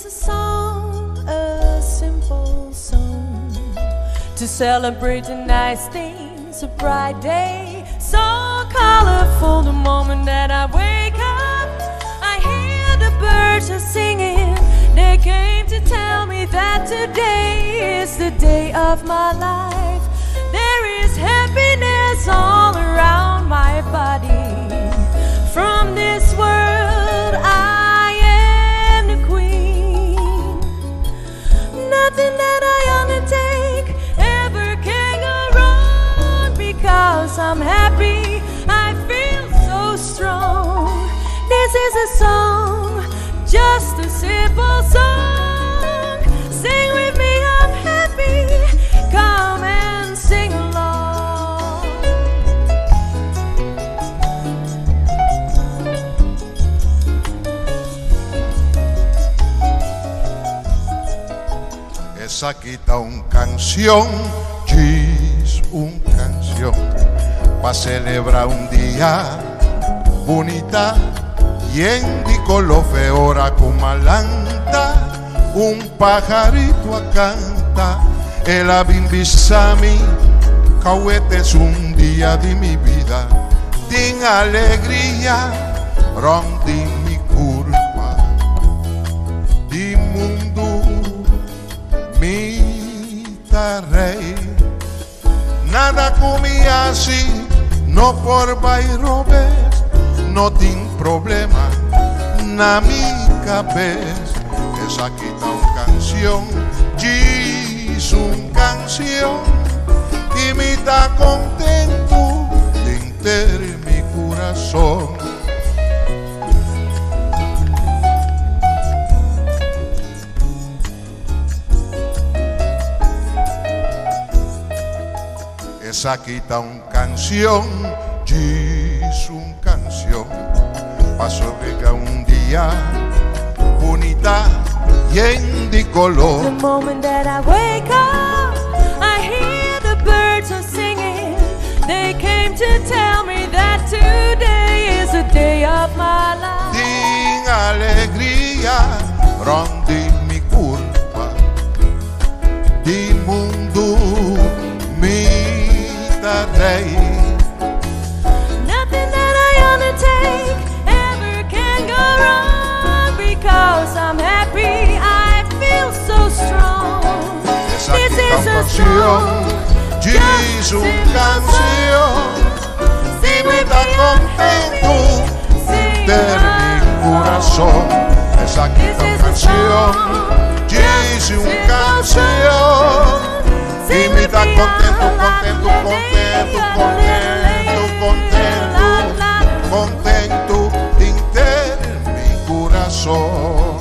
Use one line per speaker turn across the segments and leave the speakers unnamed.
is a song, a simple song, to celebrate the nice things, a bright day, so colorful the moment that I wake up. I hear the birds are singing, they came to tell me that today is the day of my life. There is happiness all around my body. From this world I am the queen. Nothing that I undertake ever can go wrong, because I'm happy, I feel so strong. This is a song, just a simple song. Sing with me, I'm happy, come and sing along.
Esa quita un canción, es un canción, pa' celebrar un día bonita. Y en di colofe ora kumalanta, un pajarito a canta, el abimbisami, cahuete es un día de mi vida, din alegría, rondi mi curva, di mundo, mi rey, nada comía así, no por bairobes, no tin problema na mi cabeza. Esa quita una canción, es una canción, y me está contento de enterar mi corazón. Esa quita una canción, es una canción, paso llega un día bonita y en de color.
The moment that I wake up, I hear the birds are singing. They came to tell me that today is the day of my life.
Din alegría, rondi mi culpa, di mundo mi rey.
Nothing that I undertake ever can go wrong, because I'm happy, I feel so strong.
Esa
This
quita
is
una
a
canción,
song,
es una canción, y me está contento de mi corazón. Esa quita una canción, es una canción, y me está contento, contento, contento, contento, contento, contento de enterar mi corazón.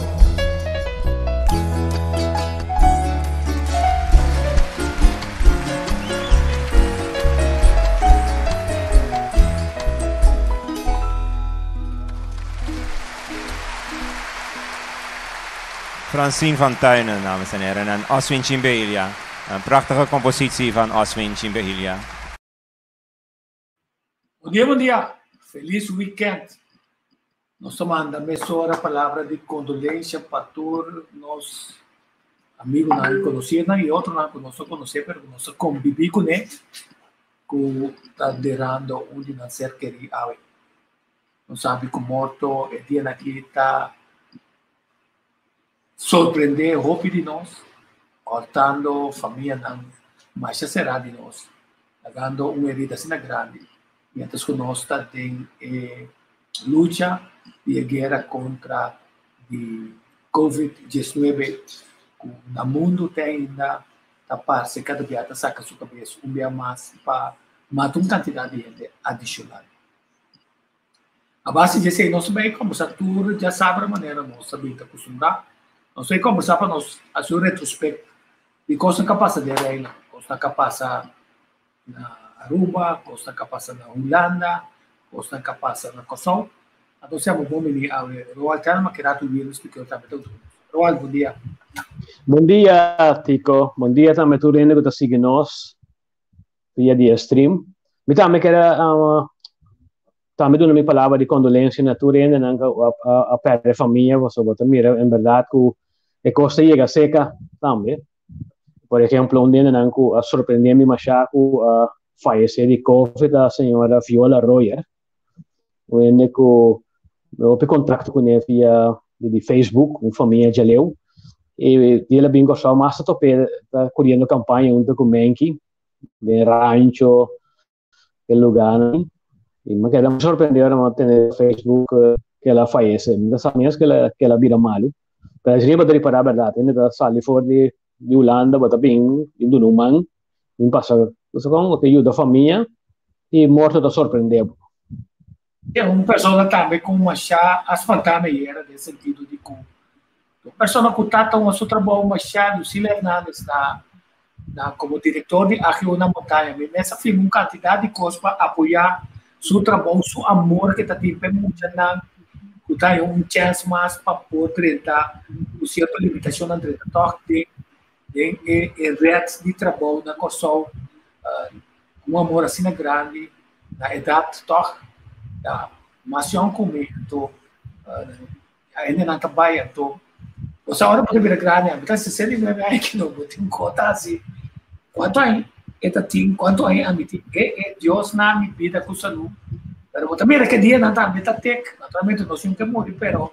Francine van Tuinen, dames en heren, en Oswin Chimbehilia. Een prachtige compositie van Oswin Chimbehilia.
Bom dia. Feliz weekend. Nós mandamos a palavra de condolência para todos os amigos que não conheciam e outros que não conhecem, mas nós convivemos com eles, que está derando onde não ser querido. Nós sabemos que o morto é dia aqui está surpreender o roupa de nós, altando família não mais será de nós, dando uma herida assim grande. Mientras que nós está em luta e guerra contra a COVID-19, no mundo tem ainda tapar-se cada dia, saca sua cabeça, dia mais para matar uma quantidade de gente adicional. A base disso aí, nós bem conversar tudo, já sabe a maneira nós sabemos acostumar, nós bem conversar para nós a seu retrospecto de coisa capaz de reina, coisa capaz na Aruba, coisa capaz na Holanda, coisa capaz na Kosovo. Então, se é um bom menino, Roald Kahneman, que era tu vírus, porque eu também estou. Roald, bom dia.
Bom dia, Tico. Bom dia também tu rende que está seguindo nós via dia stream. Me também quero também dando minha palavra de condolência na tu rende, a perder família, você botar mira, em verdade que e costa llega seca también. Por ejemplo, un día nanku sorprendí a mi machaco a fallecer de COVID a señora Viola Royer. Onde eu tive contacto com ele via de Facebook, uma família de Leu, e ele bem gostava mais de topar, tá correndo campanha junto com Menki, de rancho, aquele lugar, e me quedei me surpreendeu a ter Facebook que ela falece, não sabia que ela vira malo, mas ele bateu para a verdade, ele está saindo fora de Holanda, bota bem, indo no man, e passa, isso com o ajuda a família e morto está surpreendendo.
É uma pessoa também com uma chá asfaltada era nesse sentido de que a pessoa que está com a sua trabalho uma chá do Sila Hernandes como diretor de Agio na Montanha, mas nessa filme uma quantidade de coisas para apoiar seu trabalho, seu amor que está tipo muito na que está um chance mais para poder tentar o certo limitação na treta toque de redes de trabalho na Kosovo um amor assim grande na idade toque mas eu comigo ainda não trabalho então você agora pode vir grande então se você não é que não tem conta assim quanto aí quanto aí a mim é Deus na minha vida com saúde mas também é que dia não está tec naturalmente não sei o que morrer pero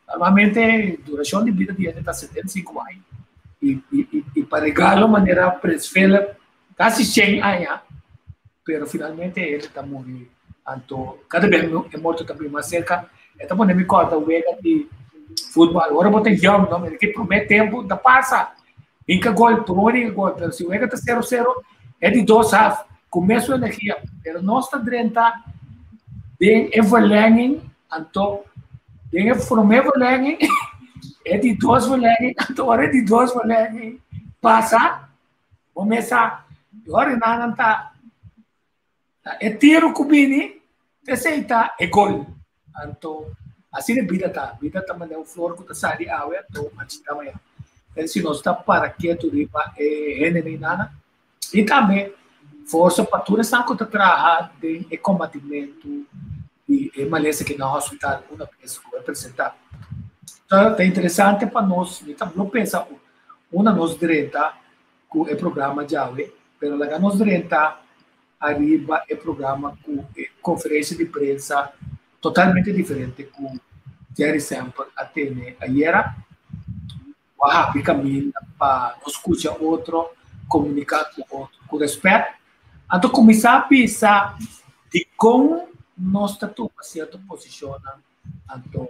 normalmente duração de vida dia está 75 anos e para regalo maneira presfela quase 100 anos pero finalmente ele está morrendo. Então, cada vez é morto também mais cerca. Então, quando me conta o vega de futebol, agora eu tenho jogo, não, que promete tempo da passa. Inca gol, por gol, pero se o vega está 0-0, é de 2 half, começa a energia. Pero nós está dentro de evolução, então, de evolução, é de 2 evolução, então, agora é de 2 evolução, passa, começa, agora não está. É tiro com bini, aceita é gol. Então, assim é vida tá também é um flor que tá sai a água, então a gente também. Se nós está para que tu riba é nem nada. E também força para tu estar com trabalhar de combatimento e maleza que no hospital uma vez representar. Então é interessante para nós, então não pensa uma nos direita com o programa de água, pero lá nos direita arriba é programa com conferência de imprensa totalmente diferente com Jerry Sample até ayer o rápido caminho para escutar outro comunicar com outro com respeito então começar a pensar de como nós estamos certo posiciona então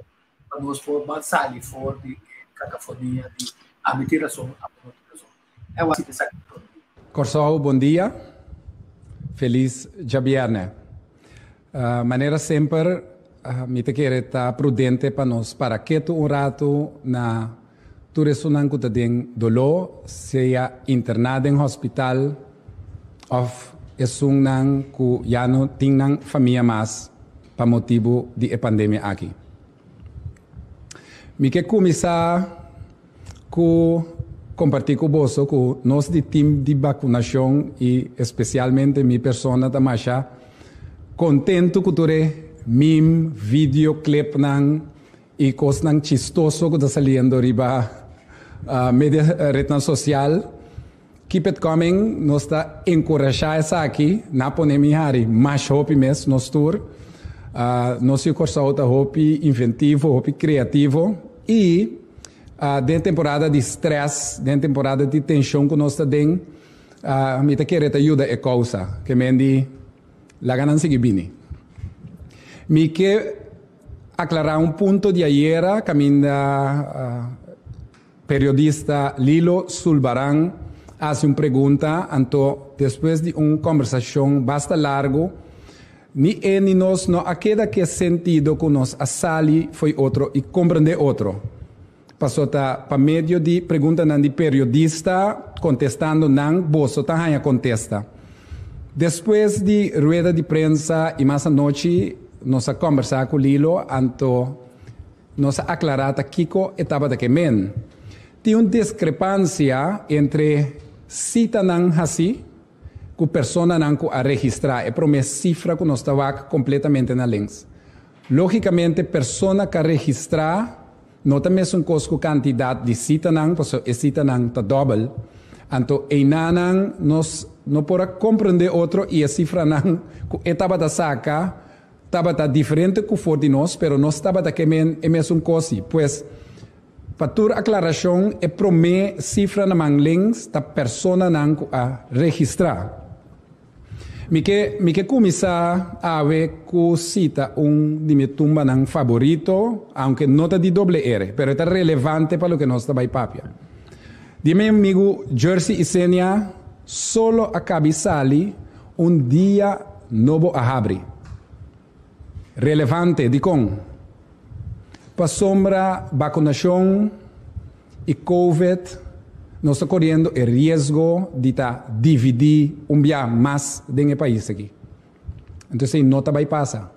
para nós formar sair fora de cacofonia de habitação é o assim que sai
Kosovo, bom dia. Feliz Jabierne. Maneira sempre, me te querer estar prudente para nós, para que tu um rato na tu ressonan que tem dolor, seja internado em hospital, ou ressonan que já não tem família mais, para motivo de pandemia aqui. Me quer começar com compartir com você que nós de time de vacunação e especialmente minha pessoa da Masha contento que tu meme, videoclip nang e coisas nang chistoso que está saliendo riba media rede social. Keep it coming, nós está encorajar essa aqui na pandemia mais hope mes nos tour. Nós se corsa outra hope inventivo, hope criativo e dentro temporada de stress, dentro temporada de tensão que nós temos, me te querer ajuda é causa, que me di la ganância que vini. Me quer aclarar um ponto de ayer, caminha periodista Lilo Sulbaran faz uma pergunta, então depois de uma conversação bastante larga, ni nós não aquela que sentido que nós a sali foi outro e compreender outro. Passou para meio de pergunta de periodista, contestando não, bolso tá aí contesta. Depois de rueda de prensa e mais à noite, nós a conversar com Lilo, então nós a aclarar que Kiko estava de que men. Tem uma discrepância entre cita não assim, que a pessoa não a registrar, é para uma cifra que nós estava completamente na links. Logicamente, a pessoa que registrar não também é um cosco quantidade de citanang, porque é citanang tá double. Então, einanang nós não pora compreender outro e a cifra nang etapa da saca estava diferente que for de nós, pero nós estava da que é mesmo coisa. Pois para tua aclaração é prome cifra na manglings da persona nang a registrar. Me que começar a ver que cita de minha tumba nang favorito, aunque nota de doble R, pero é relevante para o que nós está papia. Dime amigo Jersey Isenia, solo a cabizali dia novo a abre. Relevante de com. Para sombra vacunação e COVID, nós estamos correndo o risco de dividir dia mais dentro do país aqui. Então, não vai passar.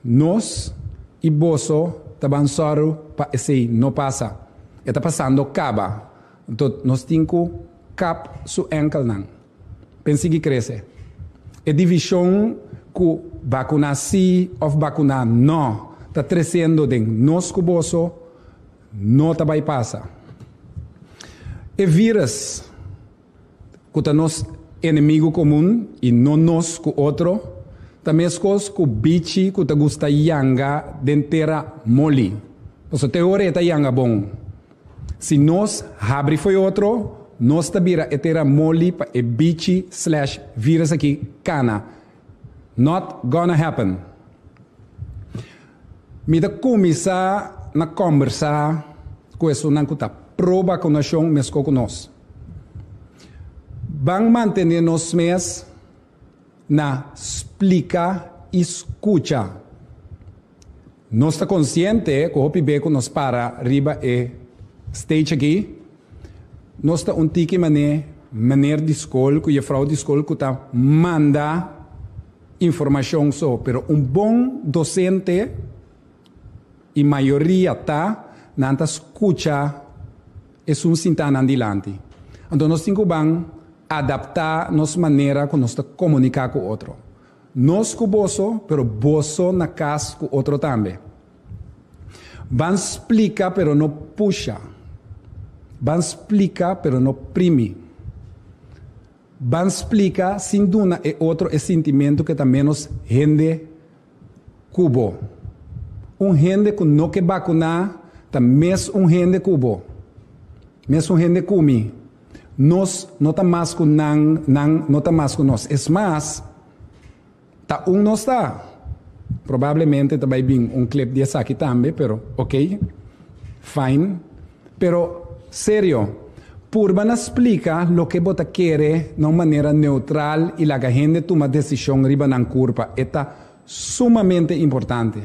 Nós e bolso estão só para esse não passa. Está passando caba. Então, nós temos que cap su enkel não. Pense que cresce. A divisão que vacunar sim ou vacunar não está crescendo dentro nosso bolso, não vai passar. E vírus, que é nosso inimigo comum e não nós com outro, também as coisas que o bicho que gosta de yanga dentera moli. Então, teoria é yanga bom. Se nós abre foi outro, nós tabira etera moli para e bicho / vírus aqui cana. Not gonna happen. Me da começar na conversar com isso não está prova com a nação mesmo com nós. Vamos manter nos mes na explica e escuta. Nós está consciente que o PB que nos para riba e stage aqui. Nós está tique maneira de escola que a frau de escola que está manda informação só, pero bom docente e maioria não escuta é sintan andilante. Então nós temos que adaptar nossa maneira como nós comunicar com o outro. Nós com o bolso, pero bolso na casa com o outro também. Vamos explicar, pero não puxa. Vamos explicar, pero não prime. Vamos explicar, sem dúvida, é outro sentimento que também nos rende cubo. Gente que não quer vacinar, também gente cubo. Mesmo gente comi. Nós não está mais com não está mais com nós. É mais, não está. Provavelmente também vir clipe desse aqui também, pero ok, fine. Pero, sério, por van explicar o que você quer de uma maneira neutral e a gente toma decisão riba na curva. É sumamente importante.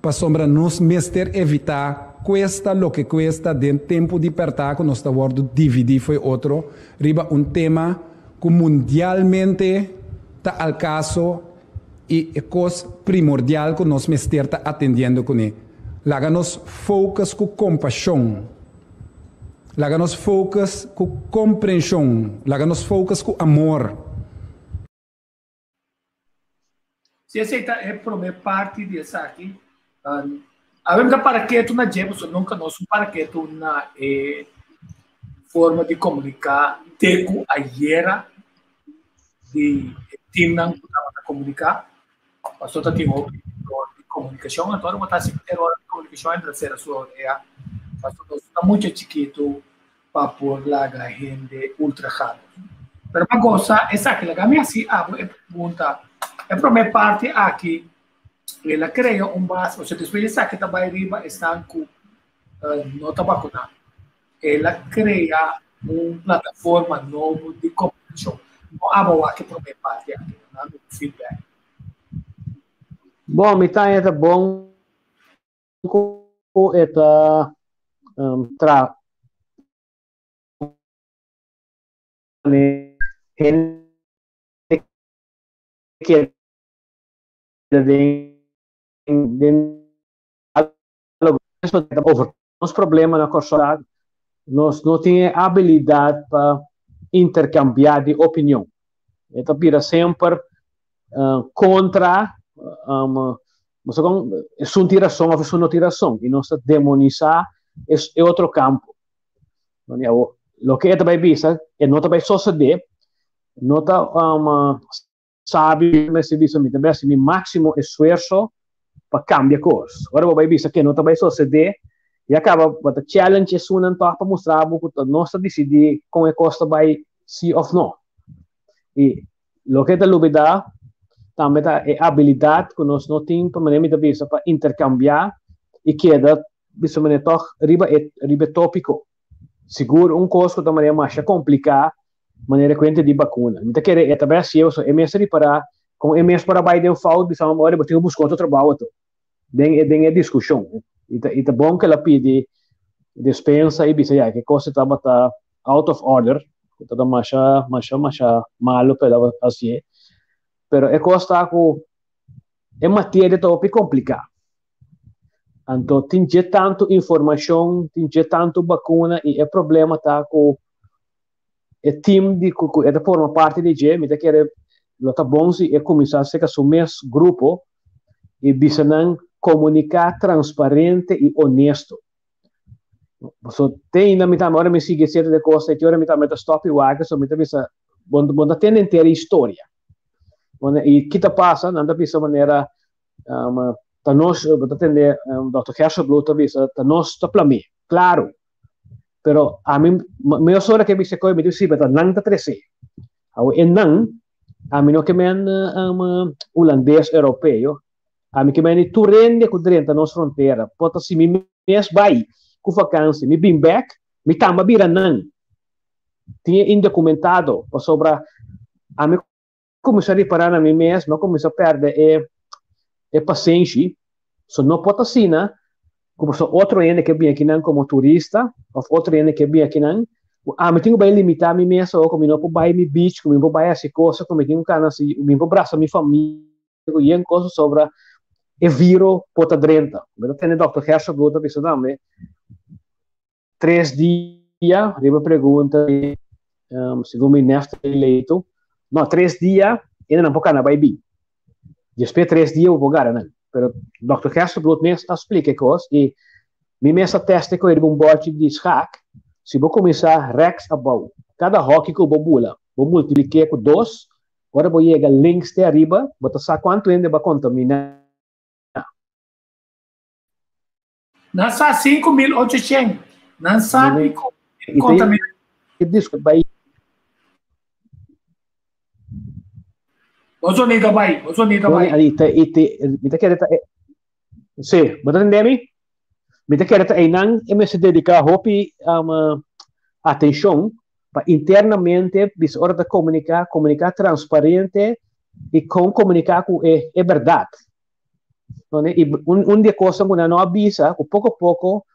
Para sombra nos mestre evitar cuesta lo que cuesta de tempo de apertar que nós estamos dividir foi outro riba tema que mundialmente está al caso e é coisa primordial que nós mestre está atendendo com ele. Laga-nos focus com compaixão. Laga-nos focus com compreensão. Laga-nos focus com amor.
Se aceita é a primeira parte dessa aqui. Havemos um paraquedo na Jebus, nunca nós paraquedo na forma de comunicar teco a hiera de timnan que estava a comunicar. Passou a ter uma de comunicação, então eu vou estar sempre ter hora de comunicação entre ser a sua ideia. Passou está muito chiquito para pôr lá a gente ultra raro. Mas uma coisa, essa que a minha assim, pergunta, a primeira parte aqui. Ela cria base, você depois de que também riba estão com nota vacuna. Ela cria uma plataforma nova de comunicação. Não há uma que promete parte aqui, não há feedback.
Bom, me tá é bom é tra que os problemas na sociedade, nós não temos habilidade para intercambiar de opinião. Então, vira sempre contra Você é uma tiração ou é uma tiração e não está demonizar é outro campo. Lo que é também vista é não também suceder, não tá sabe mas se visa me também assim máximo esforço para cambiar coisas. Agora vai vista que não também suceder e acaba a challenge é uma para mostrar que nós decidir com a costa vai sim ou não. E lo que é da lubida também é habilidade que nós não temos para intercambiar e queda bisa menetoch riba tópico seguro coisa que também é mais complicada maneira que de vacuna então quer é também assim eu sou MS para com MS para vai de falta bisa uma hora eu busco outro trabalho tem é discussão e tá bom que ela pede dispensa e bisa que coisa tá out of order tá mais malo pela assim pero é coisa que é matéria tópico complicada. Então, tem tanto informação, tem tanto vacuna e o problema tá com o time de que é forma parte de GM, então que é tá bom se é começar a ser o mesmo grupo e bisanan comunicar transparente e honesto. So tem na mitad hora me sigue certa de coisa que hora mitad stop e waga, so mitad bisa bom tem inteira história. E que tá passa, nada bisa maneira nós atender Dr. Herschelblut avisa nós está para mim claro pero a mim meu sora que me se coi me disse beta não está trece ao não a mim não que men holandês europeu a mim que men tu rende com dentro nós fronteira pode se me mes vai com vacância me bem back me tamba bira não tinha indocumentado sobre a mim começar a reparar na mim mesmo começar a perder é paciente, so não pode assim, né? Como se outro ainda que vem aqui não como turista, ou outro ainda que vem aqui não, me tenho que limitar me mesmo, como não pode ir me beach, como não pode ir essa coisa, como tenho que assim, me pode abraçar minha família, e em coisa sobre é vírus pota drenta. Eu tenho Dr. Herschelblut disse também 3 dias, ele pergunta se vou me nesta eleito, não 3 dias ainda não pode ir bem. Depois 3 dias eu vou ganhar, né? Pero Dr. Herschelblut me explica coisas e me mesmo testa com ele bote de hack. Se vou começar rex above, cada rock que eu vou bula, vou multiplicar com 2, agora vou chegar links de arriba, vou saber quanto ainda vai contaminar.
Não sabe 5.800, não sabe contaminar.
Desculpa, vai.
Você nem trabalha.
Ali, me quer sim, você entende? Me quer aí não é me se dedicar a atenção para internamente bis hora de comunicar transparente e comunicar com é verdade. E dia coisa que não avisa, que pouco a pouco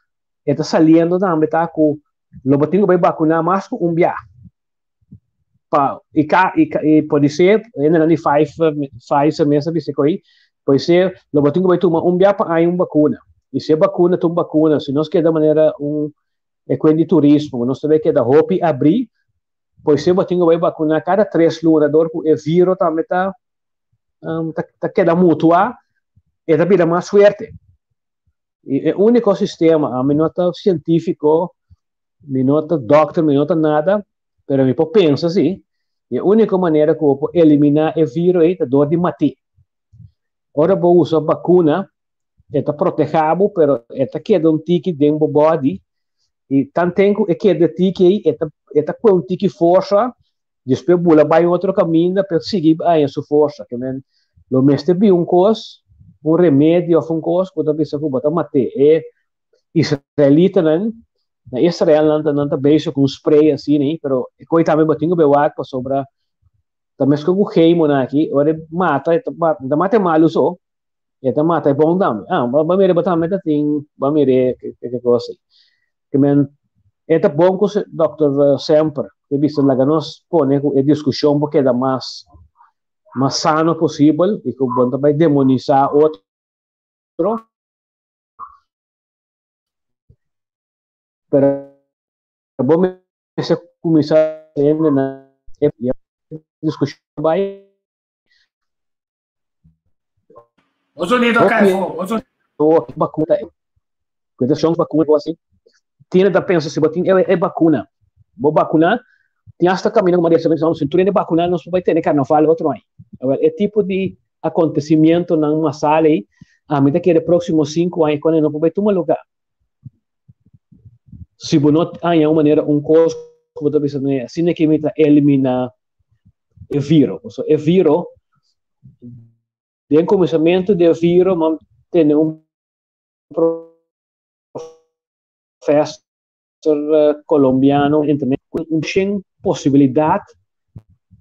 está saliendo também tá com lo botinho vai vacunar mais com biá. E pode ser ainda nem 5 meses bisa coi pode ser lo botinho vai tomar biá para aí vacuna e se vacuna tu vacuna se nós quer da maneira de turismo nós também quer da hopi abrir pode ser botinho vai vacunar cada 3 lunares com o vírus também tá queda mutua e da vida mais suerte e é o único sistema a minota científico minota doctor minota nada pero me pensa assim, é a única maneira que eu vou eliminar o vírus é a dor de matar. Ora vou usar vacuna, é protegido, pero é queda tique dentro do body, e tanto tempo é queda tique aí, é com tique força, depois bula vai outro caminho para seguir a sua força, que men, lo mestre bi coisa, remédio ou coisa, que talvez eu vou matar. É israelita, né? Na Israel não tá beijo com spray assim, né? Pero coi também botinho bewak para sobra também com o queimo aqui, ora mata malo só. Eta mata é bom também. Vamos ver botar meta tem, vamos ver que coisa. Que men eta bom com o Dr. sempre, que visto lá nos pone a discussão porque é mais sano possível e que o bom também demonizar outro. Pero bom se começar na discussão vai
Os Unidos cai fora.
Vacuna. Quando são vacuna assim, tinha da pensa se botin é vacuna. Vou vacunar, tem hasta caminho como disse, não se tu é vacunar, não vai ter carnaval outro ano. É tipo de acontecimento na uma sala aí, a medida que é próximo 5 anos quando não vai tomar lugar. Se você não há uma maneira curso como você disse, assim que me eliminar o vírus. O vírus, no começamento do vírus, tem professor colombiano com possibilidade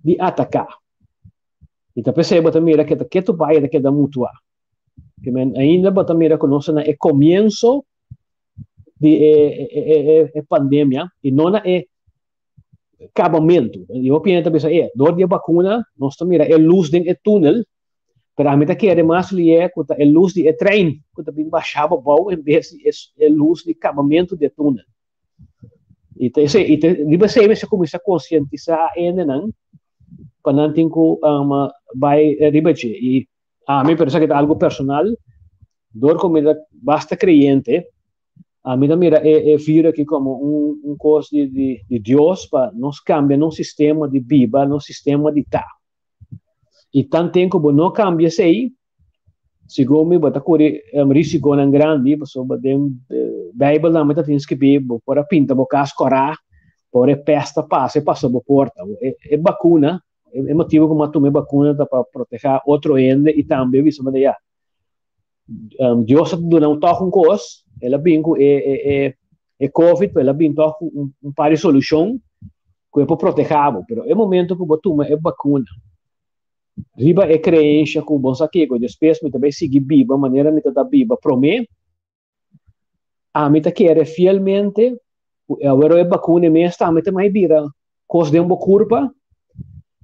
de atacar. Então, perceba também que tu vai da mutua. Ainda você mira que nós é começo de pandemia e não é acabamento. Eu opino também dor de vacuna, nós mira é luz dentro do túnel. Pero a mim que é mais é a luz de trem, que também baixava bom em vez de luz de acabamento de túnel. E você começa a conscientizar ainda não, para não ter que vai repetir. E a mim parece que é algo personal, dor como basta creyente, a mim também é vir aqui como coisa de Deus para nos cambiar no sistema de vida, no sistema de tá. E tanto tempo que não cambia isso aí, segundo me, bota correr risco não grande, porque Bíblia não me tem que ver, para pintar boca escorar, para pesta passa por porta. É vacuna, é motivo que eu tomei vacuna para proteger outro ende e também isso me dá. Deus não toca coisa, ela vem com Covid, ela vem toca par de solução que é para proteger, mas é momento que eu tomo é vacuna. Riba é crença com bom saque, que depois me também seguir viva, maneira me tá viva, promete. A mim tá querer fielmente, agora é vacuna mesmo, tá me também vira, coisa de uma curva,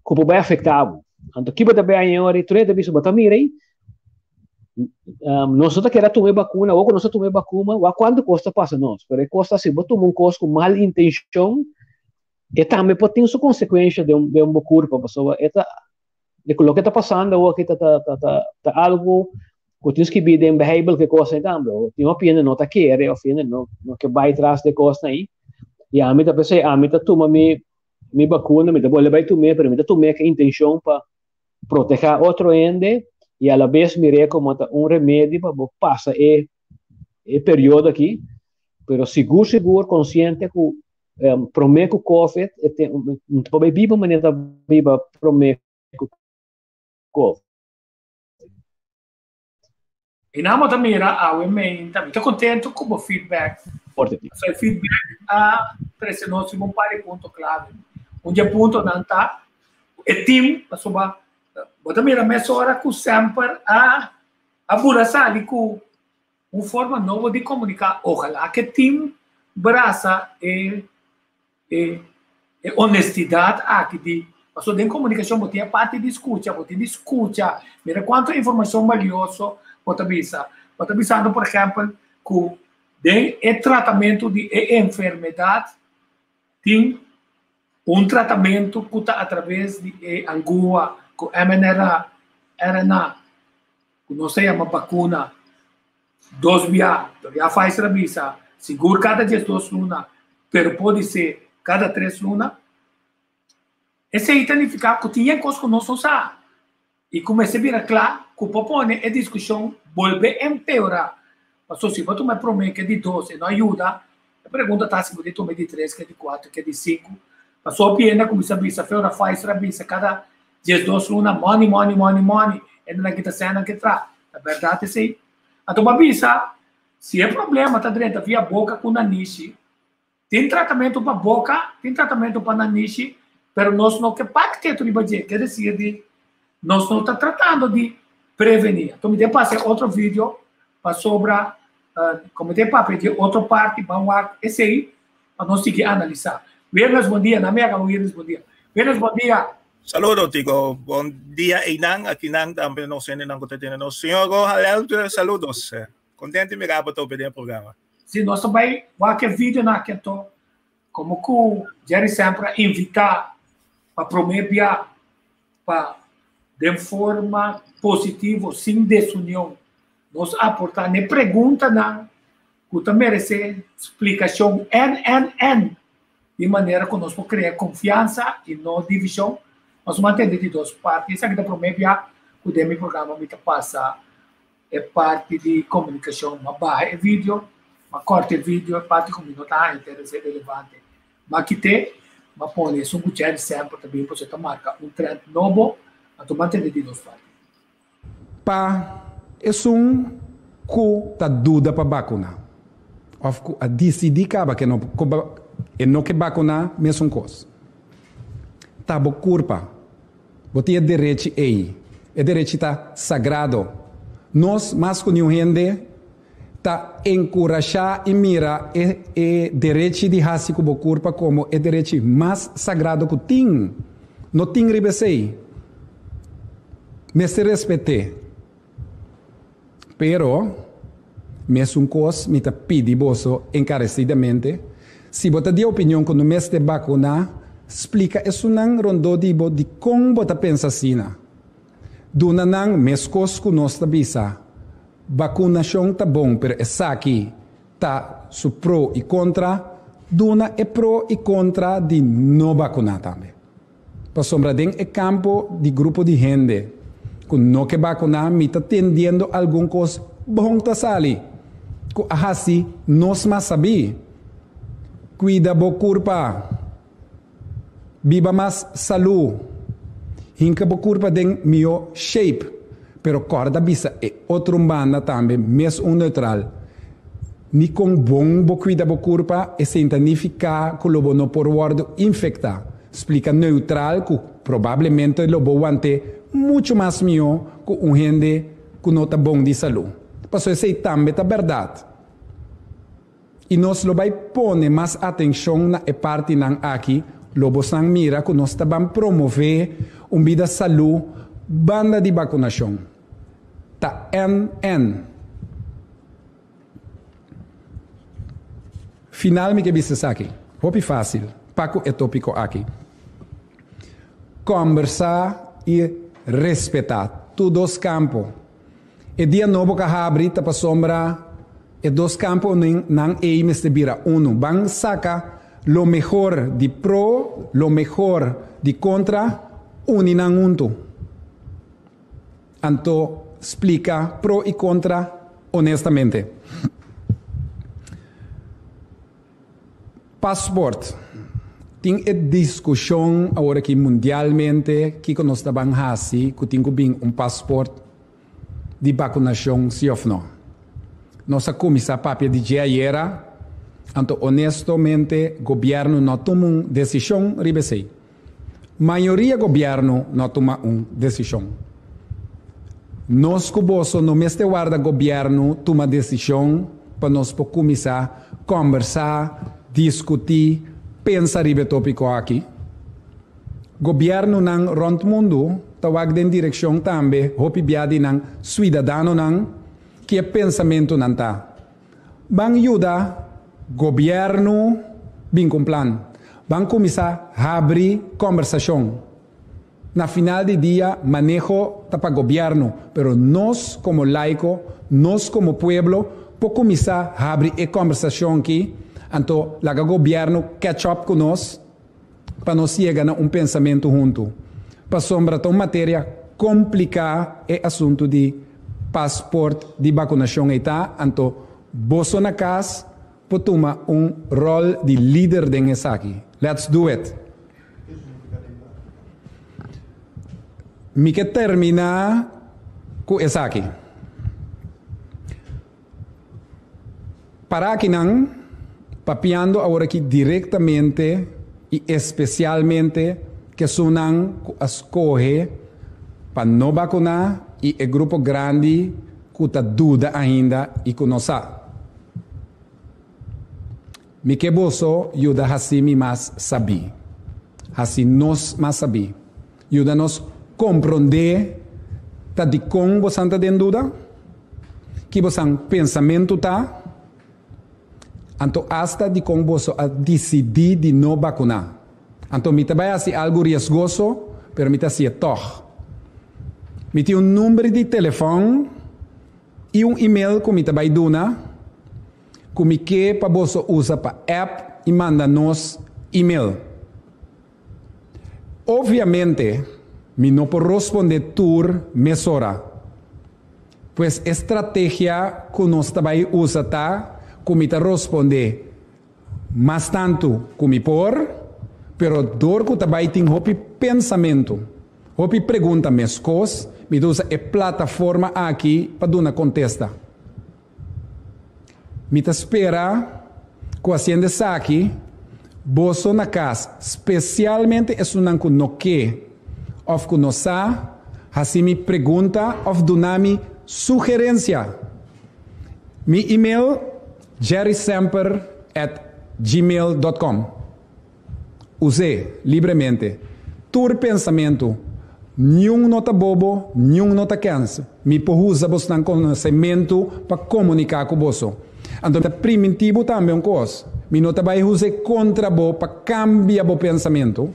que vai afetar. Então, que vai bem aí, hora, tu é também sobre também aí. Nós só querer tomar vacuna, ou quando nós tomar vacuna, ou quanto custa passa nós, pero custa se botar um coisa com mal intenção, e também pode ter sua consequência de uma curva, pessoa, de lo que está passando ou que está algo que tens que ver em behavior que coisa então tem uma pena não está querer ou pena não que vai atrás de coisa aí e a mim tá pensei a mim tá toma me vacuna me tá boleh vai tomar pero me tá tomar que intenção para proteger outro ende e a la vez me como remédio para passar período aqui pero seguro consciente que promete que o COVID não pode viver maneira viva promete
E na moda mira a também estou contente com o feedback. O feedback parece nós um par de pontos clave. Ponto não está o time para bota mira mais hora com sempre a burasali com uma forma nova de comunicar. Ojalá que time braça e honestidade aqui de Mas em comunicação, você tem a parte de escuta, mira quanta informação valiosa você avisa. Você avisando, por exemplo, que o tratamento de enfermidade tem tratamento que está através de Angola, com mRNA, que não se chama vacuna, 2 via, já faz a visa, seguro cada 2 lunas, mas pode ser cada 3 lunas. Esse aí significa que tinha coisas que não se sabe. E comecei a virar claro que o propõe a discussão volve a empeorar. Mas se você me promete que é de 12 não ajuda, a pergunta está se você toma de 3, que é de 4, que é de 5. Mas só pena começa a visa, fora faz a visa, cada 2 lunas, money, e não é que está sendo que traz. A verdade é assim. Então, a visa, se é problema, está dentro via boca com naniche, tem tratamento para boca, tem tratamento para naniche, pero nós não quer parte que quer dizer nós não está tratando de prevenir. Então me dê para outro vídeo para sobre como tem para pedir outra parte vamos esse aí para nós seguir analisar. Viernes bom dia, na minha Viernes bom dia. Viernes bom dia.
Saludos, Tico. Bom dia, Inang. Aqui Nang também não sei nem como tem no senhor. Halel, saludos. Contente de me gravar para o programa.
Sim, nós também vamos aquele vídeo na que como que Jerry sempre invitar para promover para de forma positiva, sem desunião. Nós aportar, nem pergunta, não, que merece explicação, de maneira que nós podemos criar confiança e não divisão. Nós mantemos de duas partes. Isso aqui da promessa, que o meu programa me passa, é parte de comunicação, uma barra é vídeo, uma corte é vídeo, é parte de comunicação, interesse relevante. Mas que tem, mas põe isso, um cuchillo sempre também, para você marcar um trend novo, mas tu mantém de duas partes.
Pa, é que tá dúvida para vacuna. Ou a decidir que não que vacuna, mesmo coisa. Tá bo culpa. Você é direito aí. É direito tá sagrado. Nós, mais que gente, tá encorajar e mira é direito de raça como culpa como é direito mais sagrado que tem. Não tem ribesei. Me se respeite. Pero, mesmo coisa, me tá pedi bolso encarecidamente. Se você tem opinião quando me este vacuna, explica isso não rondo de como você pensa assim. Duna não, mescos que nós tabisa. Vacunação tá bom, pero essa aqui tá su pro e contra. Duna é pro e contra de não vacunar também. Para sombra é campo de grupo de gente que não que vacunar, me tá tendendo alguma coisa bom tá sali. Que assim nós mais sabia. Cuida bo culpa. Viva mais saúde. Hinka bo culpa den mio shape. Pero corda bisa é outro banda também, mesmo neutral. Ni com bom bo cuida bo culpa e significa que lobo no por word infecta. Explica neutral que provavelmente lobo ante muito mais mio que gente que não tá bom de saúde. Passou esse também tá verdade. E nós lo vai pôr mais atenção na parte nan aqui, lobo sang mira que nós vamos promover vida saúde, banda de vacunação. Tá NN. Final me que bisa aqui. Hopi fácil. Paco é tópico aqui. Conversar e respeitar todos os campos. E dia novo que abre, tá para sombra. E dos campos não é de vira uno. Van saca lo mejor de pro, lo mejor de contra, uninang unto. Anto explica pro e contra honestamente. Passport. Tem discussão agora que mundialmente que nós estamos assim, que tem que passport de vacunação, sim ou não. Nossa comissão papel de dia então honestamente governo não toma uma decisão ribesei. Maioria governo não toma uma decisão. Nós cuboso no mês de guarda governo toma decisão para nós começar conversar, discutir, pensar ribe tópico aqui. Governo nang rond mundo tawag den direção também hopi biadi nang cidadano nang que é pensamento nanta. Bang ajuda governo bem com plan. Bang começar a abrir conversação. Na final de dia manejo tapa governo, pero nós como laico, nós como pueblo, po começar a abrir a conversação aqui, então laga governo catch up com nós, para nós chegar a pensamento junto. Para sombra tão matéria complicada é assunto de passport de vacunação está, então bolso na casa, pode tomar rol de líder dessa aqui. Let's do it. Me que terminar com essa aqui. Para aqui não, papiando agora aqui diretamente e especialmente que sonam escolhe para não vacunar e é grupo grande que está dúvida ainda e que não sabe. Me que bolso ajuda assim me mais saber. Assim nós mais saber. Ajuda nos compreender tá de como você está em dúvida, que você pensamento tá, então hasta de como você decidir de não vacunar. Então me vai assim algo riscoso, pero me tá assim toh. Me tem número de telefone e e-mail que me vai dar, que me quer para você usar para app e manda nos e-mail. Obviamente, me não posso responder por mesora. Pois estratégia que nós também usamos que me responder mais tanto que me por, pero dor que também tem hopi pensamento, hopi pergunta minhas coisas, me usa a plataforma aqui para dar uma contesta. Me espera que a gente aqui, você na casa, especialmente é um que não quer, ou que não sabe, assim me pergunta, ou dá-me sugerência. Mi e-mail, jerrysemper@gmail.com. Use livremente. Tu pensamento, nenhum nota bobo, nenhum nota cansa. Me usa bastante conhecimento para comunicar com você. Então, é primitivo também um coisa. Me não vai usar contra você para cambiar o pensamento.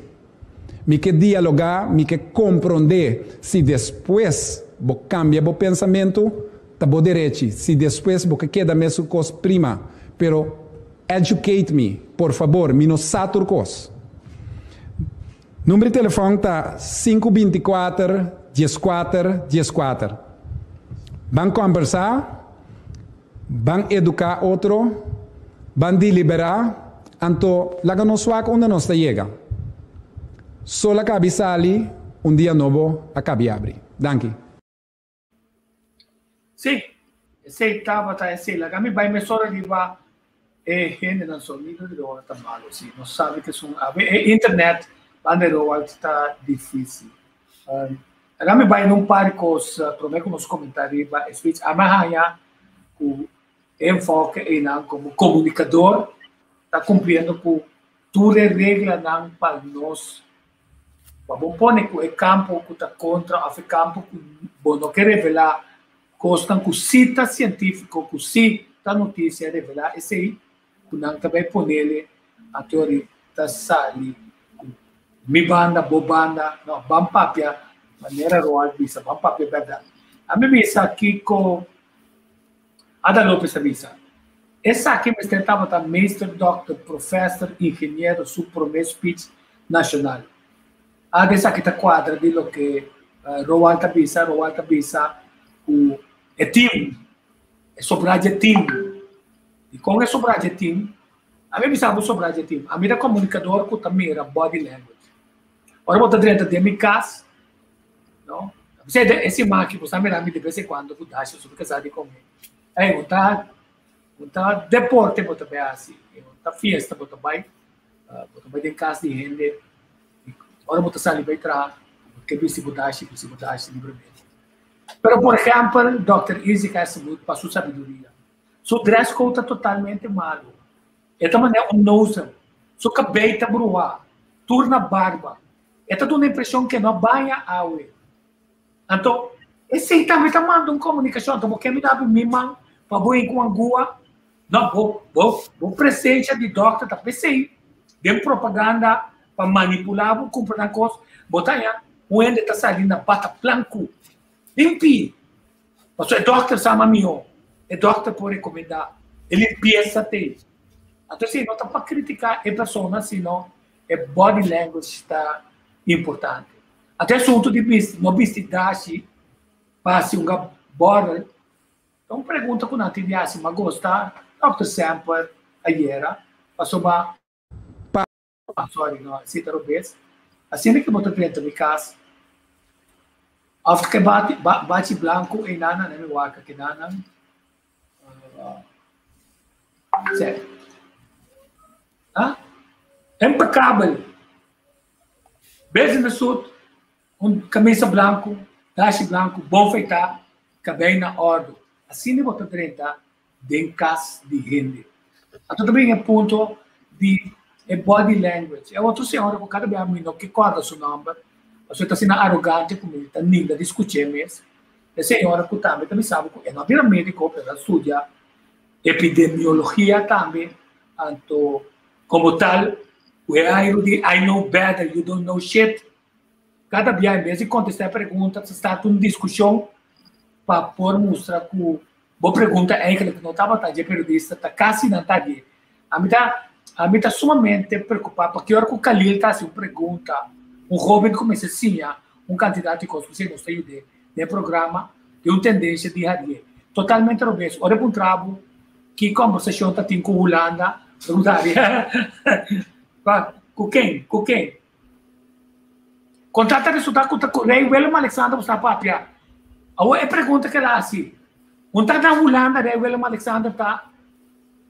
Me quer dialogar, me quer compreender. Se depois você cambia o pensamento, está bom direito. Se depois você queda a mesma coisa prima. Pero educate me, por favor, me não satur coisa. Número de telefone está 524-14-14. Vão conversar, vão educar outro, vão deliberar, então, lá que nós vamos onde nós chega. Só la cabe sali, dia novo a cabe abre. Danke.
Sim, estava tá assim, lá me vai me só riba gente não só nível de hora tá malo, sim, não sabe que são internet bandeiro está difícil. Agora me vai num par coisa, prometo nos comentários, vai switch amanhã o enfoque em como comunicador está cumprindo com toda a regra não para nós. Vamos pôr que o campo que está contra, o campo que não quer revelar coisas com cita científica, com cita notícia revelar, esse aí, que não também pôr nele a teoria da sali. Mi banda, bo banda, no, bam papia, maneira roal bisa, bam papia verdade. A minha bisa aqui com Ada Lopes Avisa. Essa aqui me tentava da Master, Doctor, Professor, Engenheiro, Supremo Speech Nacional. A dessa aqui tá quadra de lo que Roal Tabisa, o é time, é sobradje time. E com é sobradje time, a minha bisa é sobradje time. A minha comunicador que também era body language. Ora, vou dentro de minha casa, não? Esse máquina, você me de vez em quando, eu acho que casado comigo. Aí, tá deporte, vou também assim, tá fiesta, vou também em casa de gente. Ora, vou sair para entrar, porque vou dar livremente. Pero, por exemplo, Dr. Izzy Cassimut passou sabedoria. Seu dress code está totalmente malo. Esta maneira, não usa. Seu cabelo está bruado, turna barba. Esta dá uma impressão que não vai a água. Então, esse também está mandando uma comunicação. Então, porque me dá minha mão para vou em Guangua, não vou presença de doctor, tá pensei, de propaganda para manipular, vou comprar coisas, botar aí, o ende está saindo na pata planco, limpi. Mas o doctor sama meu, o doctor pode recomendar, ele limpeza tem. Então, assim, não está para criticar a pessoa, senão a body language está importante. Até assunto de obstidache, passe borda. Então, pergunta com a Tidiasi, mas gosta, Dr. Samper, ayer, passou uma. Sorry, não, cita o bes. Assim que botou dentro de casa. After que bate branco, e nana, né, me waka, que nana. Certo. Impecável. Beijo no suit, camisa branco, dashi branco, bom feita, cabelo na ordem. Assim de botar dentro de casa de gente. Então também é ponto de body language. É outra senhora que cada vez mais não que corta seu nome, você está sendo arrogante comigo, está ninguém discutir mesmo. A senhora que também sabe que é não vira médico para estudar epidemiologia também, então como tal. Where I know better, you don't know shit. cada dia, em vez de contestar perguntas, está uma discussão para pôr mostrar que boa pergunta é que não estava tá de periodista, tá quase não tá de. A mim tá sumamente preocupado porque a hora que o Khalil tá assim pergunta, um jovem começa assim, um candidato que você não sei de programa, de uma tendência de rádio, totalmente obeso. Olha para um trabalho que conversação tá com Holanda, perguntaria, com quem? Contrata resultado com o Rei Willem Alexander está papia. A pergunta que era assim, onde está na Holanda, Rei Willem Alexander está,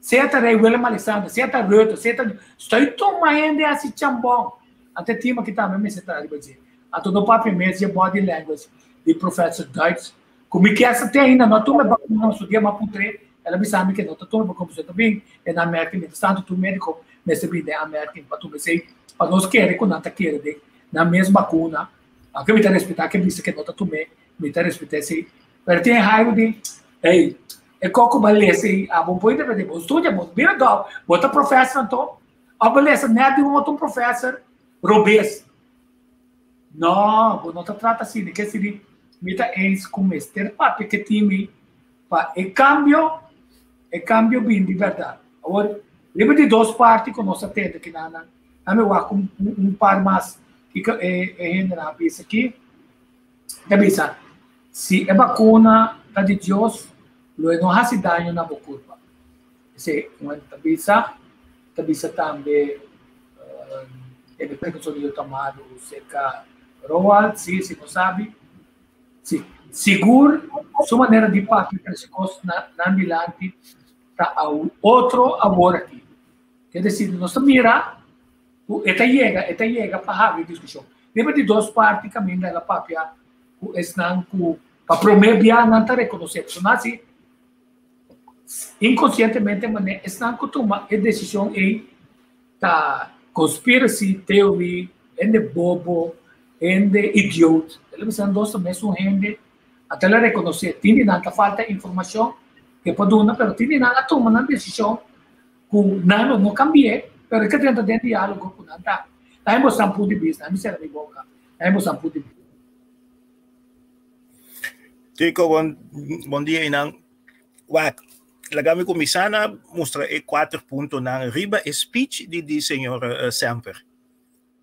certa Rei Willem Alexander, certa Ruto, certa, estou tomando esse chambão. Até tema que também me está a dizer, a todo papel mesmo de body language de professor Deutsch, como que essa tem ainda, não estou me não sou dia mais putre, ela me sabe que não estou me compreendendo também, é na América, mas tanto tu médico, mas também da América, para tu me sei, para nós querer com nada querer na mesma vacuna, a que me está respeitar que disse que não está tu me está respeitar se, mas tem raiva de, ei, é coco beleza, a bom point de bom estuda, bom bem dó, bota professor então, a beleza não é de um professor robês, não está trata assim, que se mita eles com mestre papi que time para e cambio bem de verdade. Agora, lembra de duas partes que nós atendemos aqui na minha um par mais que é na vez aqui, da bisa, se é vacuna da de Deus, não há se dano na curva. Se uma tabisa também é de precaução de tomar o seca roal, se não sabe. Sim, seguro, sua maneira de partir para esse curso na ambulante está outro agora aqui. Quer dizer, nós mira, esta chega para a discussão. Lembra de duas partes caminho da papia, para promover não está reconhecer, assim, inconscientemente, mas não toma a decisão em tá conspiracy theory, de bobo, de idiota. Eles são dois mesmo gente, até ela reconhecer, tem nada falta de informação que pode dar, mas tem nada toma uma decisão que não cambie, mas que tenta de diálogo com nada. Aí mostrar ponto de vista, não serve boca. Aí mostrar ponto de vista.
Chico, bom dia, Inang. Lagami ko misana mostra 4 pontos na riba speech de senhor Semper.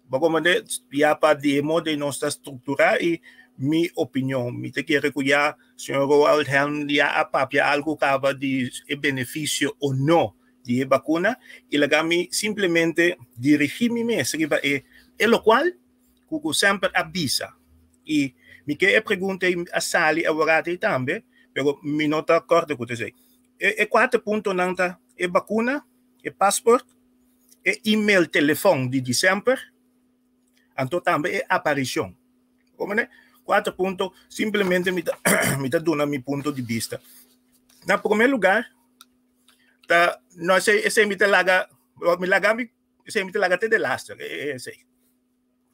Bagaimana piapa de modo nossa estrutura e minha opinião, me te quero que já senhor Roald Helm já apapia algo cava de benefício ou não de vacuna e lagami simplesmente dirigir-me mesmo é lo qual que sempre avisa e me que pergunta a Sally agora também, pero me não está acordo com isso. É 4 pontos não tá é vacuna, é passaporte, é e-mail, telefone de dezembro. Então também é aparição. Como né? 4 pontos, simplesmente me dá meu ponto de vista. Na primeiro lugar, nós esse me laga até de lastre, esse.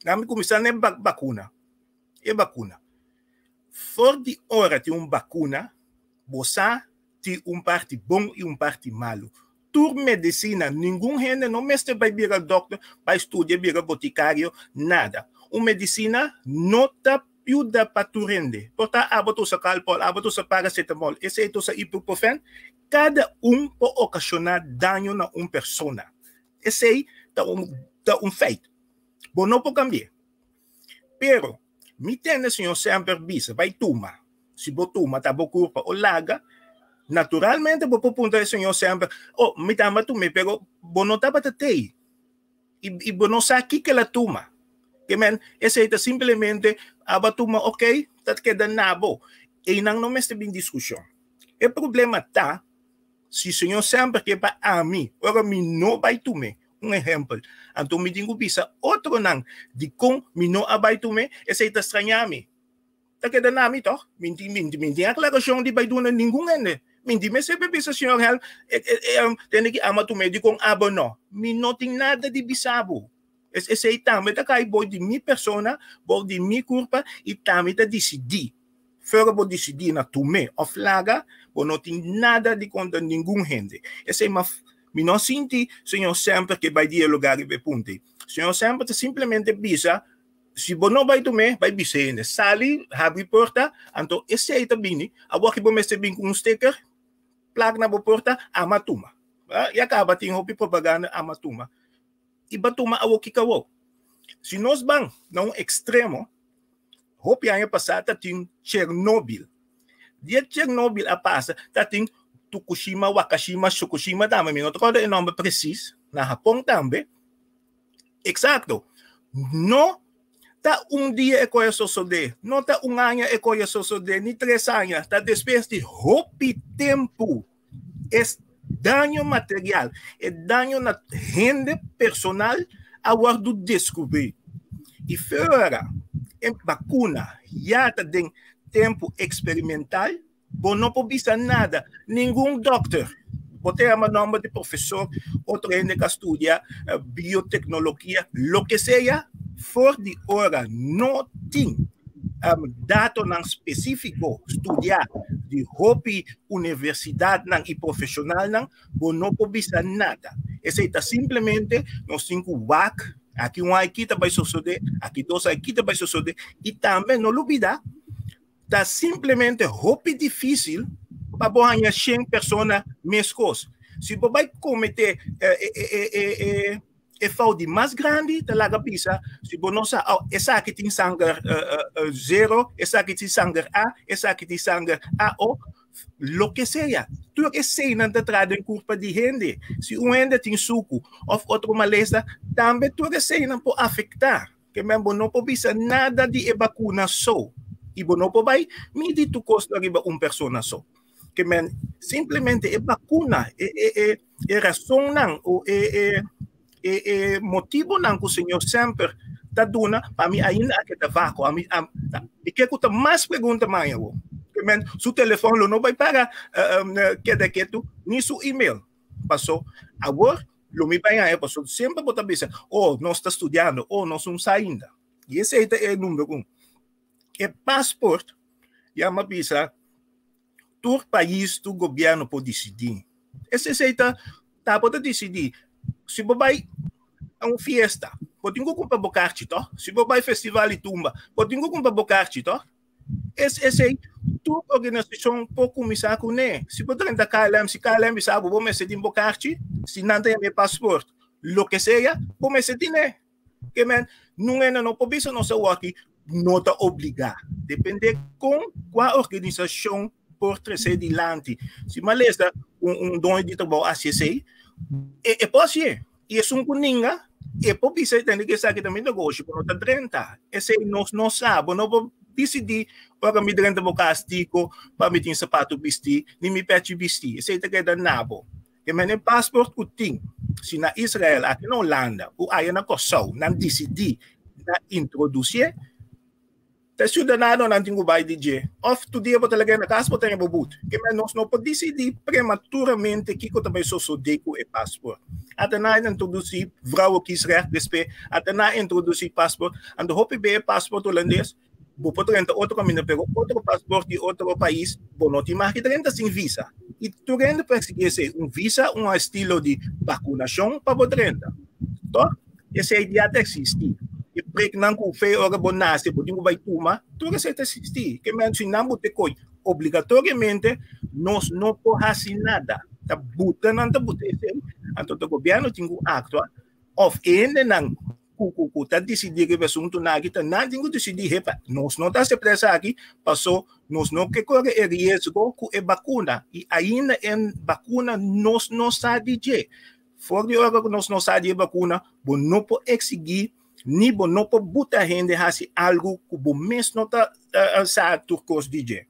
Na me começar nem vacuna. É vacuna. For de hora de vacuna, você tem parte bom e parte malo. Tur medicina, ninguém gente não mestre vai virar doctor, vai estudar, virar boticário, nada. Medicina não está ajuda para tu render. Portanto, abato sa calpol, abato sa paracetamol, esse sa ibuprofen, cada pode ocasionar dano na pessoa. Esse é feito. Bom, não pode cambiar. Pero, me tem senhor sempre bisa, vai tomar. Se você toma, tá boa culpa ou laga, naturalmente, vou perguntar ao senhor sempre, me dá uma tome, pero vou não tá para ter. E vou não sabe o que ela toma. Que men, esse é simplesmente, aba toma, ok, tá queda nabo. E não me está bem discussão. O problema tá, se o senhor sempre que para a mim, ora me não vai tomar. Exemplo. Então, me digo bisa, outro não, de como me não vai tomar, esse é estranhar-me. Tá queda nami, toh? Minti a declaração de vai donar ninguém, né? Minti me sempre bisa, senhor Hel, tem que amar tomar de com abo, não. Me não tem nada de bisabo. Esse aí também tá cai boy de minha persona, boy de minha culpa e também tá decidir. Fora vou decidir na tomé ou flaga, vou não tem nada de contra ninguém gente. Esse é me não senti senhor sempre que vai dialogar e ponte. Senhor sempre simplesmente bisa se você não vai tomar, vai biser, sali, abre porta, então esse aí também, agora que você vem com um sticker, placa na porta, amatuma. E acaba tem roupa propaganda amatuma. E batuma a que cavou. Se nós vamos num extremo, roupa aí passada tem Chernobyl. De Chernobyl a passa, tem Fukushima, Wakashima, Fukushima, dama, não tem o nome preciso, na Japão também. Exato. Não tá dia e coisa suceder, não tá ano e coisa suceder, nem 3 anos, tá depois de roupa tempo. É dano material, é dano na renda personal, agora do descobrir. E fora, em vacuna, já tem tempo experimental, não pode ser nada, nenhum doctor. Botei o nome de professor, outro ainda que estuda biotecnologia, lo que seja, for de hora, não tem dado específico estudar de roupa universidade e profissional não pode ser nada. Esse é simplesmente nós temos o WAC, aqui aqui vai suceder, aqui 2 aqui vai suceder, e também não olvidar, está simplesmente roupa difícil para ganhar 100 pessoas mescos. Se você vai cometer fraude mais grande, da laga pisa, se você não sabe, essa aqui tem sangue 0, essa aqui tem sangue A, essa aqui tem sangue AO, lo que seja. Tudo que seja não está em culpa de gente. Se um ainda tem suco ou outra maleza, também tudo que seja não pode afetar. Que mesmo não pode ser nada de vacuna só. E você não pode medir o custo de uma pessoa só. Que simplesmente é vacuna, é razão não, motivo não que o Senhor sempre está dando para mim ainda que está vácuo. E que eu mais pergunta mais eu. Seu telefone não vai pagar que tu nem seu e-mail passou agora lo me vai aí passou sempre botar bisa nós está estudando nós não saindo e esse é o número 1 é passaporte e a bisa todo país do governo pode decidir esse tá pode decidir se você vai a uma festa pode comprar bocarte tá se você vai festival e tumba pode comprar bocarte tá esse aí toda organização pode começar com ele. Se você tem KLM, se KLM sabe, vou meter em bocarte, se não tem meu passaporte, lo que seja, vou meter em ele. Que não pode ser nossa aqui, não está obrigado. Depende com qual organização por trazer adiante. Se maleza dono de trabalho ACC, é possível. E é um coninga, é pode ser que sabe também negócio, não está 30. Esse não sabe, não decidir para me durante o castigo, para me ter sapato vestir, nem me pede vestir. Esse é o que é nabo. Que o passaporte que tem, se na Israel, aqui na Holanda, ou aí na Kosovo, não decidir, não introduzir, o cidadão não tem que vai dizer, todo dia você ligar na casa, você tem que botar. Que nós não podemos decidir prematuramente que você vai suceder com o passaporte. Até não introduzir, vrouw que Israel, até não introduzir passaporte, and hope be passaporte holandês, você pode outro caminho, pegou outro passaporte de outro país, você não tem mais que sem visa. E tu ainda precisa ser visa, estilo de vacunação para você entrar. Então, essa ideia existe. E para não confere o que você nasce, você vai tomar, tudo isso existe. Que mesmo se não você coi, obrigatoriamente, nós não podemos fazer nada. Está botando, não está botando. Então, o governo tem que actuar. Ou ainda não. Está decidir que o assunto não está nada tem que decidir nós não está se pressa aqui passou nós não que corre risco com a vacuna e ainda em vacuna nós não sabe dizer fora de hora que nós não sabe vacuna não pode exigir nem não pode botar gente a fazer algo que o mês não está sabe turcos dizer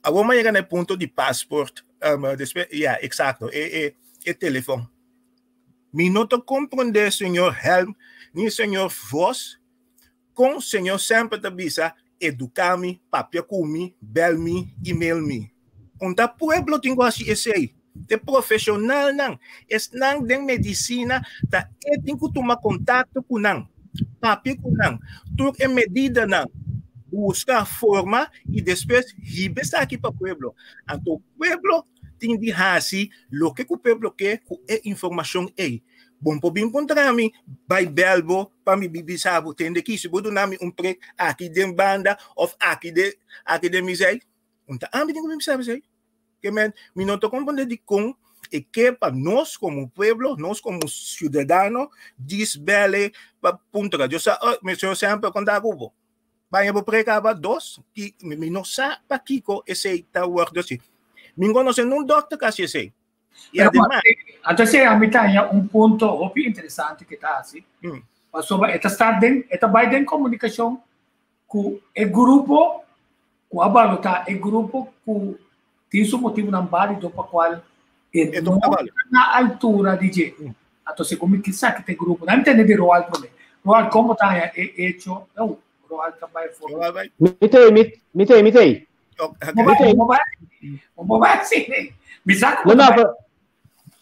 agora mais no ponto de passaporte exato é telefone. Me não te compreender, senhor Helm, nem senhor Voss, com o senhor sempre te avisa, educar-me, papel comigo, bel-me, e-mail-me. Onde o pueblo tem que esse aí. De profissional, não. Es não de medicina, tem que tomar contato com não. Papel com não. Tudo é medida não. Buscar forma e depois ribesar aqui para o pueblo. Então, o pueblo tem de fazer o que o pueblo quer com a informação aí. bom po bem contra mim, vai belbo para me bibisabo, tende que se bodo nami pre aqui de banda of aqui de misei, ambi tem como sabe sei, que me não tô compreendendo de com e que para nós como pueblo, nós como cidadano, disbele para puntra. Eu sa, me senhor sempre contar com vai eu precava dois que me não sa para Kiko esse tá work assim. Me conhece num doctor que sei. E además,
entonces a mí tem ponto muito interessante que está assim. Sobre esta vai em comunicação com o grupo, com a balota, o grupo que tem seu motivo não válido para qual na altura de jeito. Então, como que sabe que tem grupo, não entende de Roal também. Roal como está hecho, Roal trabalha fora.
Mitei.
Como vai assim? Me saca.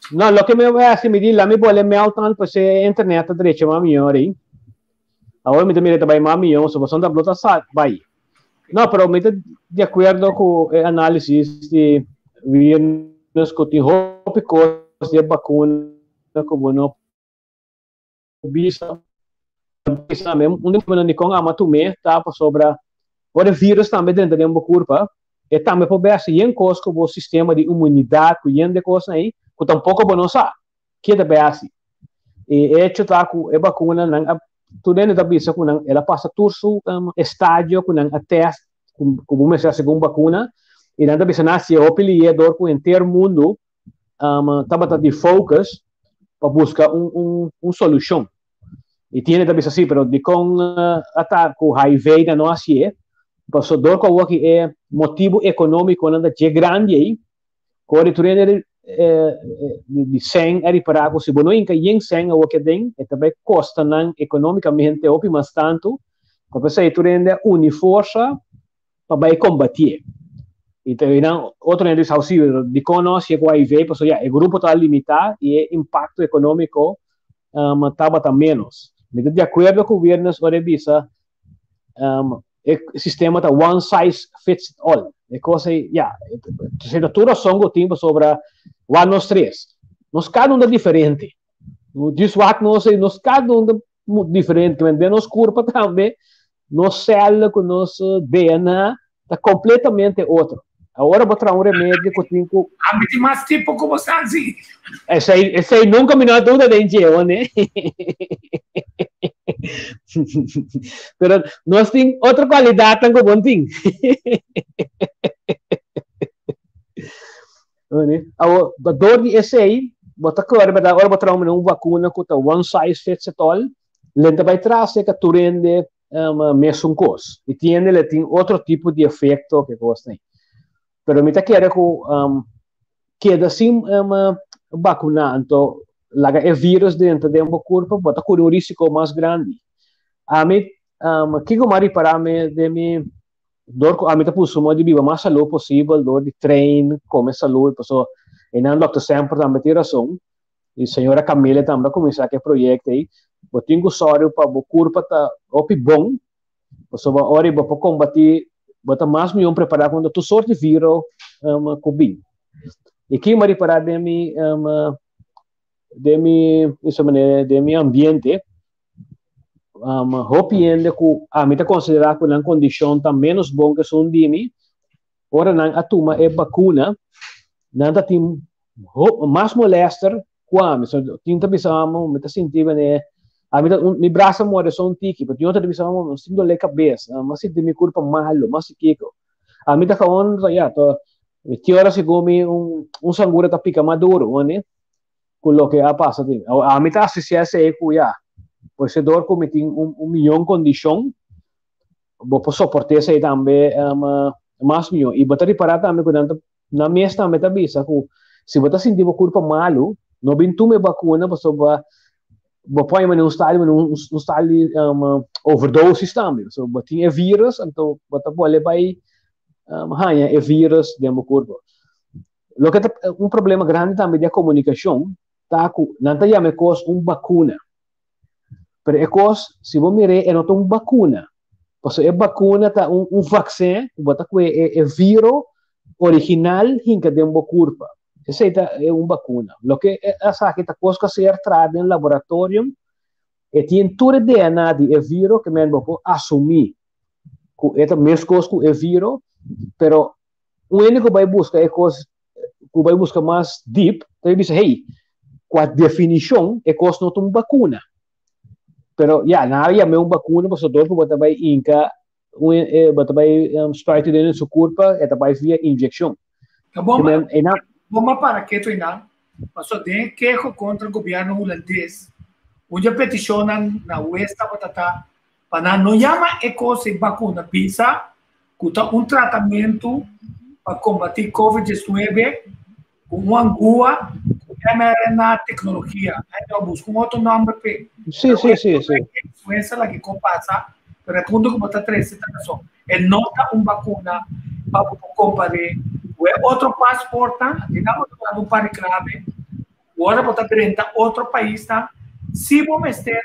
No, lo que me voy a decir, me dice, me vuelve me altan, pues internet derecho mami ahora. Ahora me mira também mami yo, so son da blota sa, vai. No, pero me de acuerdo con el análisis de nos que tem hópicos de vacuna como no bisa mesmo quando nem com a matume tá sobre o vírus também dentro de uma curva e também por ver se em coisa com o sistema de imunidade que em de coisa aí que tampouco bom sabe que é bem assim e hecho tá com a vacuna não tu dentro da bisa com ela passa turso estágio com a teste como a segunda vacuna e nada bisa nasce o peliador com inteiro mundo estava de focus para buscar solução e tinha também assim, pero de com ataque com HIV da não assim passou dor com o que é motivo econômico nada de grande aí quando tu rende de 100 é para que se bono inca em 100 o que tem e também custa não economicamente ou mais tanto para você tu rende força para combater. Então, outro nível de de conosco o HIV, porque o grupo está limitado e o impacto econômico estava menos. Mas de acordo com o governo, o sistema está one size fits all. É coisa, se a toda são o tempo sobre nós três. Nós cada um é diferente. Nós cada um é diferente. Quando nós curva também, nossa célula com nosso DNA está completamente outro. Agora vou trazer remédio que eu tenho.
A mim tem mais tempo como assim.
Esse aí nunca me dá dúvida de engenho, né? Mas nós temos outra qualidade que bom tem. A dor de esse aí, agora vou trazer uma vacuna que está one size fits all. Lenta vai trazer que tu rende mesmo coisa. E tem outro tipo de efeito que gosta. Pero me quero que assim vacuna então laga é vírus dentro de uma corpo bota com um risco mais grande a mim que mari para me de me dor a mim tá puxando de viver mais saúde possível dor de treino comer saúde pessoa e não doctor sempre também tem razão e senhora Camila também começar que projeto aí botinho sório para o corpo tá opi bom pessoa ora para combater bota mais milhão preparado quando tu sorte vírus cobin e que mari para de mi ambiente hopiende que a mim tá considerar que uma condição tá menos bom que são de mim ora não atuma é vacuna nada tem mais molester quando so tinta bisamo me tá sentindo né a mim mi braço more são tiki porque eu tá bisamo sinto le cabeça mas se de mi corpo malo mas kiko a mim tá falando já tô que hora se come sangura tá pica maduro né com o que passa a mim tá associado a isso já pois se dor como tem milhão condição vou suportar isso aí também mais milhão e botar reparar também quando na mesa também tá bisa que se você sentir o corpo malo não vem tu me vacuna você vai põe um style overdose também so botinha vírus então você pode vai é vírus dentro do corpo lo que problema grande também da comunicação tá com não tá me cos vacuna pero é cos se você mirar é não vacuna porque é vacuna tá vaccin bota com é vírus original hinca dentro do corpo Essa é uma vacuna. Lo que essa que está coisa ser trada em laboratório e tem todo o DNA de vírus que mesmo pode assumir que é mesmo coisa que é vírus, pero o único que vai buscar é coisa que vai buscar mais deep, então ele diz, hey, com a definição é coisa não uma vacuna. Pero na área é uma vacuna, você dor que você vai inca, você vai strike dentro do seu corpo, é vai via injeção.
Tá bom, vamos para que tu ainda, mas só tem queijo contra o governo holandês, onde peticionam na Oeste Batata para não chamar coisa vacuna, pensa que tratamento para combater Covid-19 com uma angua, com mRNA tecnologia. Então, busca outro nome.
Sim.
Influência lá que compassa, pero tudo que você traz, é nota uma vacuna para comparar. Outro passaporte, digamos, um par grave, agora você renta outro país, se você ter,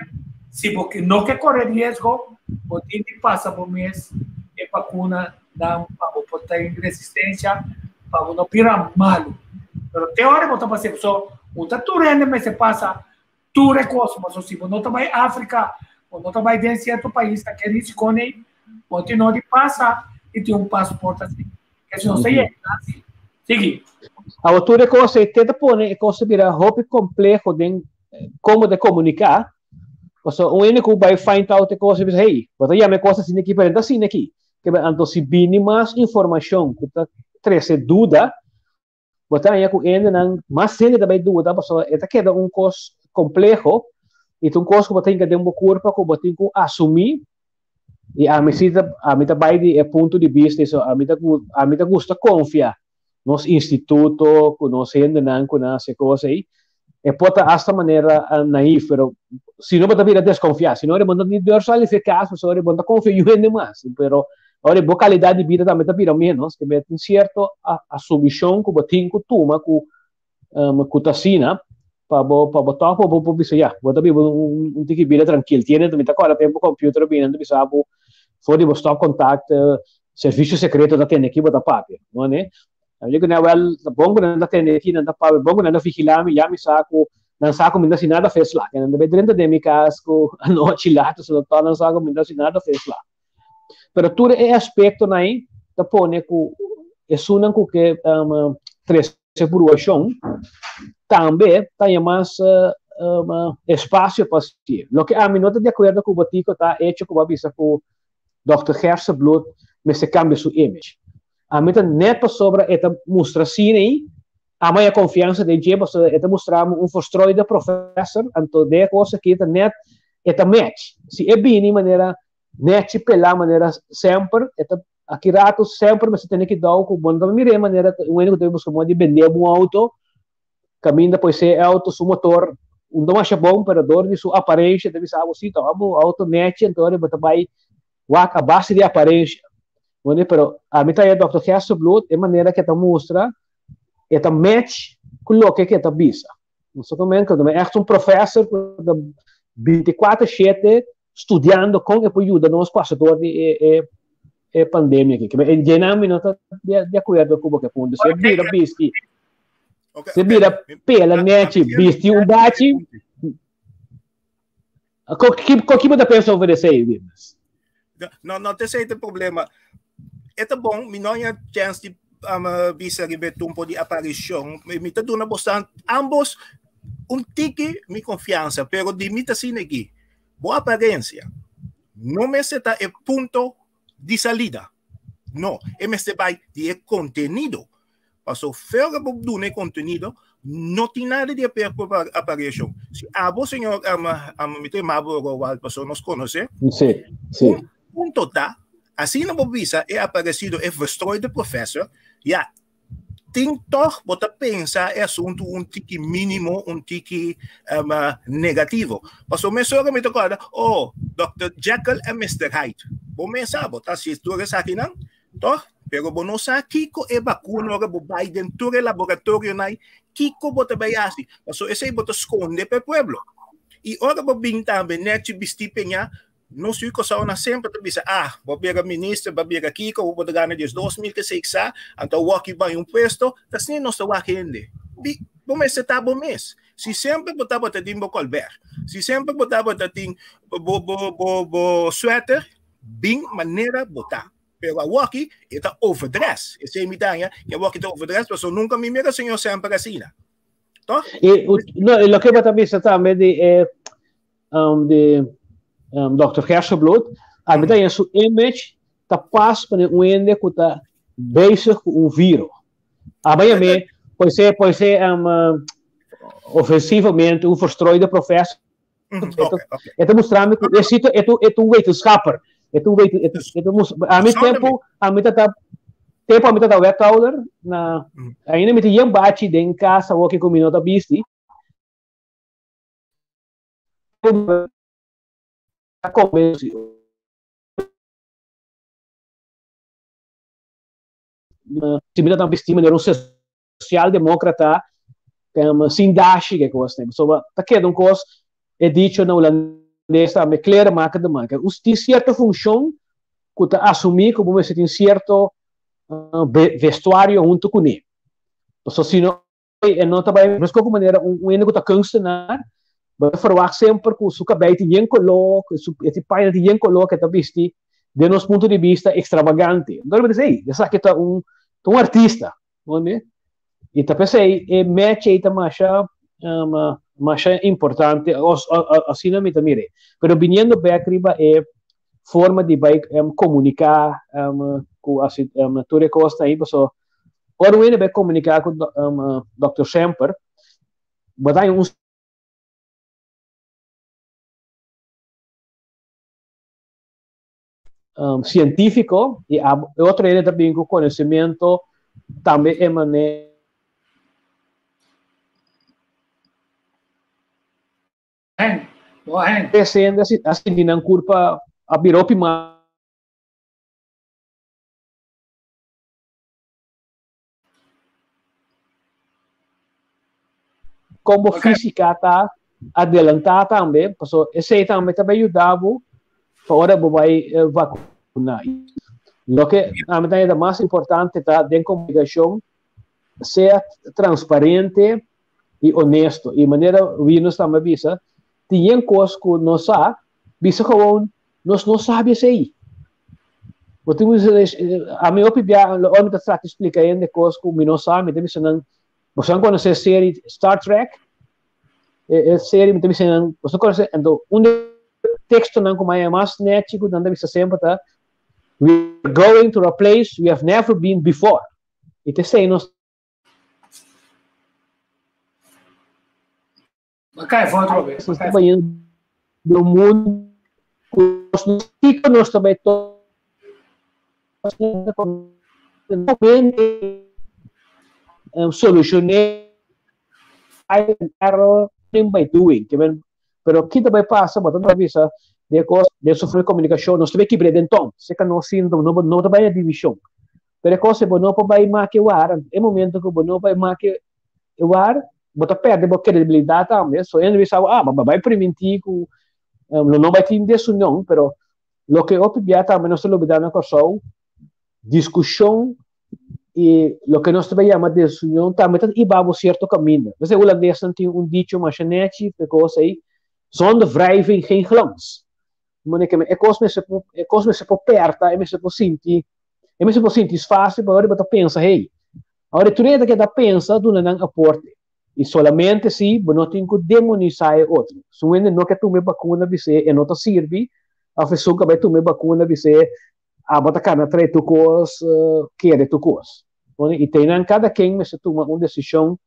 se você não quer correr risco, você passa por mês, é vacuna, para você ter resistência, para não virar malo. Pero teoricamente você passa, só tu rende, mas você passa, tu recurso, mas se você não vai à África, ou não vai em certo país, que é risco, você não passa e tem um passaporte assim. Que não sei, assim. Sigue.
A altura que você tenta pôr, é que você vira roupa complexo de como de comunicar, o único que vai find out é que você diz, hey, você já me coisa assim aqui, para assim aqui. Então, se viene mais informação, que está trazendo dúvida, você ainda mais cedo também dúvida, porque esta queda coisa complexo, e um coisa que você tem que ter um corpo, que você tem que assumir, e a mim vai de ponto de vista, a mim gosta confiar nos institutos, nos gente com essa coisa aí, e pode esta maneira naif, pero se não você vira desconfiar, se não é bom de eficaz, se não é bom de confiar mais, pero agora a qualidade de vida também vira menos, que tem certo a submissão que você tem que tomar com tacina, para botar para você já, você tem que vir tranquilo, tem também agora tempo computer bem, não sabe, pode você contato serviço secreto da TNQ botar papel, não é? Eu digo não é bom quando da TNQ não papel, bom quando vigilar me já me saco não saco me assim nada fez lá, não deve dentro de mim casco a noite lá, tu só não saco me assim nada fez lá. Pero tudo é aspecto aí da pone com é sunan com que transeguração também tem mais espaço para ser. Lo que a mim não está de acordo com o botico está hecho com a vista com Dr. Hersenblood, mas se cambia sua imagem. A mim está neto sobre esta mostra assim, a minha confiança de Jeba, esta mostrar frustrado professor, então de coisa que está net, esta match. Se é bem de maneira net pela maneira sempre, esta aqui rato sempre, mas tem que dar o bom da minha maneira, o único que temos como de vender um auto, caminho depois ser auto, seu motor, não acha bom para dor de sua aparência, deve ser algo assim, então auto net, então ele vai a base de aparência. Pero a mim é Dr. Hersenblood, é maneira que esta mostra, esta match com o que esta visa. Não sou também, que é um professor de 24/7 estudando como que ajuda nos passadores de pandemia aqui. Em geral, não está de acordo com o que ponto. Se vira bisti, se vira pela net, bisti bate, o que você pensa oferecer, Vinas?
Não tem certo problema. É bom, me não há chance de visa que tumpo de aparição. Me está dando bastante. Ambos, tique me confiança, pero de mim assim aqui. Boa aparência. Não me está é ponto de salida. Não, é me vai de conteúdo. Passou fora do conteúdo, não tem nada de aparição. Se a você senhor me tem mais passou nos conhece.
Sim.
Ponto tá. Assim na visa é aparecido é frustrado professor. Já tem toch bota pensar é assunto tique mínimo, tique negativo. Passou me sogra me toca, Dr. Jekyll e Mr. Hyde. Bom pensar, bota se tu aqui não, toch? Pero não sabe Kiko é vacuna que vai dentro do laboratório nai, Kiko bota vai assim. Passou esse bota esconde para o pueblo. E ora bo bing também net bisti penha. Não sei que só na sempre tu bisa vou pegar ministro, vou pegar Kiko, vou botar ganhar 2006 então o aqui vai puesto, assim não está aqui Como esse tá bom mês? Se sempre botava tatim bo colbert, se sempre botava tatim bo sweater, bem maneira botar. Pero a walkie está overdress. Esse é imitanha, que a walkie está overdress, mas eu nunca me mira senhor sempre assim, né?
E o que eu também também de Dr. Hersenbloed, a medida é sua image tá passa para um ende que tá bezig com vírus. Amanhã pode ser ofensivamente verstrooide professor. Então mostrando que esse é um wetenschapper. A mim tempo a mim tá wethouder na ainda me tinha bate em casa o que com minuto bisti. Se me dá bisti maneira social-democrata sem dashi que gosta. So tá que um cos é dito na holandesa me clara marca de marca. Tem certa função que tá assumir como você tem certo vestuário junto com ele. So se não é não tá bem, mas de qualquer maneira ene que tá kunstenaar, vai verwacht sempre que o seu cabelo tem color, esse pai tem color que tá bisti de nosso ponto de vista extravagante. Então eu dizer, essa que tá um artista, não é? E tá pensei é match aí tá mais importante assim não me tamire. Pero viniendo back riba é forma de comunicar com a Ture Costa aí, so ora o vai comunicar com Dr. Semper, mas aí científico e outro ele também com conhecimento também é maneira descendo assim de não curva a biropima como física tá adelantada também, porque esse também ajudava para vai vacunar. O que a medida mais importante está de comunicação ser transparente e honesto. E maneira vi nós também visa tem coisas que não sabe, visa gewoon nós não sabe isso aí. A minha opinião, onde está tratando de explicar ainda coisas que não sabe, deve ser não. Você quando você série Star Trek, série deve ser não. Você conhece então texto não como é mais nético, não deve ser sempre tá. We're going to a place we have never been before. E te sei nós.
Macai, volta outra vez.
Do mundo, nós também solucionar error by doing. Pero kita vai passar, mas não avisa de sofrer comunicação, nós também quebramos então. Se que nós sinto, não vai a divisão. Pero coisa não vai maquiar, é momento que não vai maquiar, bota perde a credibilidade também. So ele sabe, vai permitir que não vai ter desunião, pero lo que obviamente também nós estamos lidando com a discussão e lo que nós também chamamos de desunião também e vamos certo caminho. Você holandês tem dicho mais genete, porque aí zonder wrijving geen glans. É coisa se por perto, é se por sentir fácil, para você pensar, hey, agora tu não que pensa, tu não aporte. E solamente se não tem que demonizar outro. Se você não quer tomar vacuna, você não te serve, a pessoa que vai tomar vacuna, você bota cara atrás tu coisa, quer tu coisa. E tem cada quem se toma uma decisão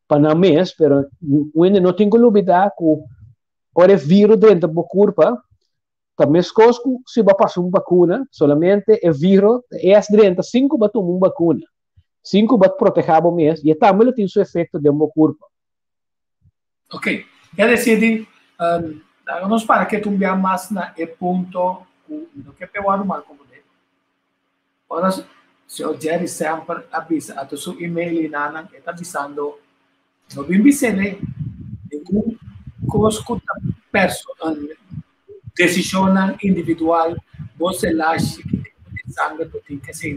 para mês, pero você não tem que olvidar que o vírus dentro da corpo, também se vai passar uma vacuna, solamente o vírus é dentro 5 vai tomar uma vacuna. 5 vai proteger o mês e também tem seu efeito dentro da corpo.
Ok, quer dizer, nós para que tu veja mais na ponto do que é o normal como é. Ora, se o Jerry sempre avisa a tu seu e-mail nana está avisando no bimbisene nenhum coisa pessoal decisão individual você acha que tem sangue tu tem que ser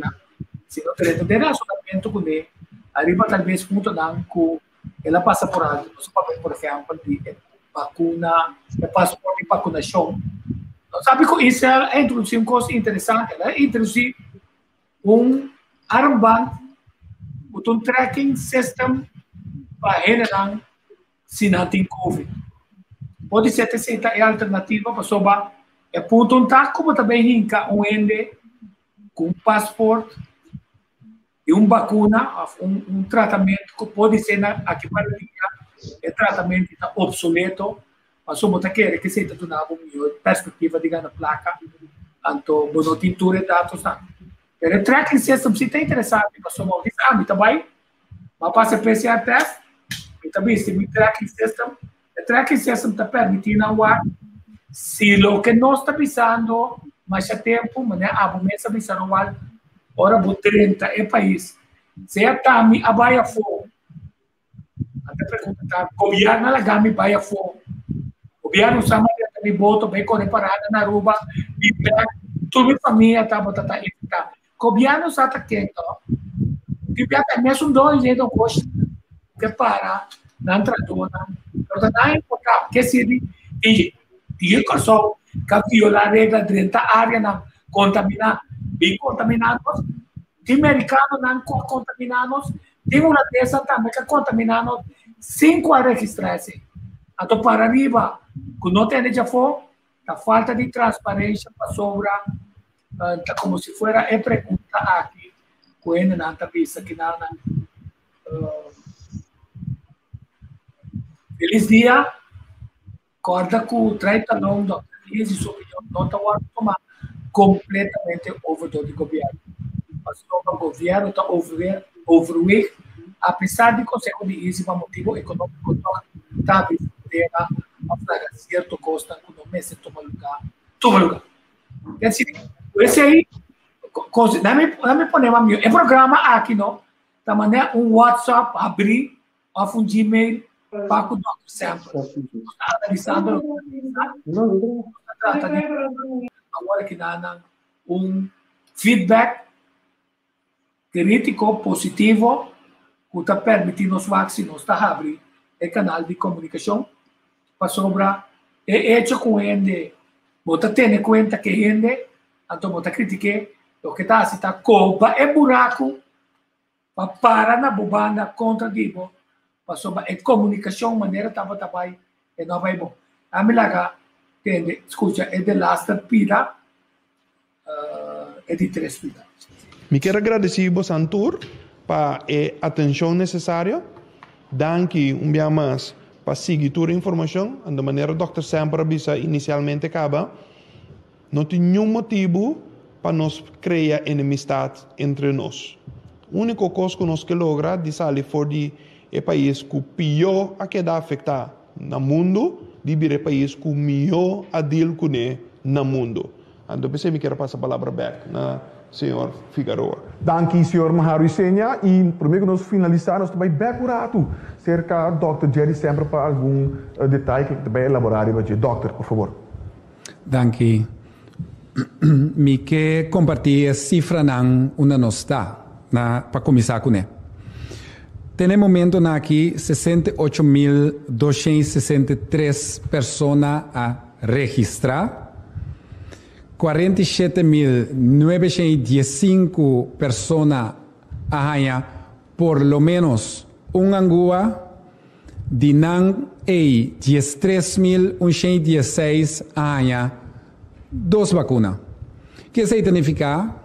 se não tem relacionamento com ele arriba talvez ponto não que ela passa por algo, por exemplo, de vacuna, de passaporte de vacunação. Sabe que Israel introduziu uma coisa interessante, ela introduziu armband, um tracking system para generar se não tem Covid. Pode ser que seja a alternativa para sobar. É ponto como também hinca ende com passaporte e vacuna, tratamento que pode ser aqui para o tratamento obsoleto, mas somos quer que seja uma perspectiva de ganhar placa, então boa tintura de dados. Pero o tracking system se tem interessado, nós somos também, mas passa PCR test, e também se o tracking system está permitindo se o que nós está pensando mais tempo, mas a mesa pensando ora vou 30 é país, se a Tami a baia for, até perguntar, governo ela gami baia for, governo sama de voto bem parada na Aruba, e toda a família está botando tá, governo está quieto, e até mesmo dois então gosta que para na entradona, então não é importante que se diga que só que violar a regra 30 área na contaminar bem contaminados, de americanos não contaminados, tem uma dessa também que contaminados 5 a registrar-se. Então, para arriba, quando não tem já for, a falta de transparência para sobrar, como se fosse a pergunta aqui, com ele na entrevista que não. Feliz dia, corda com o treitalão da crise sobre não está tomar completamente overdose do governo. Mas o governo está overweight, apesar de conseguir de isso, por motivo econômico, está a certo custo, quando o mês toma lugar. Quer dizer, esse aí, não me põe mais é programa aqui, não? Da maneira, WhatsApp, abrir, off Gmail, para o Dr. Samper. Está analisando o que agora que dá feedback crítico, positivo, que está permitindo os vacinos está abrir o canal de comunicação para sobrar é hecho com ele, você tem em conta que ele, então você critica o que está se está culpa é buraco para na bobana contra digo para sobrar a comunicação maneira estava também é não vai bom a me laga entende escuta é de last pira é de 3 pira.
Me quero agradecer a Santur para a atenção necessária, danke dia mais para seguir toda a informação, da maneira que o Dr. Samper inicialmente acaba, não tem nenhum motivo para nós criar enemistade entre nós. A única coisa que nós logra de sair fora do país que pior a queda afetar no mundo, de vir o país que melhor a deal com no mundo. Então, eu me quero passar a palavra back na senhor Figueroa.
Danke, senhor Maharu Senha. E primeiro que nós finalizarmos, nós também bem curado cerca do Dr. Jerry Samper para algum detalhe que também elaborar. Doctor, por favor.
Danke. Me quer compartilhar a cifra não uma nossa para começar com ele. Tem momento aqui 68.263 pessoas a registrar. 47.915 pessoas a por lo menos angua, de nan 13.116 a 2 vacunas. Que significa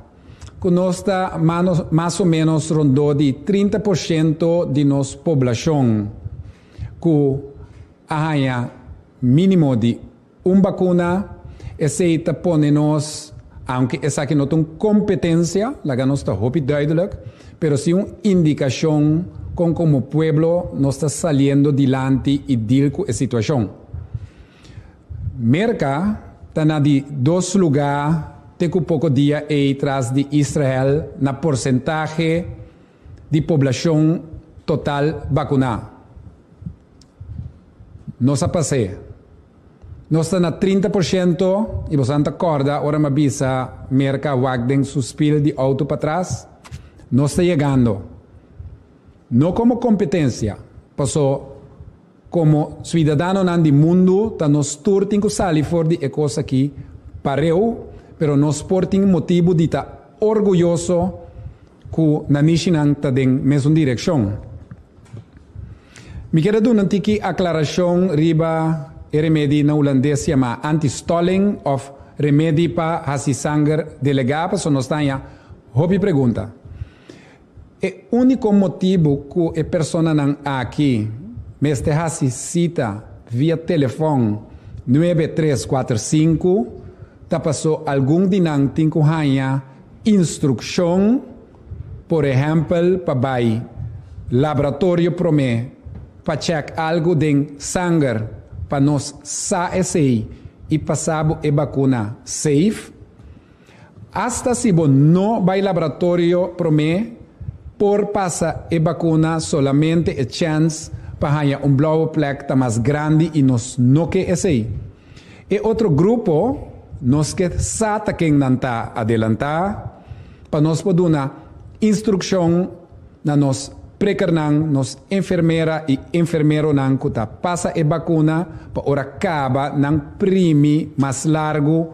que nós está mais ou menos rondou de 30% de nossa população que a mínimo de vacuna. Esse põe nós, aunque essa aqui não tem competência, lá nós está muito duidelijk, mas sim uma indicação com como pueblo nós está saindo dilante e deal com a situação. Merca está na de 2 lugares, tem um pouco dia atrás de Israel na porcentagem de população total vacunada. Nós passei. Nós estamos na 30% e você não acorda, agora me avisa, merca wagden suspiro de auto para trás. Nós está chegando. no como competencia, paso como ciudadano nandi mundo, ta nos turting ko sali for di e cosa aqui pareu, pero nos porting motivo di ta orgulhoso ku nanishinang ta den mesma direção. Mi quero dar uma aclaração riba e remedi na holandês chama anti-stalling of remedi pa hasi sanger delegado, so nos tanya hobby pergunta. E único motivo que a pessoa não aqui Meste hasi cita via telefone 9345 ta passou algum dinang tinko hanya instrução, por exemplo, para vai laboratório prome para check algo de sangue para nos saesei e passabo e vacuna safe. Hasta se bo no vai laboratório prome por passa e vacuna solamente a chance para blauwe plek tá mais grande e nos no que esse. E outro grupo, nos que sata quem não tá adelantar, para nós poder uma instrução na nos precernang, nos enfermeira e enfermeiro nang kuta passa e vacuna para ora acaba nang primi mais largo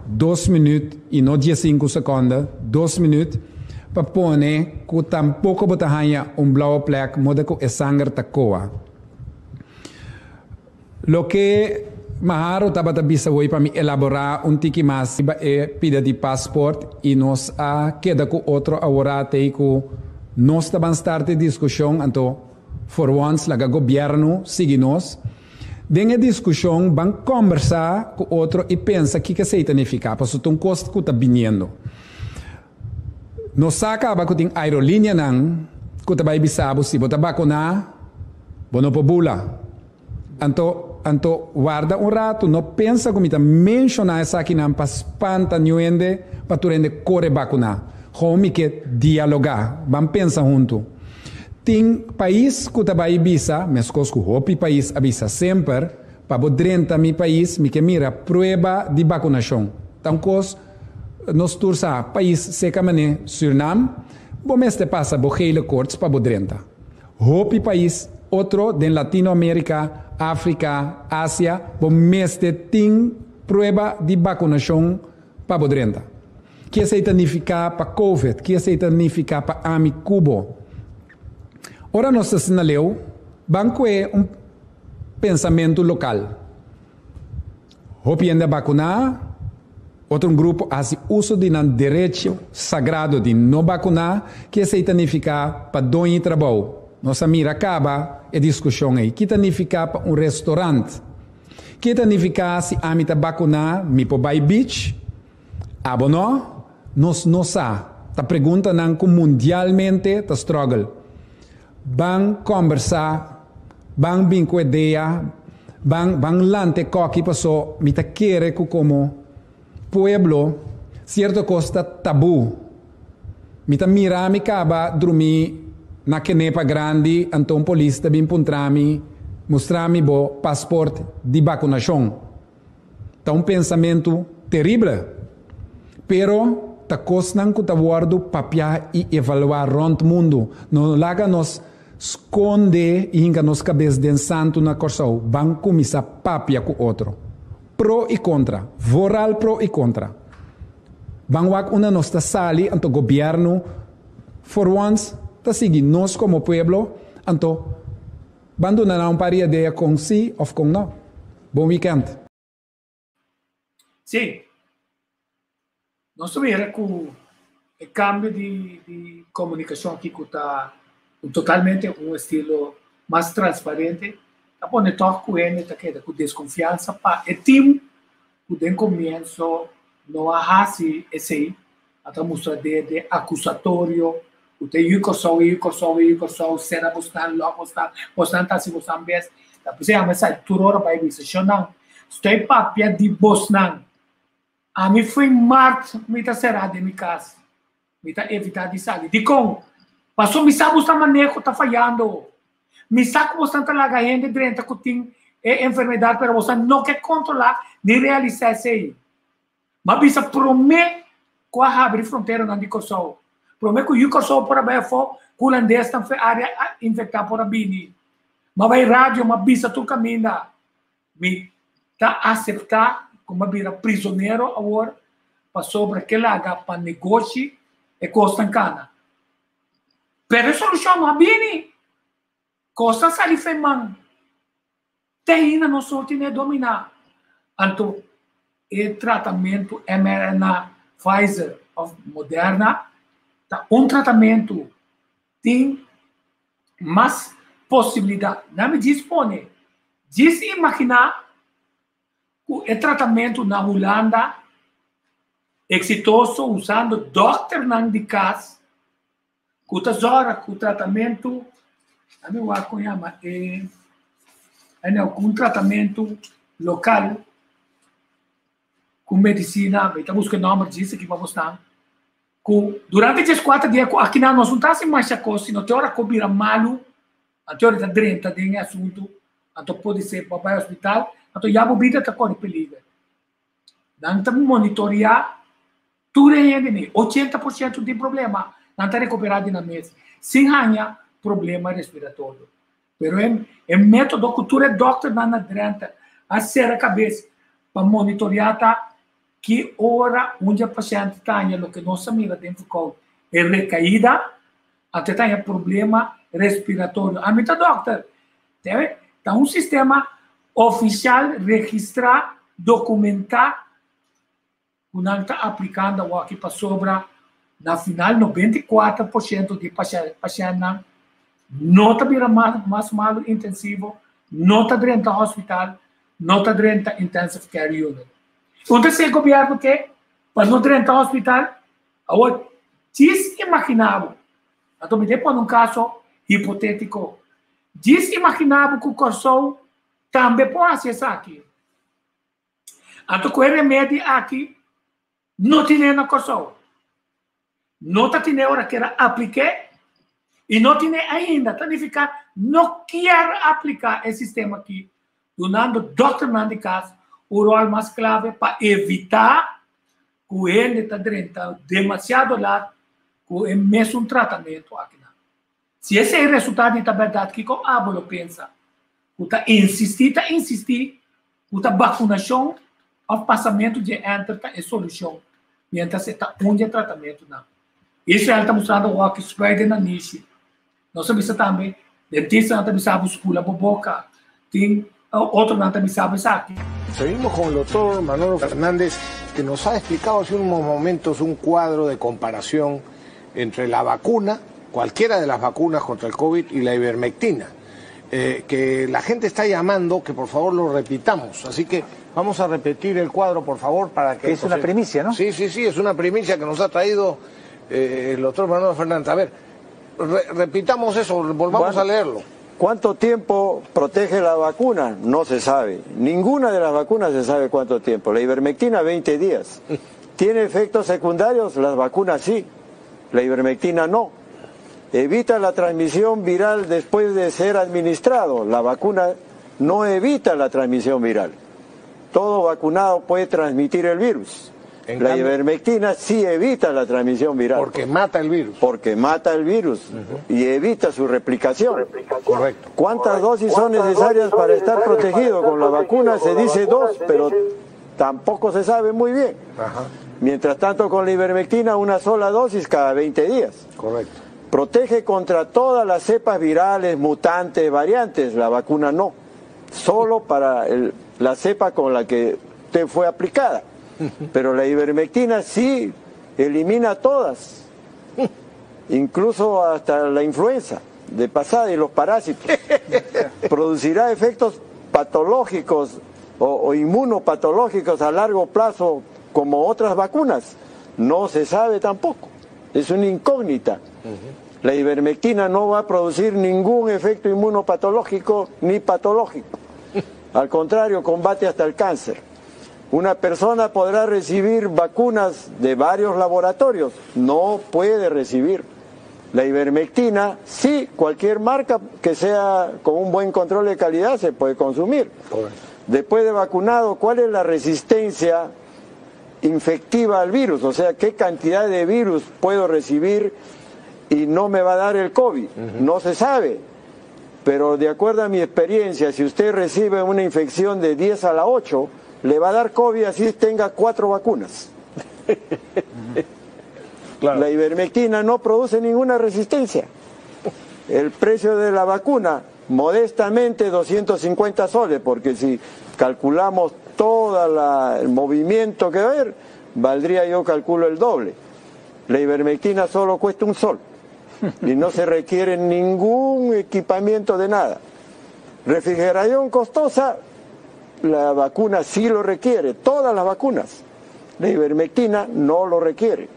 2 minutos e não 15 segundos, 2 minutos para pone que tampouco botahanya blauwe plek moda ko e sangue takoa. Lo que maharo tabata bisa hoy para mi elaborar tiki mas iba e pida di passport e nos a queda com outro agora te ko nos taban starte discussão anto for once laga governo sigue nos denga discussão ban conversar com outro e pensa que se significa para um custo que tá vindo. Nos acaba com aerolínea nang que tá vai bisabo si bota vacuna bono pobula. Anto guarda rato, no pensa como está mencionar essa aqui não para espanta nuende para tu rende corre vacuna. Como que dialogar, vamos pensar junto. Tem país que tá vai bisa, mas que o país avisa sempre para bodrenta mi país, mi que mira prueba de vacunação. Então cos nos tursa país seca mané Suriname, bom este passa bogele cortes para bodrenta. Hopi país outro de Latinoamérica, África, Ásia, bom este tem prueba de vacunação para bodrenta. Que significa para COVID, que significa para ami cubo. Ora nós assinaleu, banco é pensamento local. Hopi ainda vacunar, outro grupo faz uso de um direito sagrado de não vacunar, que significa para dono trabalho. Nossa mira acaba a discussão aí. Que significa para restaurante? Que significa se a mim vacunar, me po by beach? Abono? Nos não sa. Ta pergunta não como mundialmente ta struggle. Bang conversar, bang bin com ideia, bang lante coque passou, me ta querer como pueblo, certo costa tabu. Me ta mira me acaba dormir na kenepa grande, então polícia bem puntrami, mostrami bo passaporte de vacunação. Então pensamento terrível. Pero ta cosnan que ta guardo papia e evaluar rond mundo. Não laga nos esconde e hinga nos cabeça de santo na corsau. Banco misa papia com outro. Pro e contra. Voral pro e contra. Bangwak una nos ta sali anto governo for once ta sigi nós como pueblo, anto banduna na paria ideia com si ou com não. Bom weekend.
Sim. Nós também com o cambio de comunicação aqui que está totalmente um estilo mais transparente. Tá bom, toque com ele, tá com desconfiança para o time, que de começo não há esse até mostrar de acusatório. O te yukoso, será bostan tá se bostan bes. Tá por isso a sai turora vai bisa não. Estou papia de bosnan. A mim foi mart, me tá será de minha casa. Me tá evitar de sair. De com. Passou me sabe bostan manejo tá falhando. Me sabe bostan tá laga gente drenta que tem enfermidade para bostan não quer controlar nem realizar isso aí. Mas bisa promete com a abrir fronteira na de Kosovo. problema que o corso por a fo culandês tam fe área infectar por a bini. Mas vai rádio, uma bisa tu caminha. Me tá aceitar como vira prisioneiro agora para sobre aquela água para negócio e costa cana. Pero a solução não é bini. Costa sali femang. Ainda não só tem dominar. Então, o tratamento mRNA Pfizer ou Moderna, tá tratamento tem mais possibilidade. Não me dispone. Diz imaginar o tratamento na Holanda exitoso usando Dr. Nang de Cas, que o tratamento, a minha chama com tratamento local, com medicina, estamos buscando o nome disso que vamos estar. Durante esses 4 dias, aqui nós não estamos mais coisa, não tem hora que vira malo, a teoria da drenta tem assunto, então pode ser para o hospital, então já a vida está correndo perigo. Nós estamos monitorear tudo em 80% de problema, não está recuperado na mesa, sem ganhar problema respiratório. Pero é método que tu é doctor na drenta, a ser a cabeça, para monitorear que hora onde a paciente tem, o que nós chamamos de é recaída, até tem problema respiratório. A minha doctor, tem sistema oficial registrar, documentar, que não está aplicando o que para sobra, na final, 94% de pacientes não está virando mais malo intensivo, não está dentro do hospital, não está dentro da intensive care unit. Então, se o governo quer, para não dentro do hospital, agora, desimaginável. Então, me dê para um caso hipotético. Desimaginável que o corso também pode acessar aqui. Então, com o remédio aqui, não tem na corso. Não está tendo hora que era aplicar, e não tem ainda, significa, não quer aplicar esse sistema aqui, donando Dr. Nandicas o rol mais clave para evitar que ele está dentro demasiado lá, que é mesmo um tratamento aqui. Se esse é o resultado da verdade, que como a Abolo pensa, que está insistir, que a vacinação, o passamento de entre é solução, mientras está onde é tratamento não. Isso ela está mostrando o que spread na niche. Nós sabemos também, dentista não também sabe escola boboca, tem outro não também sabe isso aqui.
Seguimos con el doctor Manolo Fernández, que nos ha explicado hace unos momentos un cuadro de comparación entre la vacuna, cualquiera de las vacunas contra el COVID, y la ivermectina, que la gente está llamando que por favor lo repitamos. Así que vamos a repetir el cuadro, por favor, para que...
Es una primicia, ¿no?
Sí, es una primicia que nos ha traído el doctor Manolo Fernández. A ver, repitamos eso, volvamos a leerlo.
¿Cuánto tiempo protege la vacuna? No se sabe. Ninguna de las vacunas se sabe cuánto tiempo. La ivermectina, 20 días. ¿Tiene efectos secundarios? Las vacunas sí. La ivermectina no. Evita la transmisión viral después de ser administrado. La vacuna no evita la transmisión viral. Todo vacunado puede transmitir el virus. La ivermectina sí evita la transmisión viral.
Porque mata el virus.
Porque mata el virus y evita su replicación.
Correcto.
¿Cuántas dosis son necesarias para estar protegido? Con la vacuna se dice 2, pero tampoco se sabe muy bien.
Ajá.
Mientras tanto, con la ivermectina, una sola dosis cada 20 días.
Correcto.
Protege contra todas las cepas virales, mutantes, variantes. La vacuna no. Solo para la cepa con la que usted fue aplicada. Pero la ivermectina sí elimina todas, incluso hasta la influenza de pasada y los parásitos. Producirá efectos patológicos o inmunopatológicos a largo plazo como otras vacunas. No se sabe tampoco, es una incógnita. La ivermectina no va a producir ningún efecto inmunopatológico ni patológico. Al contrario, combate hasta el cáncer. Una persona podrá recibir vacunas de varios laboratorios, no puede recibir. La ivermectina, sí, cualquier marca que sea con un buen control de calidad se puede consumir. Después de vacunado, ¿cuál es la resistencia infectiva al virus, o sea, qué cantidad de virus puedo recibir y no me va a dar el COVID. No se sabe, pero de acuerdo a mi experiencia, si usted recibe una infección de 10 a la 8, le va a dar COVID así tenga 4 vacunas. Claro. La ivermectina no produce ninguna resistencia. El precio de la vacuna, modestamente 250 soles, porque si calculamos todo el movimiento que va a haber, valdría, yo calculo, el doble. La ivermectina solo cuesta un sol y no se requiere ningún equipamiento de nada. Refrigeración costosa, la vacuna sí lo requiere, todas las vacunas. La ivermectina no lo requiere.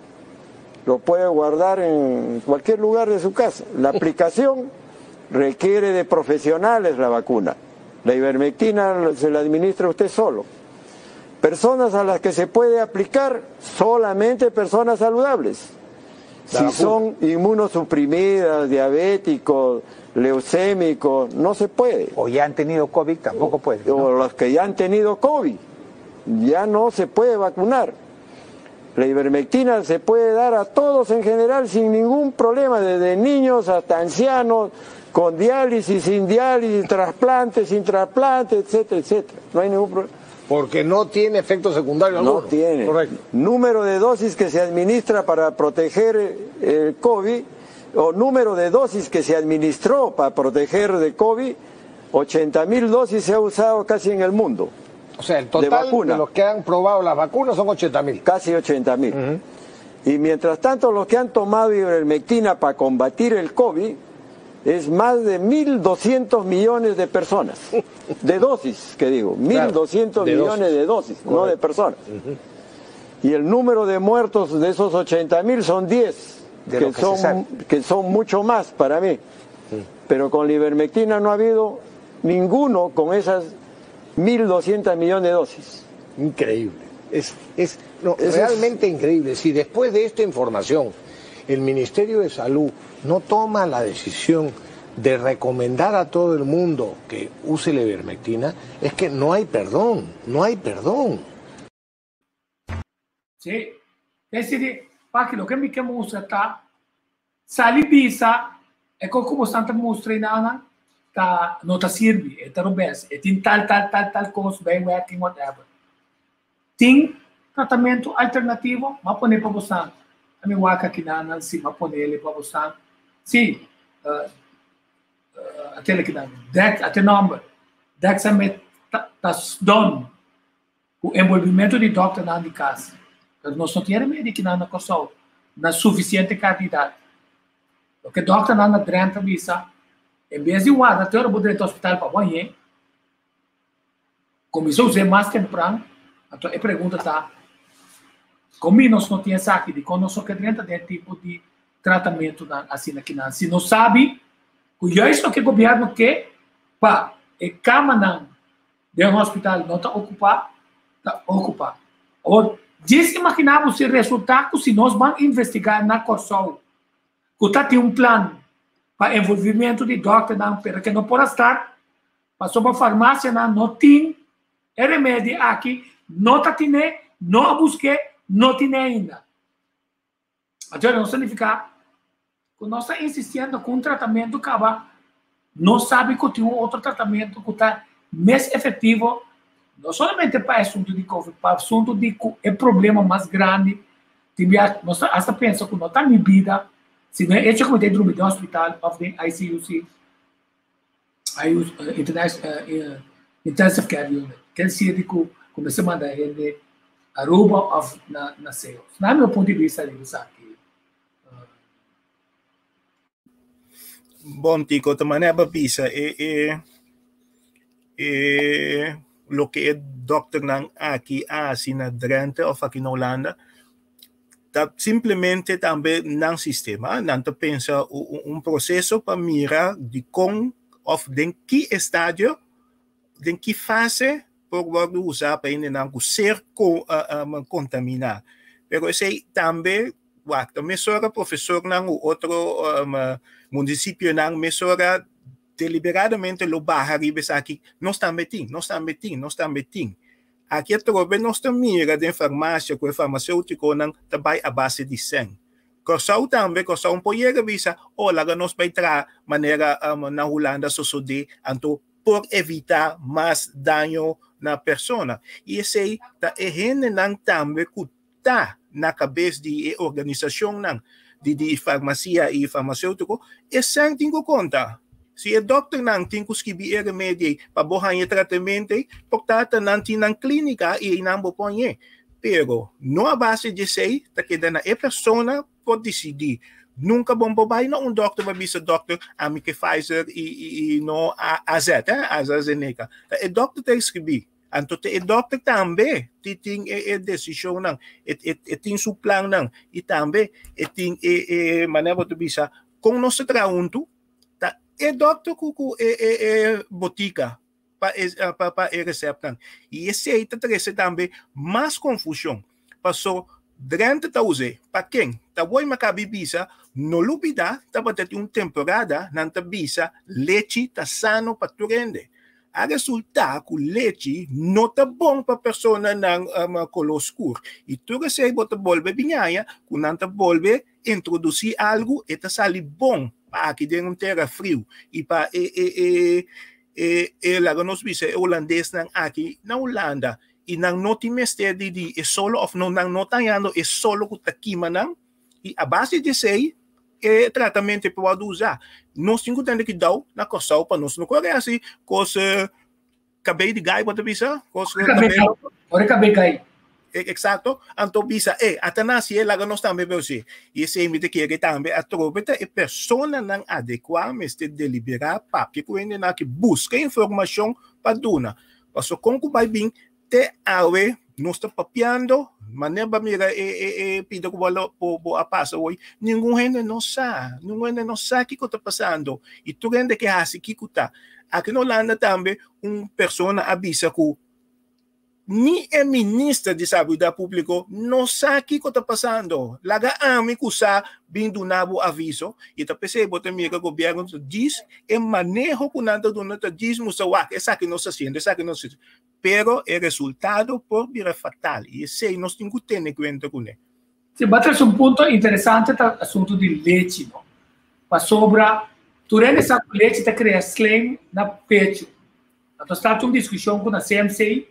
Lo puede guardar en cualquier lugar de su casa. La aplicación requiere de profesionales la vacuna. La ivermectina se la administra usted solo. Personas a las que se puede aplicar, solamente personas saludables. Si son inmunosuprimidas, diabéticos, leucémicos, no se puede.
O ya han tenido COVID, tampoco puede, ¿no?
O los que ya han tenido COVID, ya no se puede vacunar. La ivermectina se puede dar a todos en general sin ningún problema, desde niños hasta ancianos, con diálisis, sin diálisis, trasplante, sin trasplante, etcétera, etcétera. No hay ningún problema.
Porque no tiene efecto secundario alguno.
No tiene.
Correcto.
Número de dosis que se administra para proteger el COVID, o número de dosis que se administró para proteger de COVID, 80.000 dosis se ha usado casi en el mundo.
O sea, el total de los que han probado las vacunas son 80.000.
Casi 80.000. Y mientras tanto, los que han tomado ivermectina para combatir el COVID es más de 1.200 millones de personas. De dosis, que digo. 1.200 millones de dosis, correcto, no de personas. Y el número de muertos de esos 80.000 son 10, que son mucho más para mí. Pero con la ivermectina no ha habido ninguno con esas 1.200 millones de dosis.
Increíble. Es realmente increíble. Si después de esta información el Ministerio de Salud no toma la decisión de recomendar a todo el mundo que use la ivermectina, es que no hay perdón, no hay perdón.
Sì, perché lo che mi mostra sta salibisa e come stanta mostra in ana ta non ta sirvi e ta robes e tin tal cost bem working whatever. Tem tratamento alternativo, ma pone para você. A minha waka aqui na si ma pone ele para você. Sim, aquele que dá, até number, dexamet tá done o envolvimento de doctor na de casa. Nós não temos medicina na coisa, na suficiente quantidade. O que doctor na drenta visa, em vez de guardar até o direito hospital para banhar, começou a usar mais temprano. Então a pergunta está, como nós não temos aqui de quando nós só queremos ter tipo de tratamento assim aqui não, se não sabe, o isso que o governo quer, para a cama de um hospital não está ocupado, está ocupado. Ou diz imaginamos o resultado se nós vamos investigar na Corsol, que está tem plano para envolvimento de doctor não, porque não pode estar, passou para a farmácia não tem remédio aqui, não está tendo, não busquei, não tem ainda. Então não significa que nós estamos insistindo com um tratamento que não sabe que tem outro tratamento que está mais efetivo, não somente para o assunto de COVID, para o assunto de é problema mais grande. Nós até pensamos que não está em vida, se não é esse que tem dormir no hospital, of the ICUC, Intensive Care Unit, quer dizer que comecei a mandar ele Aruba na SEO. Na meu ponto de vista, isso aqui.
Bom, Tico, de maneira pisa, lo que el doctor nan aquí hace na Drenthe of aquí na Holanda, simplemente também nan sistema, nan te pensa processo para mirar de com of den que estádio, den que fase por usar para ainda não ser contaminar. Pero sei também, a mesora professor nan o outro município nan mesora deliberadamente lo barra ribes aqui, não está metindo. Aqui é trobe nós mira de farmácia com farmacêutico não trabalha a base de 100. Corso também, corso um pouco visa, lá nós vai tra maneira na Holanda sucede, então por evitar mais dano na pessoa. E esse aí tá errando não também que tá na cabeça de organização não de farmácia e farmacêutico, é sem tingo conta. Se o doutor não tem que escrever remédio para borrar o tratamento, portanto não tem na clínica e não pode. Pero não a base de sei, tá que dana é pessoa pode decidir. Nunca bom bobai não doutor vai dizer doutor a mim que Pfizer e não a AstraZeneca. O doutor tem que escrever. Então o doutor também tem decisão não, tem seu plano não e também tem maneira de dizer com nosso traunto, tá o doutor com botica para receita. E esse aí traz também mais confusão. Passou durante a use, para quem? Tá bom, mas cabe bisa, no lupida, tá batendo uma temporada, não tá bisa, leite tá sano para tu rende. A resulta que o leite não tá bom para a pessoa na color escuro. E tu recebe bota bolbe binhaia, que não tá bolbe introduzir algo e tá sali bom para que dê terra frio e para lá nós vise holandês aqui na Holanda e não tem mistério de é solo of não tanhando é solo que tá queima não e a base de sei é tratamento pode usar nós temos que dar na costa para nós não correr assim coisa cabelo de gai pode bisa coisa
cabelo gai
exato então bisa até nascer lá nós também ver e esse me que também a troveta é pessoa não adequada mas de deliberar papo que ainda na que busca informação para dona passou como vai bem te awe não está papiando maneira mira pido que vou a passa hoje ninguém não sabe o que está passando e tu rende que assim que está aqui na Holanda também pessoa avisa que ni é ministra de saúde pública não sabe o que está passando laga ame que sa vindo nabo aviso e tá percebo também que o governo diz é manejo que nada do nada diz musawa essa que não se sente essa que não se pero o resultado por vir fatal e sei nós temos que ter em conta com ele.
Se bater um ponto interessante o assunto de leite, não? Para sobra, tu rende essa leite te cria slime na peito. Então está uma discussão com a CMC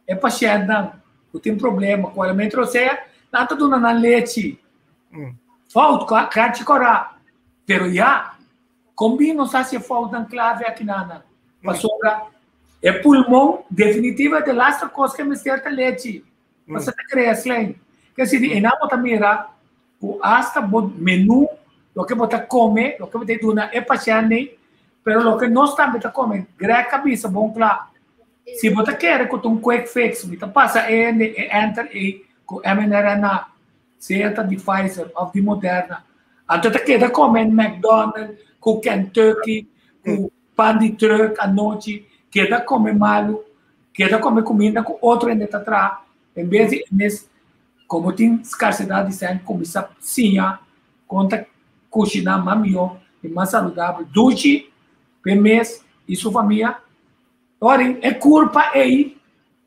é paciente não tem problema com alimento ou seja nada do na leite. Falta carne cora, pero já combina não se falta clave aqui na para sobra é pulmão definitiva de lasta coisa que me certa leite. Mas você cria slime. Que se de enamo também o hasta menu lo que bota come, lo que bota duna é paciente, pero lo que nós também tá comendo, greca cabeça bom claro. Se você quer que um quick fix, você passa enter e com mRNA, seja de Pfizer ou de Moderna. Então, você quer comer McDonald's, com Kentucky, com pão de truck à noite, quer comer malo, quer comer comida com outro ainda atrás. Em vez de, como tem escassidade de sangue, começar a conta cozinhar mais melhor e mais saudável. Duche, por mês e sua família. Ora, é culpa aí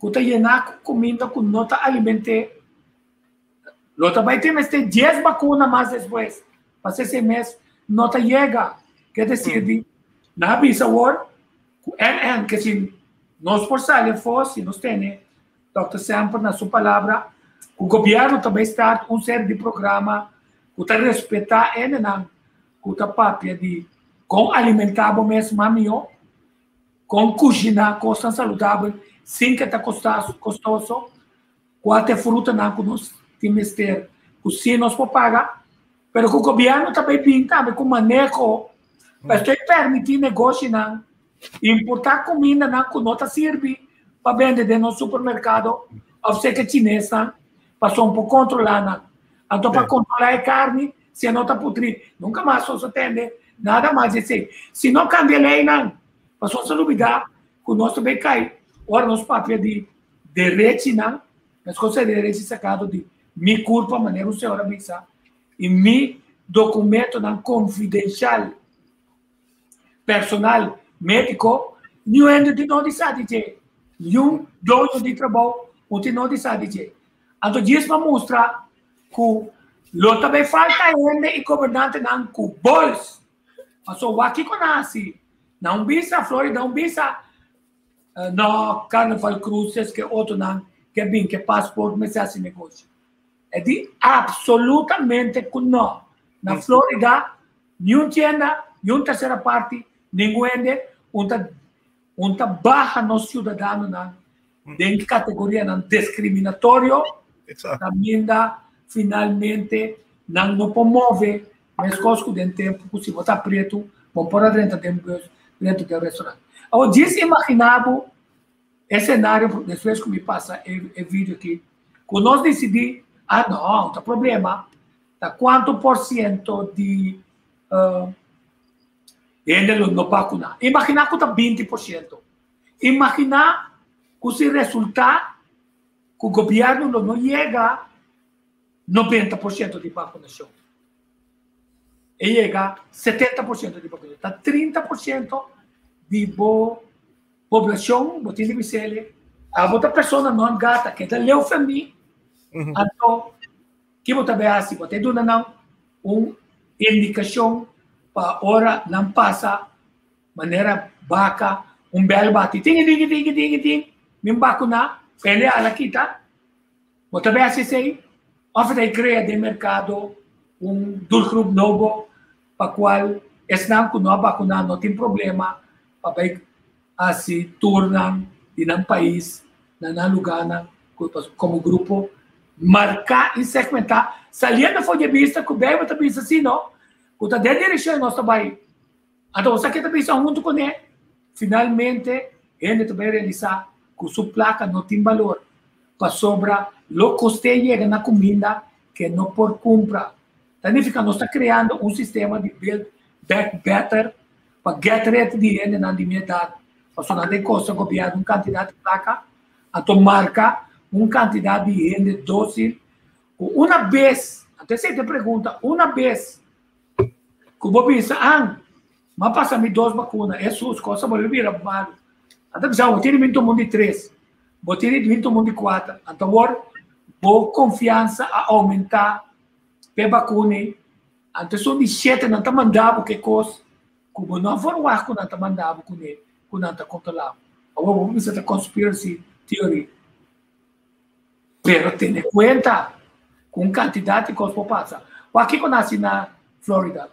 que está llenar comida com nota alimentar. Nota vai ter mais de 10 vacinas mais depois. Para esse mês, nota chega. Quer dizer, na visa agora, que se nós forçarmos fosse, nós temos, Dr. Semper, na sua palavra, o governo também está série de programa que está respeitar ele, que está papia de com alimentar o mesmo melhor, com cozinhar coisa saudável, sem que está custoso, com até fruta que nós temos que ter, que sim nós podemos pagar, mas o governo também pinta com manejo, para permitir negócio, importar comida que não serve para vender no supermercado, ou seja, chinês, passou pouco controlar, então para controlar a carne, se não está putrid, nunca mais se atende, nada mais assim. Se não cambia a lei, passou a duvidar que o nosso bem cai. Ora, nosso papel de direito, as coisas de direito sacado de me culpa, maneira o senhor avisa, e me documento confidencial, personal, médico, nenhum de não sabe nenhum dono de trabalho onde não decide. Então, diz para mostrar que lo também falta ainda e governante não com bolso. Mas o aqui conhece, não bisa Florida, não bisa no Carnival Cruises que outro não que bem que passaporte mas assim negócio. É de absolutamente que não. Na Florida, nenhum tienda, nenhuma terceira parte, ninguém onde barra no cidadão não de categoria não discriminatório, também dá finalmente não promove mas coisas dentro tempo que se você preto vão pôr dentro do restaurante. Eu disse imaginava esse cenário depois que me passa o vídeo aqui, que nós decidimos, não tem problema, tá quanto por cento de ainda não vacuna. Imaginar que está 20%. Imaginar que se resultar que o governo não chega a 90% de vacunação. E chega a 70% de vacunação. Está 30% de população, botin de Vicele, a outra pessoa não gata, que é leucemia. Então, que você vê assim, você dá uma indicação para hora não passa maneira vaca belo bate ting me vacunar ele ala kita você vê assim sei oferece cria de mercado grupo novo para qual estão com não vacunar não tem problema para assim tornam em um país na lugar como grupo marcar e segmentar saliendo foi de vista que bem você pensa assim não que de direção nosso trabalho então você quer pensar junto com ele finalmente ele também realizar que sua placa não tem valor para sobra o custo chega na comida que não por comprar então fica nós está criando sistema de build back better para get rid de ele na dimidade para não tem custo governo quantidade de placa então marca quantidade de gente dócil uma vez até se te pergunta uma vez que vou pensar mas passa-me 2 vacunas é suas coisas vou vir mal então vou ter 20 mundo de 3 vou ter 20 mundo de 4 então vou confiança a aumentar para vacuna então são de 7 não está mandado que coisa como não for o arco não está mandado com ele com não está controlado agora vou pensar a conspiracy theory pero tem conta com quantidade de coisas para passar o aqui que nasce na Florida.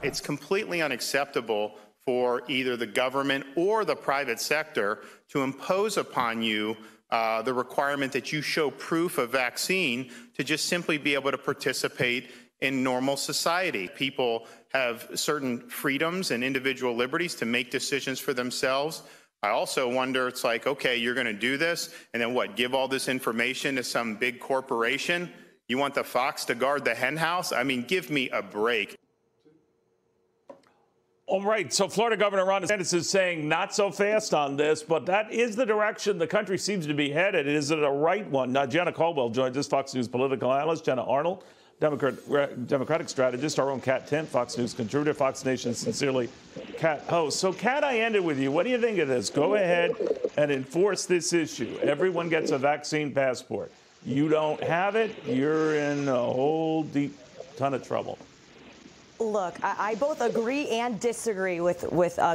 It's completely unacceptable for either the government or the private sector to impose upon you the requirement that you show proof of vaccine to just simply be able to participate in normal society. People have certain freedoms and individual liberties to make decisions for themselves. I also wonder, it's like, okay, you're going to do this, and then what, give all this information to some big corporation? You want the fox to guard the hen house? I mean, give me a break.
All right, so Florida Governor Ron DeSantis is saying not so fast on this, but that is the direction the country seems to be headed. Is it a right one? Now, Jenna Caldwell joins us, Fox News political analyst. Jenna Arnold, Democratic strategist. Our own Kat Timpf, Fox News contributor. Fox Nation sincerely, Kat host. So, Kat, I ended with you. What do you think of this? Go ahead and enforce this issue. Everyone gets a vaccine passport. You don't have it, you're in a whole deep ton of trouble.
Look, I both agree and disagree with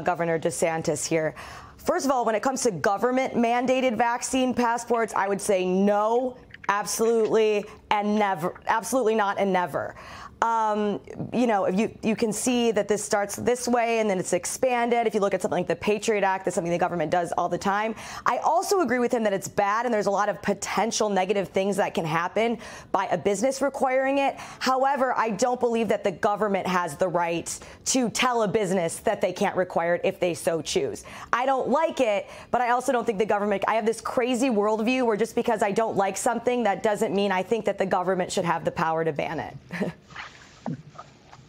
Governor DeSantis here. First of all, when it comes to government-mandated vaccine passports, I would say no, absolutely, and never. Absolutely not and never. You know, you can see that this starts this way and then it's expanded. If you look at something like the Patriot Act, that's something the government does all the time. I also agree with him that it's bad and there's a lot of potential negative things that can happen by a business requiring it. However, I don't believe that the government has the right to tell a business that they can't require it if they so choose. I don't like it, but I also don't think the government, I have this crazy worldview where just because I don't like something, that doesn't mean I think that the government should have the power to ban it.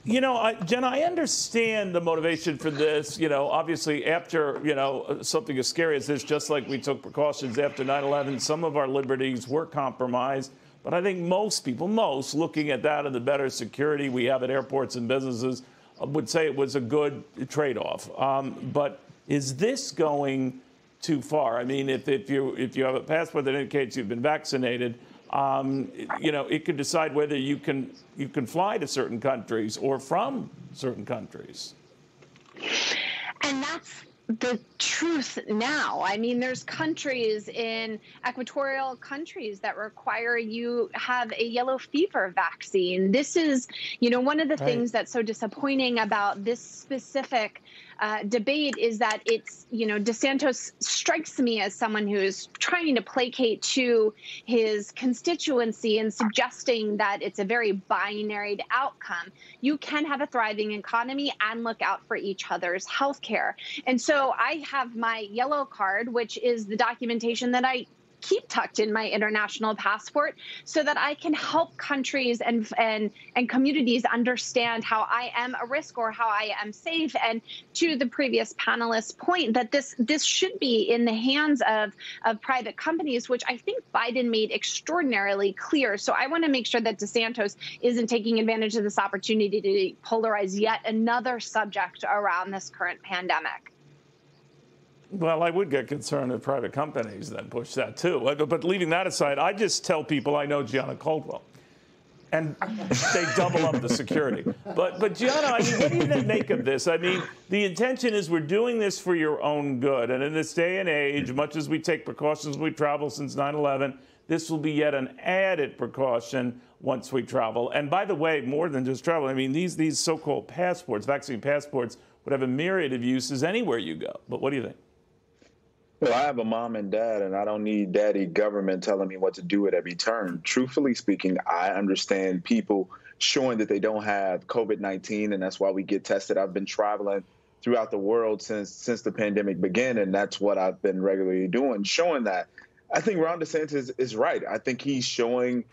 You know, Jenna, I understand the motivation for this. You know, obviously after, you know, something as scary as this, just like we took precautions after 9/11, some of our liberties were compromised. But I think most people, looking at that and the better security we have at airports and businesses, would say it was a good trade-off. But is this going too far. I mean, if you have a passport that indicates you've been vaccinated, you know, it could decide whether you can fly to certain countries or from certain countries.
And that's the truth now. I mean, there's countries in equatorial countries that require you have a yellow fever vaccine. This is, you know, one of the things that's so disappointing about this specific debate is that it's, you know, DeSantis strikes me as someone who is trying to placate to his constituency and suggesting that it's a very binary outcome. You can have a thriving economy and look out for each other's health care. And so I have my yellow card, which is the documentation that I keep tucked in my international passport so that I can help countries and communities understand how I am a risk or how I am safe. And to the previous panelist's point, that this should be in the hands of private companies, which I think Biden made extraordinarily clear. So I want to make sure that DeSantis isn't taking advantage of this opportunity to polarize yet another subject around this current pandemic.
Well, I would get concerned if private companies then push that too. But leaving that aside, I just tell people I know Gianna Caldwell, and they double up the security. But Gianna, I mean, what do you make of this? I mean, the intention is we're doing this for your own good. And in this day and age, much as we take precautions when we travel since 9/11, this will be yet an added precaution once we travel. And by the way, more than just travel, I mean, these so-called passports, vaccine passports, would have a myriad of uses anywhere you go. But what do you think?
Well, I have a mom and dad, and I don't need daddy government telling me what to do at every turn. Truthfully speaking, I understand people showing that they don't have COVID-19, and that's why we get tested. I've been traveling throughout the world since the pandemic began, and that's what I've been regularly doing, showing that. I think Ron DeSantis is right. I think he's showing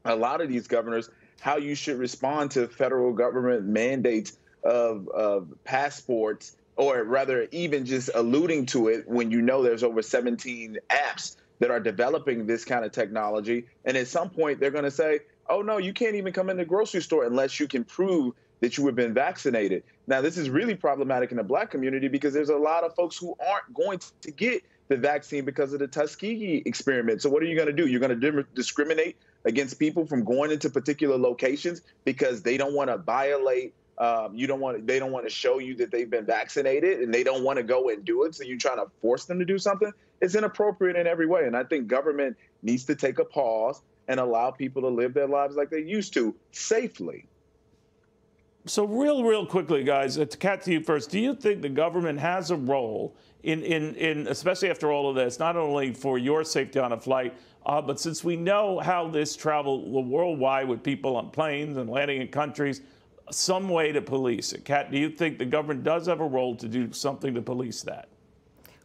a lot of these governors how you should respond to federal government mandates of passports, or rather even just alluding to it when you know there's over 17 apps that are developing this kind of technology. And at some point, they're going to say, oh, no, you can't even come in the grocery store unless you can prove that you have been vaccinated. Now, this is really problematic in the Black community because there's a lot of folks who aren't going to get the vaccine because of the Tuskegee experiment. So what are you going to do? You're going to discriminate against people from going into particular locations because they don't want to violate they don't want to show you that they've been vaccinated, and they don't want to go and do it. So you're trying to force them to do something. It's inappropriate in every way. And I think government needs to take a pause and allow people to live their lives like they used to, safely.
So real quickly, guys, Kat, to you first. Do you think the government has a role in especially after all of this, not only for your safety on a flight, but since we know how this travel worldwide with people on planes and landing in countries, some way to police it? Kat, do you think the government does have a role to do something to police that?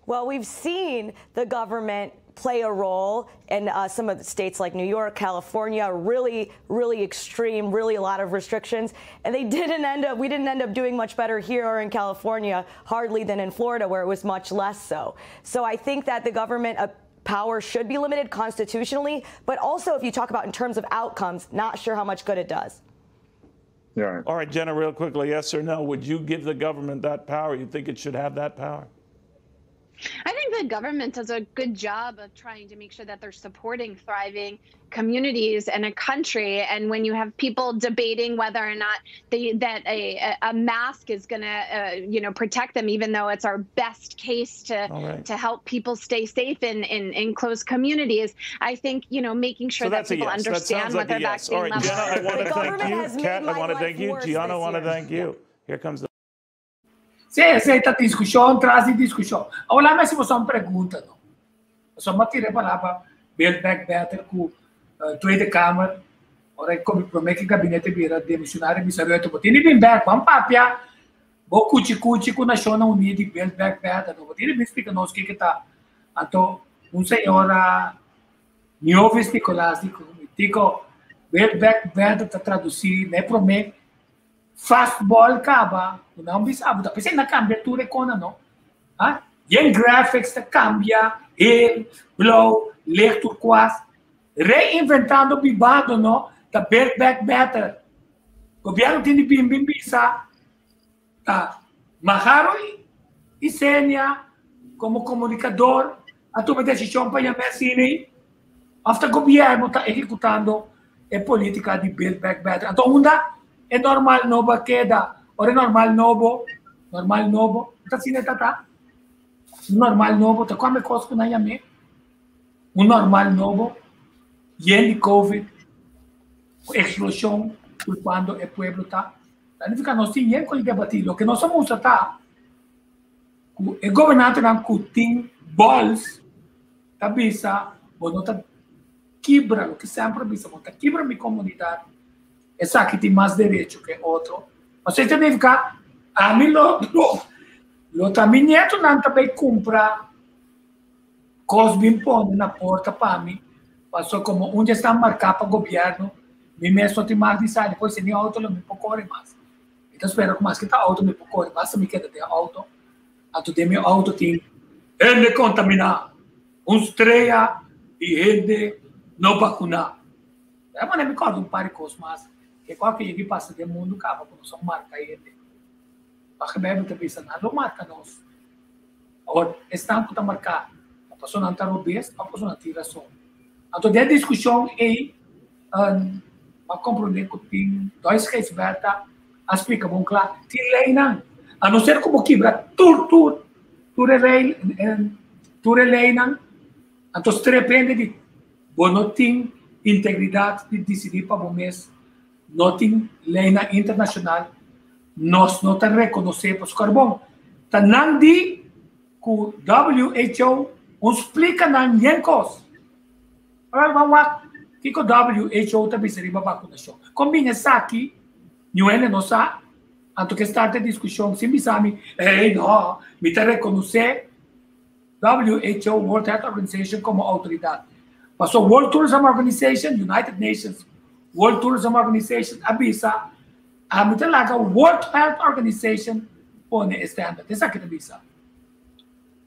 Well, we've seen the government play a role in some of the states like New York, California, really extreme, really a lot of restrictions. And we didn't end up doing much better here or in California, hardly, than in Florida, where it was much less so. So I think that the government power should be limited constitutionally, but also if you talk about in terms of outcomes, not sure how much good it does.
Yeah.
All right, Jenna, real quickly, yes or no, would you give the government that power? You think it should have that power?
I think the government does a good job of trying to make sure that they're supporting thriving communities and a country. And when you have people debating whether or not a mask is going to, protect them, even though it's our best case to help people stay safe in close communities, I think, making sure that people understand what their vaccine level is.
Jenna, I want to thank you. Kat, I want to thank you. Gianna, I want to thank you. Here comes the...
Sim, aceita discussão, traz discussão. Olá, mas se você uma pergunta, não? Só matire para Build Back Better com Tweede Kamer, ora como promete que gabinete vira demissionário, missionário to botini bem back, vamos papia. Bo cuci com National Unida Build Back Better, não botini bem explica nós que tá. Então, senhora novo escolástico, digo Build Back Better tá traduzir, né promete fastball acaba, não bisabo, tá pensando na cambiatura icona, não? Ah, e graphics tá cambia, blow, ler turquoise, reinventando o bibado, não? Tá Build Back Better. O governo tem de bim bisa, tá? Maharo e Sênia, como comunicador, a tomar decisão para a Cine, after o governo está executando a política de Build Back Better. Então, é normal novo queda, ou é normal novo, está assim, tá? Normal novo, tá como é coisa que não é normal novo, de Covid, explosão, por quando o povo está. Então, fica nós temos que debater. O que nós vamos tratar, o governante não tem bols, tá bisa, não tá quebra, o que sempre bisa, não tá quebra minha comunidade. Essa aqui tem mais direito que outro. Mas você tem que ficar, a mim lo também neto não também comprar coisas bem põe na porta para mim. Passou como onde está marcado para o governo, me mesmo tem mais de sair, depois se nem auto não me pode mais. Então espero que mais que tá auto me pode, basta me queda de auto. A tu de meu auto tem gente contaminada, estreia e gente não vacunada. É mas me conta par de coisas mais que qualquer que passa do mundo acaba com só marca gente. Para que bem muito pensa nada, não marca nós. Agora está com marcar, a pessoa não está obesa, a pessoa não tem razão. Então a discussão é a compreender que tem dois respeito, explica bom claro, tem lei não. A não ser como quebra tudo é lei não. Então se depende de não tem integridade de decidir para o mês, não tem lei internacional, nós não te reconhecemos por bom. Tá não de que o WHO nos explica ninguém coisa. Agora vamos que o WHO também seria uma vacunação. Combina isso aqui, não é não sabe. Anto que starte a discussão, se me sabe, não, me te reconhecer WHO, World Health Organization, como autoridade. Mas o World Tourism Organization, United Nations, World Tourism Organization, avisa, a me te laga World Health Organization põe standard. Isso aqui avisa.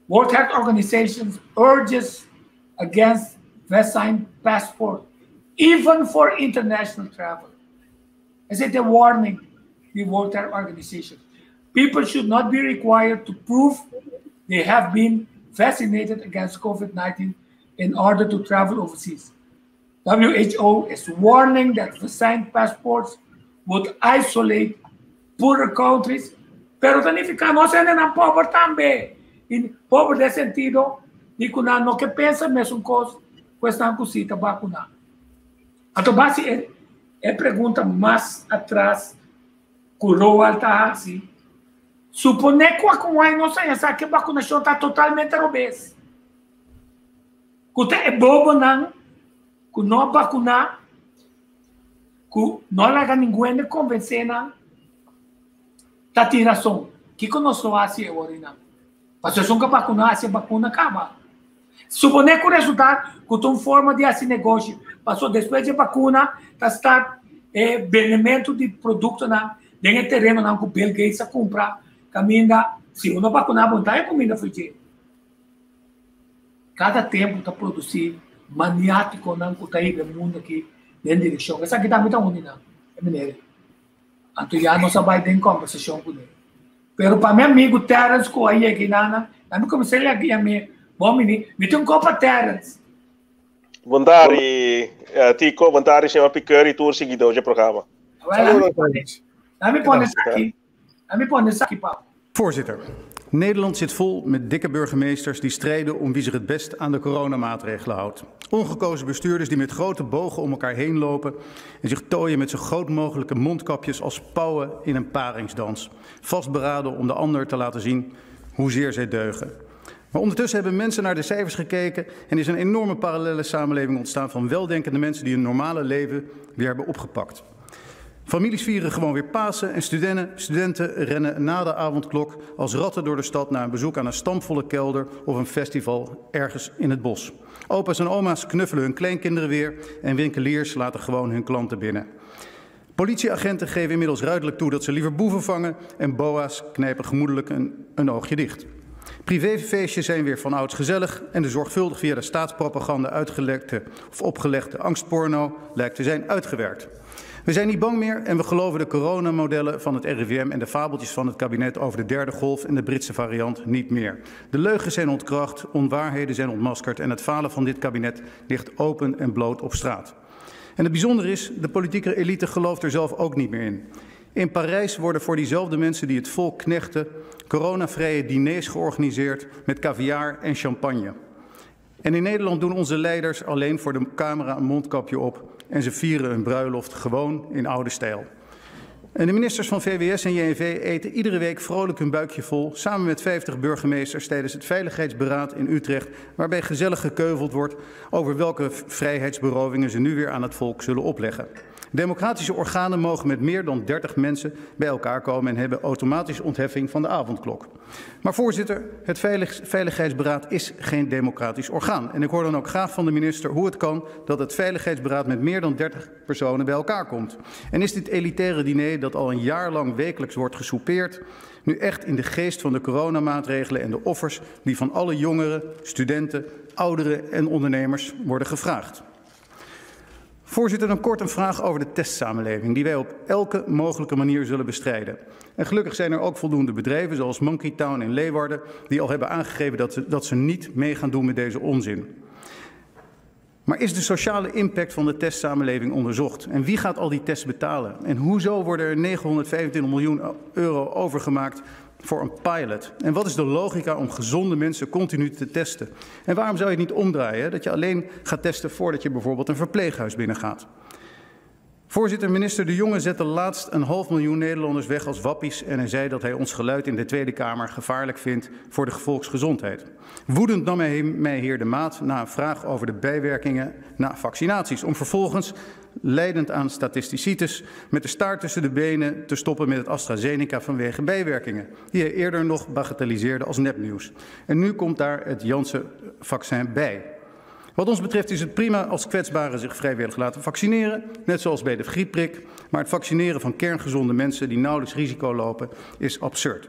World Health Organization urges against vaccine passport, even for international travel. It's a warning. The World Health Organization. People should not be required to prove they have been vaccinated against COVID-19 in order to travel overseas. WHO is warning that vaccine passports would isolate poorer countries, pero significa nós ainda não pobre também. E pobre nesse sentido, de que não que pensa mesmo coisa, questão cosita vacunar. Então, base é pergunta mais atrás. Curou alta assim. Supone que a não sei essa que a vacunação está totalmente obesa. Que é bobo não, que não vacunar, que não larga ninguém convencer não, tá tem razão. Que nós fazemos agora não. Mas se que vacunar, se a vacuna acaba. Supone que o resultado que tem forma de assim negócio, passou depois de vacuna, está benefício de produto não. Tem terreno não que o Bill Gates compra, caminha, se não vacunar, não está comida feita. Cada tempo está produzindo maniático não que está aí no mundo aqui dentro da direção. Essa aqui está muito ruim não, é minério. Então já não sabe ter conversação com ele. Pero para meu amigo Terence que aí aqui nana, eu comecei aqui a me, bom menino, me tem copa Terence.
Bom tarde, Tico, bom tarde, chama Picuri, tour seguidor do programa.
Laat me ponen zakje, pap.
Voorzitter, Nederland zit vol met dikke burgemeesters die strijden om wie zich het best aan de coronamaatregelen houdt. Ongekozen bestuurders die met grote bogen om elkaar heen lopen en zich tooien met zo groot mogelijke mondkapjes als pauwen in een paringsdans. Vastberaden om de ander te laten zien hoezeer zij deugen. Maar ondertussen hebben mensen naar de cijfers gekeken en is een enorme parallelle samenleving ontstaan van weldenkende mensen die hun normale leven weer hebben opgepakt. Families vieren gewoon weer Pasen en studenten rennen na de avondklok als ratten door de stad naar een bezoek aan een stampvolle kelder of een festival ergens in het bos. Opa's en oma's knuffelen hun kleinkinderen weer en winkeliers laten gewoon hun klanten binnen. Politieagenten geven inmiddels ruidelijk toe dat ze liever boeven vangen en boa's knijpen gemoedelijk een oogje dicht. Privéfeestjes zijn weer van ouds gezellig en de zorgvuldig via de staatspropaganda uitgelekte of opgelegde angstporno lijkt te zijn uitgewerkt. We zijn niet bang meer en we geloven de coronamodellen van het RIVM en de fabeltjes van het kabinet over de derde golf en de Britse variant niet meer. De leugens zijn ontkracht, onwaarheden zijn ontmaskerd en het falen van dit kabinet ligt open en bloot op straat. En het bijzondere is, de politieke elite gelooft er zelf ook niet meer in. In Parijs worden voor diezelfde mensen die het volk knechten coronavrije diners georganiseerd met caviar en champagne. En in Nederland doen onze leiders alleen voor de camera een mondkapje op en ze vieren hun bruiloft gewoon in oude stijl. En de ministers van VWS en JNV eten iedere week vrolijk hun buikje vol, samen met 50 burgemeesters tijdens het Veiligheidsberaad in Utrecht, waarbij gezellig gekeuveld wordt over welke vrijheidsberovingen ze nu weer aan het volk zullen opleggen. Democratische organen mogen met meer dan 30 mensen bij elkaar komen en hebben automatisch ontheffing van de avondklok. Maar voorzitter, het Veiligheidsberaad is geen democratisch orgaan. En ik hoor dan ook graag van de minister hoe het kan dat het Veiligheidsberaad met meer dan 30 personen bij elkaar komt. En is dit elitaire diner dat al een jaar lang wekelijks wordt gesoupeerd, nu echt in de geest van de coronamaatregelen en de offers die van alle jongeren, studenten, ouderen en ondernemers worden gevraagd? Voorzitter, dan kort een vraag over de testsamenleving die wij op elke mogelijke manier zullen bestrijden. En gelukkig zijn er ook voldoende bedrijven zoals Monkey Town in Leeuwarden die al hebben aangegeven dat ze niet mee gaan doen met deze onzin. Maar is de sociale impact van de testsamenleving onderzocht? En wie gaat al die tests betalen? En hoezo worden er 925 miljoen euro overgemaakt voor een pilot? En wat is de logica om gezonde mensen continu te testen? En waarom zou je het niet omdraaien dat je alleen gaat testen voordat je bijvoorbeeld een verpleeghuis binnengaat? Voorzitter, minister De Jonge zette laatst 500.000 Nederlanders weg als wappies en hij zei dat hij ons geluid in de Tweede Kamer gevaarlijk vindt voor de volksgezondheid. Woedend nam hij mij hier de maat na een vraag over de bijwerkingen na vaccinaties, om vervolgens, leidend aan statisticitis, met de staart tussen de benen te stoppen met het AstraZeneca vanwege bijwerkingen, die hij eerder nog bagatelliseerde als nepnieuws. En nu komt daar het Janssen-vaccin bij. Wat ons betreft is het prima als kwetsbaren zich vrijwillig laten vaccineren, net zoals bij de griepprik, maar het vaccineren van kerngezonde mensen die nauwelijks risico lopen is absurd.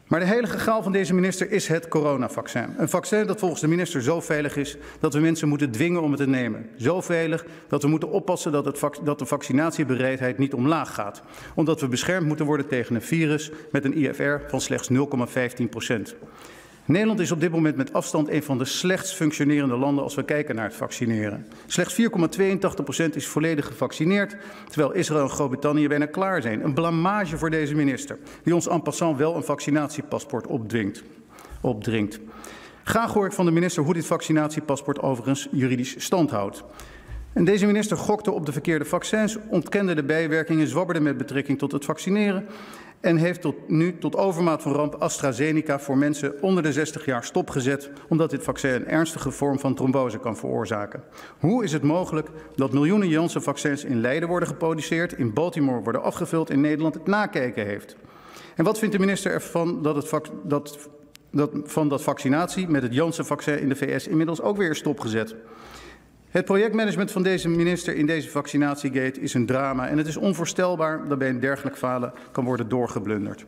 Maar de heilige graal van deze minister is het coronavaccin. Een vaccin dat volgens de minister zo veilig is dat we mensen moeten dwingen om het te nemen. Zo veilig dat we moeten oppassen dat de vaccinatiebereidheid niet omlaag gaat. Omdat we beschermd moeten worden tegen een virus met een IFR van slechts 0,15%. Nederland is op dit moment met afstand een van de slechtst functionerende landen als we kijken naar het vaccineren. Slechts 4,82% is volledig gevaccineerd, terwijl Israël en Groot-Brittannië bijna klaar zijn. Een blamage voor deze minister, die ons en passant wel een vaccinatiepaspoort opdringt. Graag hoor ik van de minister hoe dit vaccinatiepaspoort overigens juridisch stand houdt. En deze minister gokte op de verkeerde vaccins, ontkende de bijwerkingen, zwabberde met betrekking tot het vaccineren en heeft nu tot overmaat van ramp AstraZeneca voor mensen onder de 60 jaar stopgezet, omdat dit vaccin een ernstige vorm van trombose kan veroorzaken. Hoe is het mogelijk dat miljoenen Janssen-vaccins in Leiden worden geproduceerd, in Baltimore worden afgevuld en Nederland het nakijken heeft? En wat vindt de minister ervan dat vaccinatie met het Janssen-vaccin in de VS inmiddels ook weer is stopgezet? Het projectmanagement van deze minister in deze vaccinatiegate is een drama en het is onvoorstelbaar dat bij een dergelijk falen kan worden doorgeblunderd.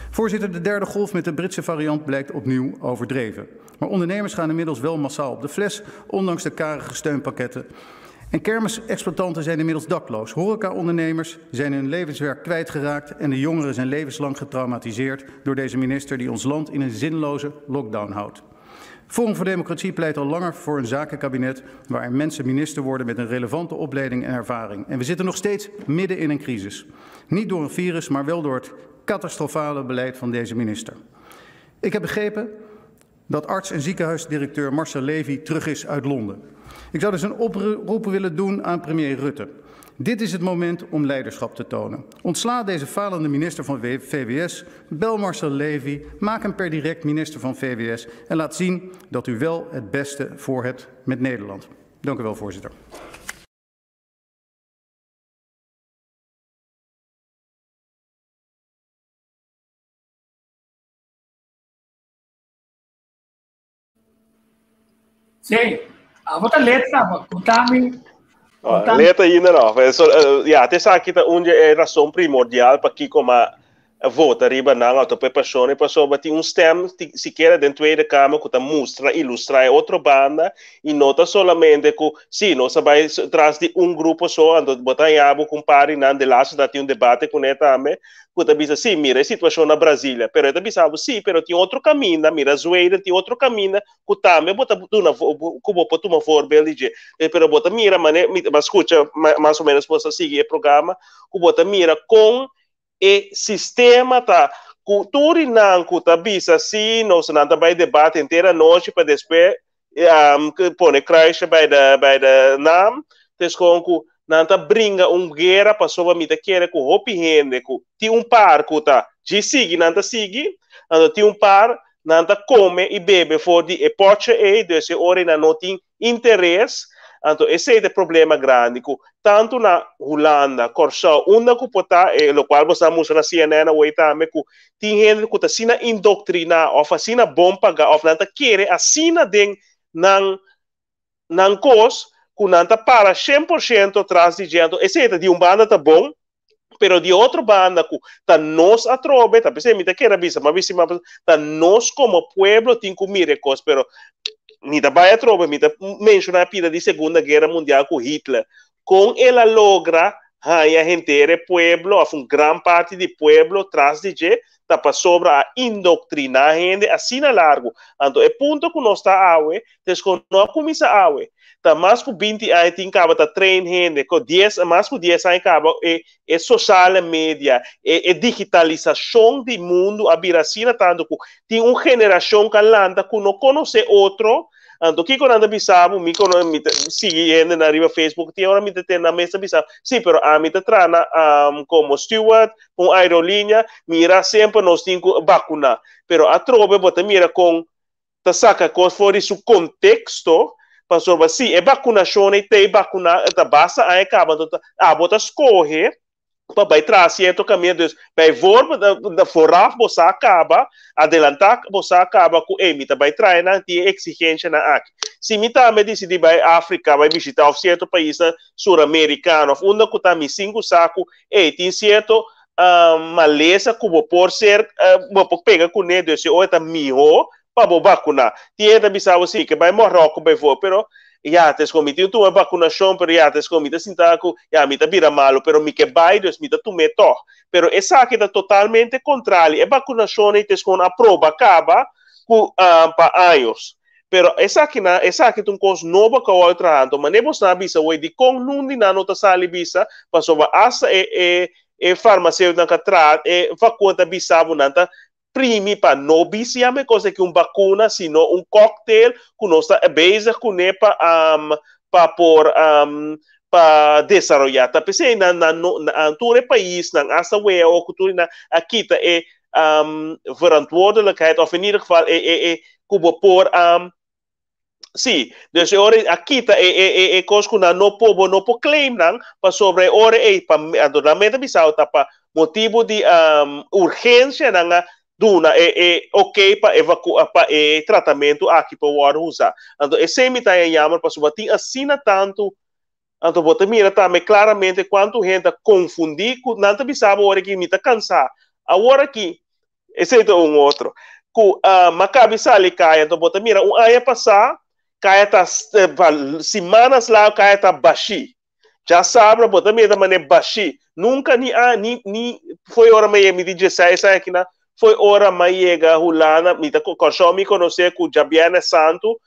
Voorzitter, de derde golf met de Britse variant blijkt opnieuw overdreven. Maar ondernemers gaan inmiddels wel massaal op de fles, ondanks de karige steunpakketten. En kermisexploitanten zijn inmiddels dakloos. Horecaondernemers zijn hun levenswerk kwijtgeraakt en de jongeren zijn levenslang getraumatiseerd door deze minister die ons land in een zinloze lockdown houdt. Forum voor Democratie pleit al langer voor een zakenkabinet waarin mensen minister worden met een relevante opleiding en ervaring. En we zitten nog steeds midden in een crisis. Niet door een virus, maar wel door het catastrofale beleid van deze minister. Ik heb begrepen dat arts en ziekenhuisdirecteur Marcel Levy terug is uit Londen. Ik zou dus een oproep willen doen aan premier Rutte. Dit is het moment om leiderschap te tonen. Ontsla deze falende minister van VWS, bel Marcel Levy, maak hem per direct minister van VWS en laat zien dat u wel het beste voor hebt met Nederland. Dank u wel, voorzitter.
Sì, wat een leerzaam, contami.
Letra ainda não. Ja, het is aqui onde é razão primordial para que como vota riba na outra pessoa e passou a ter stem sequer dentro da Câmara que mostra ilustrar outra banda e nota solamente que sim, nós vai atrás de grupo só ando botar em abo compare na de lá da tem debate com ele também que bisa sim mira a situação na Brasília pero ele bisa sim pero tem outro caminho mira Zueira tem outro caminho que também bota tuna como bota uma forma de pero bota mira mas escuta mais ou menos possa seguir o programa que bota mira com e sistema tá cultura não que bisa sim nós não tá vai debate inteira noite para depois que põe crash by the nam desconco não tá brinca guerra passou a mita querer com hopi rende com tem par que tá de sigue não tá sigue não tem par não tá come e bebe for de e poche e desse hora não tem interesse. Então, esse é o problema grande. Tanto na Holanda, Corsão, onde que pode o qual você mostra na CNN, o também que tem gente que está sendo indoctrinar, ou fazendo bom pagar, ou não está querendo assina den nan coisa que não está para 100% atrás de gente. Esse é de banda tá bom, pero de outra banda que tá nós atrobe, tá pensando, me tá querendo avisar, mas tá nós como pueblo tem que mirar coisas, pero Mita vai trova, mita menciona a pira de Segunda Guerra Mundial com Hitler. Com ela logra a gente pueblo, a gran parte do pueblo atrás de je, tá para sobra a indoctrinar a gente assim a largo. Então, é ponto que nós está awe, desde não começa awe. Tá mais que 20 anos tem caba tá trein gente, com 10 mais que 10 anos caba é social media, é digitalização do mundo, a biracina tanto que tem uma geração calanda que não conhece outro. Então, que quando bisabo, me sigue na riba Facebook, tem hora me tem na mesa bisabo. Sim, pero a mim trana como steward, com aerolínea, mira sempre nós temos vacuna. Pero a trobe bota mira com ta saca coisa fora do contexto, pastor, sim, é vacunação e tem vacuna, ta basta aí acaba, bota escorrer. Para trás certo caminho vai vor da forar você acaba adelantar você acaba com emita vai trair na tem exigência na aqui se mita me disse de vai África vai visitar certo país sul-americano onde que tá me 5 saco tem certo maleza como por ser vou pegar com ele desse outra miho para vacunar tem também sabe sim que vai Marrocos vai for pero ya te comiti tu vacunação pero ya te comiti sintaco ya mita vira malo pero mi que vai dos mita tu meto pero essa que tá totalmente contrário é vacunação e te com a prova acaba com para anos pero essa que tu coisa nova que outra ando mas nebos na bisa oi de com nundi na nota sali bisa passou asa farmacêutico na tra vacuna bisabo nanta primi para não biciame coisa que vacuna, sino cocktail que nós está base com para por para desenvolver. Tá pensei na todo país, na essa wea ou cultura na aqui tá verantwoordelijkheid of in ieder geval como por sim, dus aqui tá coisa que não pode claim não para sobre hora para adornamento bisau tá para motivo de urgência na duna ok para evacuar para tratamento aqui para o usar. Então esse me tá chamando para subatir assina tanto. Então bota mira também claramente quanto gente confundir com não tá sabe hora que me tá cansar. A hora que esse é outro. Com macabi sali caia então bota mira aí passar caia tá semanas lá caia tá baixi. Já sabe bota mira mané baixi. Nunca ni foi hora meia me diz essa aqui na foi hora maiega hulana me tá me conhecer com Jabiana Santo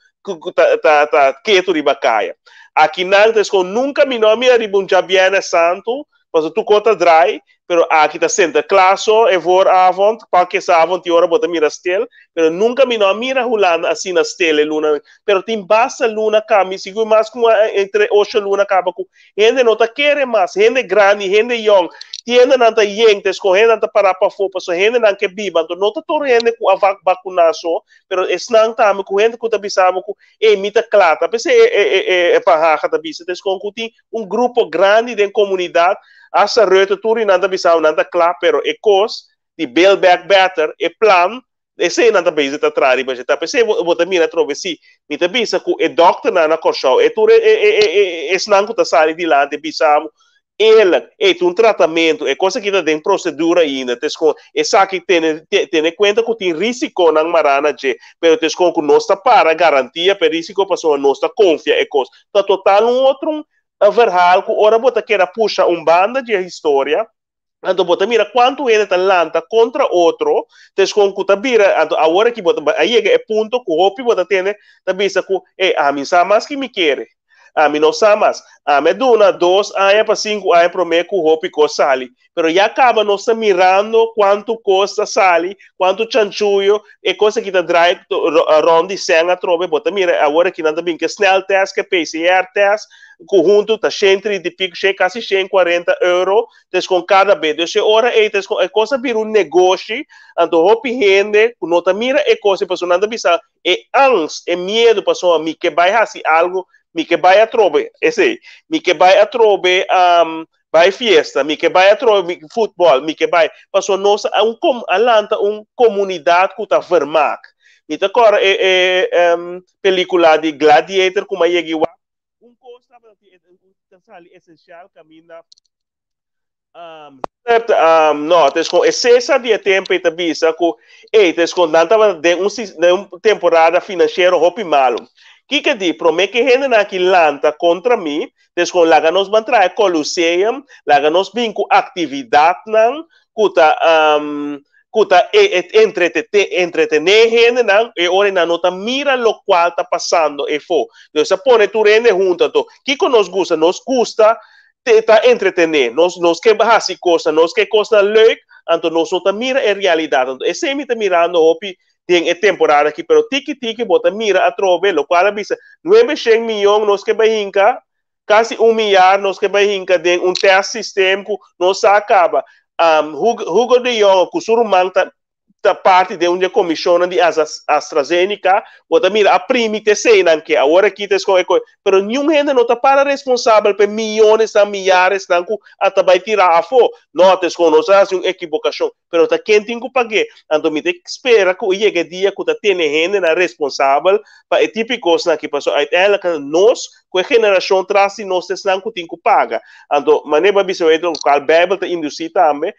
que tu riba caia aqui nantes com nunca me nome riba Jabiana Santo mas tu conta dry pero aqui tá senta classe e vor avond qualquer avond hora bota mira stel pero nunca me nome mira hulana assim na stele luna pero tem basta luna cami sigo mais com entre ocho luna acaba com gente não tá querer mais gente grande gente young tiene nanta yentes com gente nanta para fora so gente não que biba então não tá todo gente com a vacunação pero esnang tam com gente que tá bisabo com mita clata pense para ha tá bisa des com tem grupo grande de comunidade essa rede tudo nanta bisabo nanta claro pero cos de build back better plan esse nanta bisa tá trari mas tá pense bota mina trove si mita bisa com doctor na corso tudo esnang que tá sali de lá de bisabo ele é um tratamento, é coisa que tem procedura ainda, essa que tem conta que tem risco na marana, mas que nós está para garantia, para risco para nós está confia, é coisa. Tá total outro verhal que ora bota que era puxa banda de história. Então, bota mira quanto ele talanta contra outro, com que vira agora que bota aí é ponto que o hopi bota tem, tabisa que a mim sabe mais que me quer. A mim não sabe mais. A mim duna 2 anos para 5 anos para mim que o hopi costa sali. Pero já acaba nós mirando quanto custa sali, quanto chanchuyo, e coisa que tá drive rondi senga trobe, bota mira agora que nada bem que snel test, que PCR test, conjunto tá sempre de pico, quase 140 €, com cada vez. Então, ora é coisa vir negócio, então hopi rende, não tá mira é coisa para nada bisa, é angst, é medo para mim que vai fazer algo, me que vai a trobe, esse, me que vai a trobe, vai festa, me que vai a trobe futebol, me que vai, passou nossa alanta comunidade que tá vermac. Então agora película de Gladiator como aí essencial caminha não, com excesso de tempo e tabisa com não de uma temporada financeira hopi malo. Que diz, promete que gente aqui lanta contra mim, com laga nos van trazer Colosseum, laga nos vem com atividade não, kuta entretener gente não, e ora na nota mira lo qual está passando e fo. Então, se põe tu rende junto, então, que nos gusta tá entretener, nos que fazer coisa, nos que coisa leuk, então nós não mira a realidade. Então, esse me tá mirando hopi tem temporada aqui, pero tiki bota mira a trove, lo qual avisa 900 milhões nos que vai quase 1 milhar nos que vai de teste sistema que nos acaba. Hugo de Jong, que surumang ta parte de uma comissão de AstraZeneca, bota mira a primite sei que agora aqui tem coisa, pero nenhum gente não está para responsável por milhões de milhares não que até vai tirar a fo, não tem com nós uma equivocação, pero tá quem tem que pagar, então me tem que esperar que chegue dia que tá tendo gente na responsável para típico coisa que passou, ela que nós com a geração atrás nós não tem que pagar, então maneira biscoito qual Bible tá induzir também.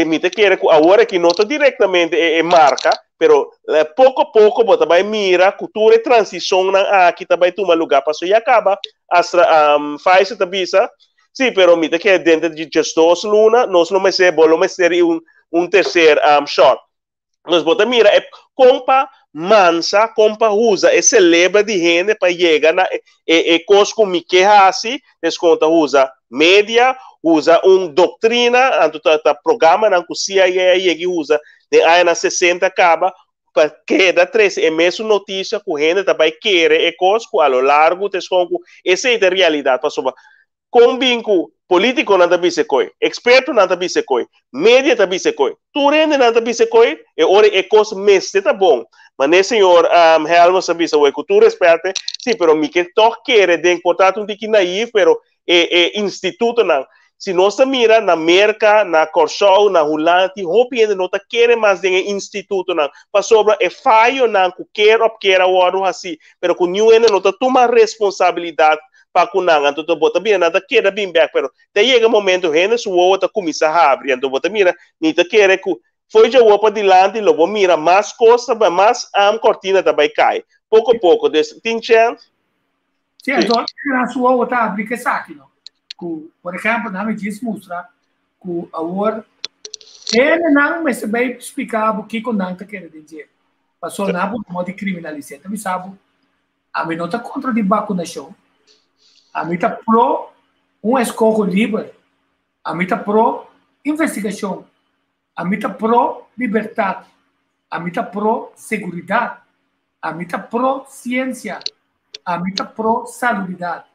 Me te quer agora que não está diretamente marca, pero pouco a pouco bota vai mira cultura e transição aqui também toma lugar passou e acaba faz essa visa sim, pero me te quer dentro de just 2 luna nós não mais é bolo mais ser terceiro shot nós bota mira é compa mansa compa usa e celebra de gente para chegar na coisa como que assim desconta usa média usa doutrina, programa na CIA que usa, de aí na 60 acaba, para cada 13 é mesmo notícia que a gente também quer, é coisa que ao largo de essa é a realidade, pessoal. Combinco político não também se coi, experto não também se coi, média também se coi, turende não também se coi, e ora é coisa mesmo tá bom. Mas né senhor, Helma sabe se o que tu respeita, sim, pero me que toque quer de importante um tique naivo, pero instituto não. Se nós mira na América, na Corsol, na Holanda, hopi ainda não tá querendo mais de instituto não. Para sobre é falho não que quer agora assim, pero que nenhum ainda não tá toma responsabilidade para que não, então bota bem nada quer bem back, pero daí chega momento ainda sua outra começa a abrir, então bota mira, nem tá quer que foi já o para dilante, logo mira mais coisa, mais cortina também cai. Pouco a pouco, tem chance.
Sim, então a sua outra abrir que saque não. Por exemplo, nome diz mostra que agora ele não me sabe explicar o que o não está querendo dizer. Passou na modo de criminalizar. Também sabe, a mim não está contra de vacunação. A mim está pro escola livre. A mim está pro investigação. A mim está pro liberdade. A mim está pro segurança. A mim está pro ciência. A mim está pro salubridade.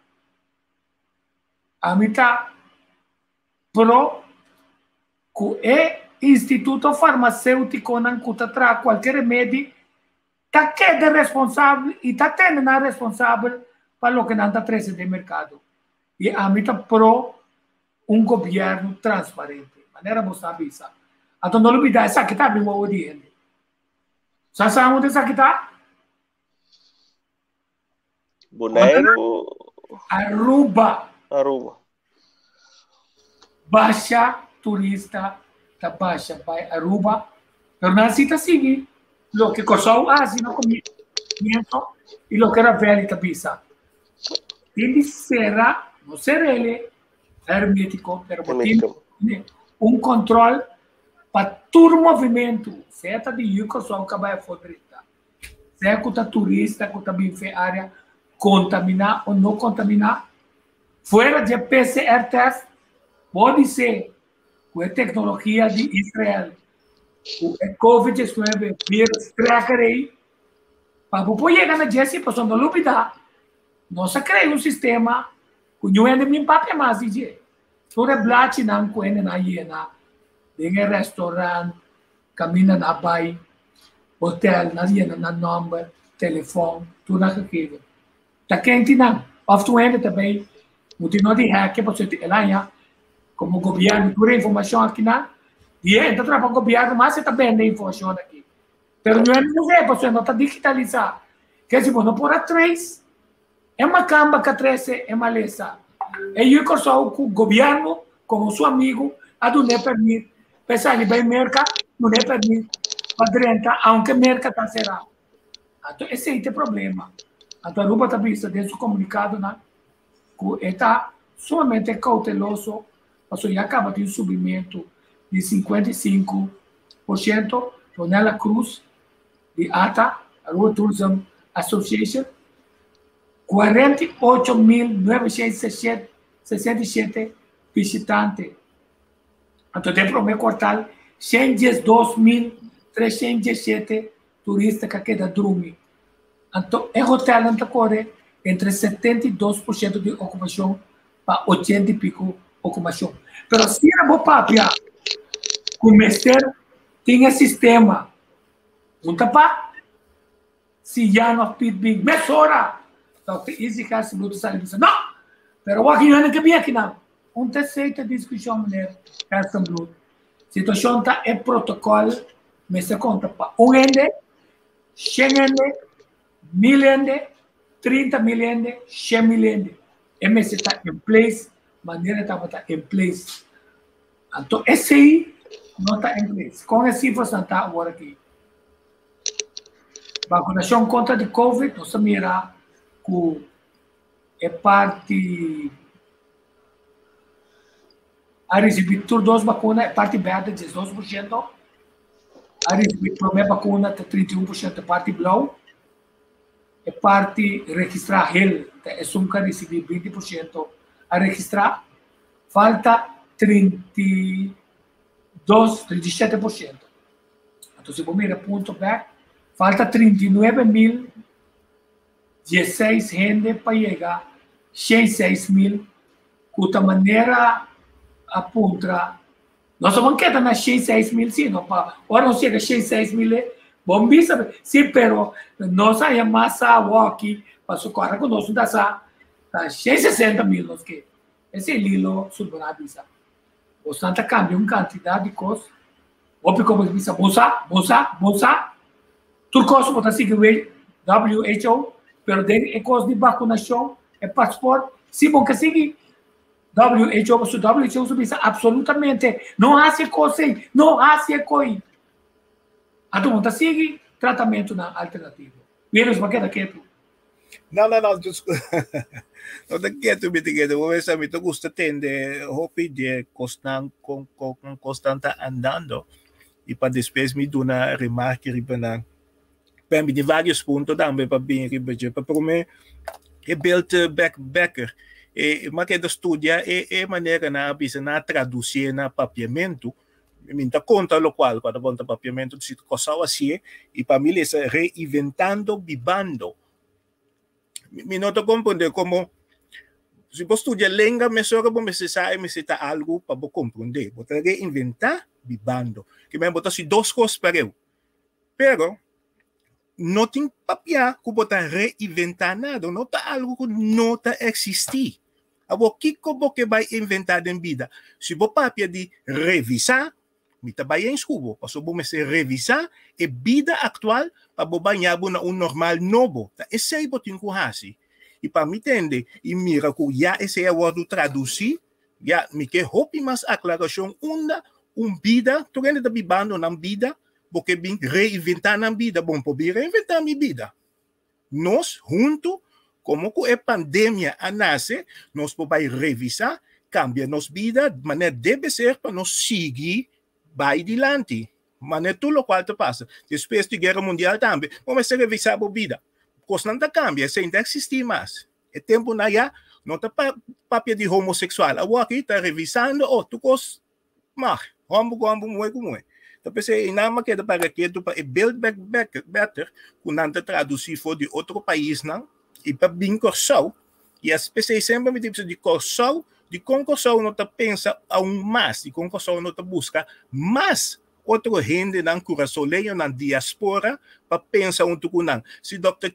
A mim está pro que é instituto farmacêutico não custa traz qualquer remédio está queda responsável e está tendo na responsável para o que não está trazendo do mercado. E a mim está pro governo transparente. Maneira mostrar isso. Então não olvida essa que está bem o oriente. Sabe onde essa que está?
Bonaire.
Aruba. baixa turista, tá baixa, vai Aruba, pero não se tá seguir. Lo que costou assim no comienzo e lo que era velho tabisa. Ele será, não será ele hermético, pero tem um controle para todo movimento, certo? De yuko só que vai fodrita. Certo que turista, que também fez área contaminar ou não contaminar, fora de PCR test, pode ser com a tecnologia de Israel, o COVID-19 vírus tracker aí, para poder chegar na Jesse, para não duvidar, nós criamos sistema que não é de mim papel mais de toda blate não coene na hiena, dengue restaurante, camina na bai, hotel na hiena na number, telefone, tudo aquilo. Tá quente não, ofto ainda também, muito não de hack, para você ter lá como governo, toda informação aqui na e entra para o governo, mas você está vendo a informação aqui. Mas não é, você não está digitalizado. Quer dizer, não por atrás, é uma camba que atrás é uma lesa. E eu sou o governo, como seu amigo, a não é permite, pensar que vai mercado, não é permite, para dentro, aunque o mercado está cerrado. Então, esse é o problema. Então, a Aruba está vista desde o comunicado, que está somente cauteloso, porque já acaba de um subimento de 55%, Ronela Cruz, de ATA, Aruba Tourism Association, 48.967 visitantes. Então, de primeiro quartal, 112.317 turistas que queda dormir. Então, o hotel não corre entre 72% de ocupação para 80 e pico ocupação. Mas se a boa papia, o mestre tinha sistema, não tapa, se já não pide mesora, então esse caso muito sabe disso. Não, mas o aqui não é que bem aqui não. Um terceiro discussão mulher, essa blue. Situação tá é protocolo, mas se conta para ende, 100 ende, 1000 ende, 30 mil ende, 100 mil ende. MS está em place, maneira está em place. Então esse aí não está em place. Com esse você está agora aqui. Vacinação contra de COVID, nós mira que é parte a receber todas as vacinas, é parte verde, 12%, a receber a primeira vacuna, 31%, é parte blau, é parte registrar HEL, é sumca receber 20%, a registrar, falta 37%. Então, se você mira ponto back, falta 39.016 gente para chegar 106.000, de maneira aponta. Nossa banqueta na 106.000, sim, não para. Ora não chega 106.000, bom bisa, sim, pero nossa é massa aqui para socorrer com nós da sa, tá 160.000 nós que esse lilo subna bisa. Bastante cambia uma quantidade de coisas. Ou como bisa, bolsa. Turcos botar seguir WHO, pero tem coisa de vacunação, é passaporte, se bom que seguir WHO subisa absolutamente não há se coisa, não há se coi. A tu monta seguir tratamento na alternativo. Vírus maqueta quieto.
Não, desculpa. Não está quieto, mitiqueto. Vou ver se me gusta tende, hopi de constante andando e para depois me dar uma remarca riba para de vários pontos também para bem riba para primeiro é build backpacker mas que estudia é maneira na bisa na traduzir na papiamento minta conta lo qual quando conta papiamento se coisa assim e para mim é reinventando vivendo me nota compreender como se você estudia língua me só que você sabe me cita algo para você compreender você reinventar vivendo que me botar se duas coisas para eu pero não tem papel que você reinventar nada, não está algo que não está existir. Agora, o que você vai inventar em vida? Se você papel de revisar, me trabalha em escubo, para você revisar a vida atual para você banhar um normal novo. Esse é o que você tem que fazer. E para me entender, e mira que já esse é o word traduzir, Ya, me que hopi mas aclaração unda vida, tu ainda da bibando na vida, porque bem reinventar na vida, bom, poder reinventar minha vida. Nós, junto, como que a pandemia nasce, nós podemos revisar, cambiar nossa vida, mas deve ser para nós seguir vai adiante. Mas não é tudo o qual te passa. Depois da Guerra Mundial também, vamos revisar a vida. Coisa não cambia, sem existir mais. É tempo na já, não está papel de homossexual. Agora aqui está revisando, tu coisa, mas, como, muito. Então, pensei, não queda para que tu para build back better, quando não traduzir for de outro país, não, e para bem corção, e as pessoas sempre me dizem de corção, de concorção não te pensa a mais, de concorção não te busca mais outro gente na coração, na diaspora, para pensar um pouco não. Se Dr.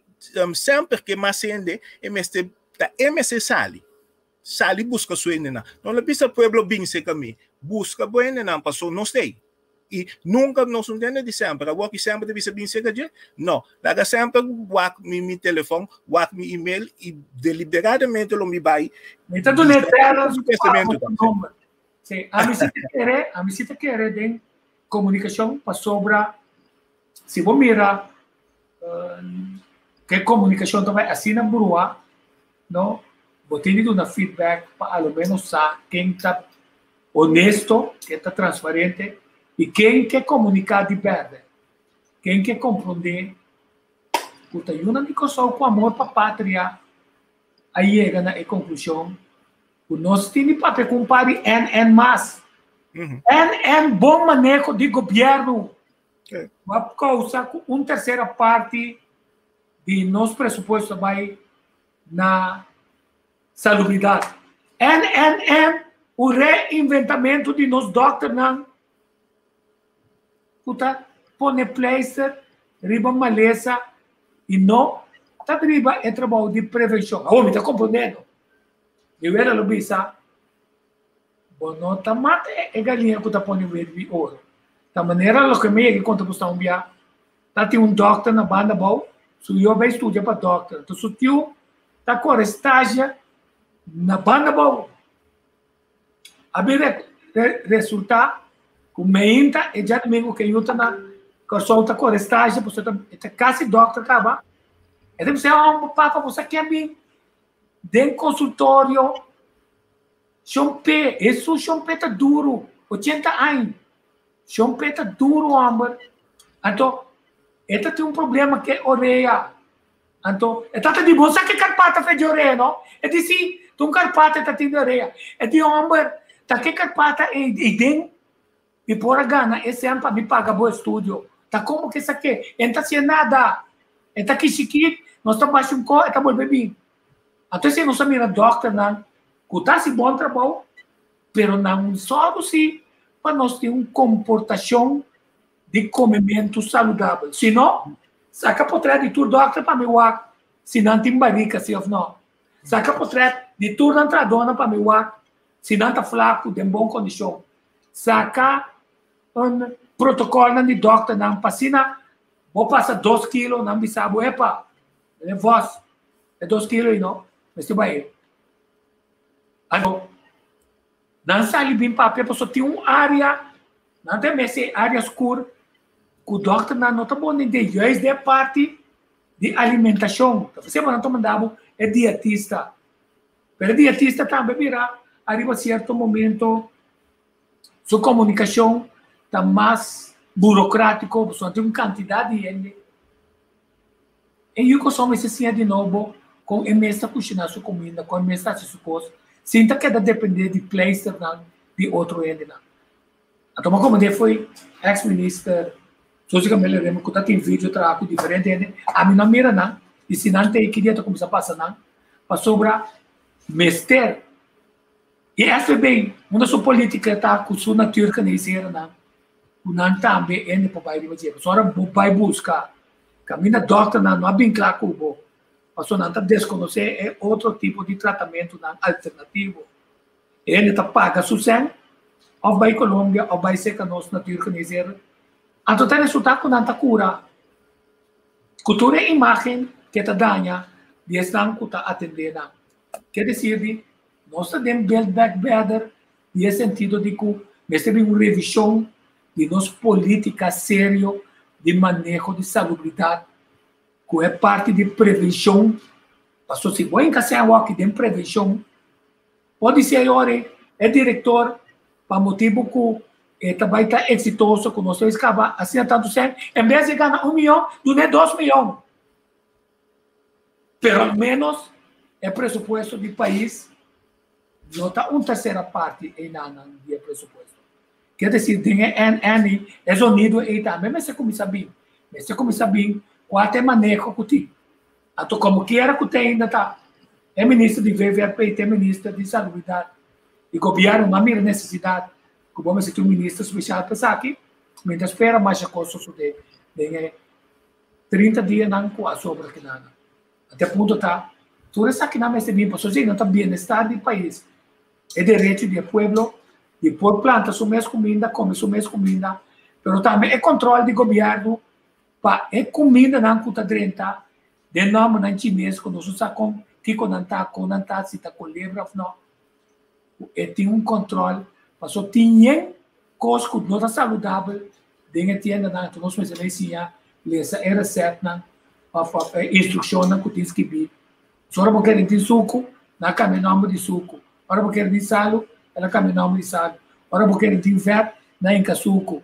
sempre que mais gente, MSC Sali busca sua não. Não le pisa pueblo bem se caminho, busca buena não, passou não sei. E nunca nos entende de sempre. Agora que sempre deve ser bem seguro, não. Laga sempre wak mi telefone, wak mi e-mail e deliberadamente lo mi vai.
Então tu não terras o pensamento. Sim, a mim se te quer de comunicação para sobra. Se você mira que comunicação também assim na burua, não. Você tem uma feedback para ao menos saber quem está honesto, quem está transparente. E quem quer comunicar de verdade, quem quer compreender, puta, eu não digo só com amor para a pátria, aí chega na conclusão, o nosso time para comparar en mais, en bom manejo de governo, vai causar uma terceira parte de nosso pressuposto vai na salubridade, o reinventamento de nos doctores não puta pone pleister, riba maleza e não tá riba é trabalho de prevenção. Oh, me está compreendendo? Eu era lobista, não tá mata é galinha que tá pone de ouro. Da maneira lo que me que conta para bia, tá tem doctor na banda bom, so eu vai estudar para doctor. Então sutiu tá com estágio na banda bom. A ver resultado o meinta é já domingo que eu estou na consulta com estágio, você está quase doctor acaba. É deve ser papa você quer vir dentro consultório, chompe, isso chompe tá duro, 80 anos, chompe tá duro amor. Então, esta tem problema que é orelha. Então, esta tá de bom, sabe que carpata fez de orelha, não? É de sim, tu carpata tá tendo orelha, é de amor, tá que carpata é dentro. E por a gana, esse ano para me pagar bom estúdio. Tá como que isso aqui? Não está sem nada. Está aqui chiquito, nós estamos baixo um cor, está bom bebê. Então, se não se mira doctor, não, que está se bom trabalho, pero não só assim, para nós ter uma comportação de comimento saudável. Se não, saca por trás de tudo doctor para me uar, se não tem barriga, se não. Saca por trás de tudo entradona para me uar, se não está flaco, de boa condição. Saca protocolo de doctor não passina, vou passar 2 quilos, não me sabe, epa, é voz, é 2 quilos, não, mas você vai. Então, não sai bem papel, porque só tem uma área, não tem mais área escura, que o doctor não está bom, nem de parte de alimentação. Você não está mandando, é dietista. Mas dietista também virá, arriba a certo momento, sua comunicação está mais burocrático, só tem uma quantidade de gente. E eu costumo assistir de novo com a mesa cozinhar sua comida, com a mesa se supôs, sinta que depender de placer de outro gente. Então, como ele foi ex-ministro, só que me lembro que tem vídeo trabalho diferente, a mim não mira não, e se não tem que dia começar a passar não, para sobrar mestre. E essa é bem, uma sua política está com sua natura que nem será não também é para vai dizer, só vai buscar, caminha doctor não é bem claro como o passou não está desconhecer é outro tipo de tratamento não alternativo. Ele está paga sucem, ou vai Colômbia, ou vai ser que nós natura que nem será. Então tem resultado que não está cura. Cultura é imagem que está dando, de estar que está atendendo. Quer dizer, nós temos Build Back Better, no sentido de que nós temos uma revisão de nossa política séria de manejo de salubridade, que é parte de prevenção. Passou se bom em Cassiano que tem prevenção, pode ser agora é diretor para motivo que também está exitoso, que nós acaba assim tanto sempre, em vez de ganhar 1 milhão, não é 2 milhões. Pelo menos é presupuesto do país, não está uma terceira parte em de presupuesto. Quer dizer, tem é unido e também, mas você começa bem, qual é o manejo que tem. Então, como quiera que tem ainda está, é ministro de VVP, é ministro de saúde, e governo não mira necessidade, que vamos ter um ministro especial para aqui, mas espera mais a coisa de 30 dias não com a sobra que nada. Até ponto tá, tudo isso aqui não é bem para sozinho, não está bem-estar do país. É direito do povo de pôr plantas sua mesma comida, comer sua mesma comida, mas também é controle do governo para a comida não custa 30, de nome não chinês, quando nós sabemos que não está, se está com lebre ou não. E tem um controle, mas só tinha coisas que não está saudável, dentro da tienda, então nós precisamos ensinar, ler receita, a instrução que tem que vir. Se você quer ter suco, não caminhamos de suco. Se você quer ter sal, ela caminhamos de sal. Se você quer ter verde, não é suco.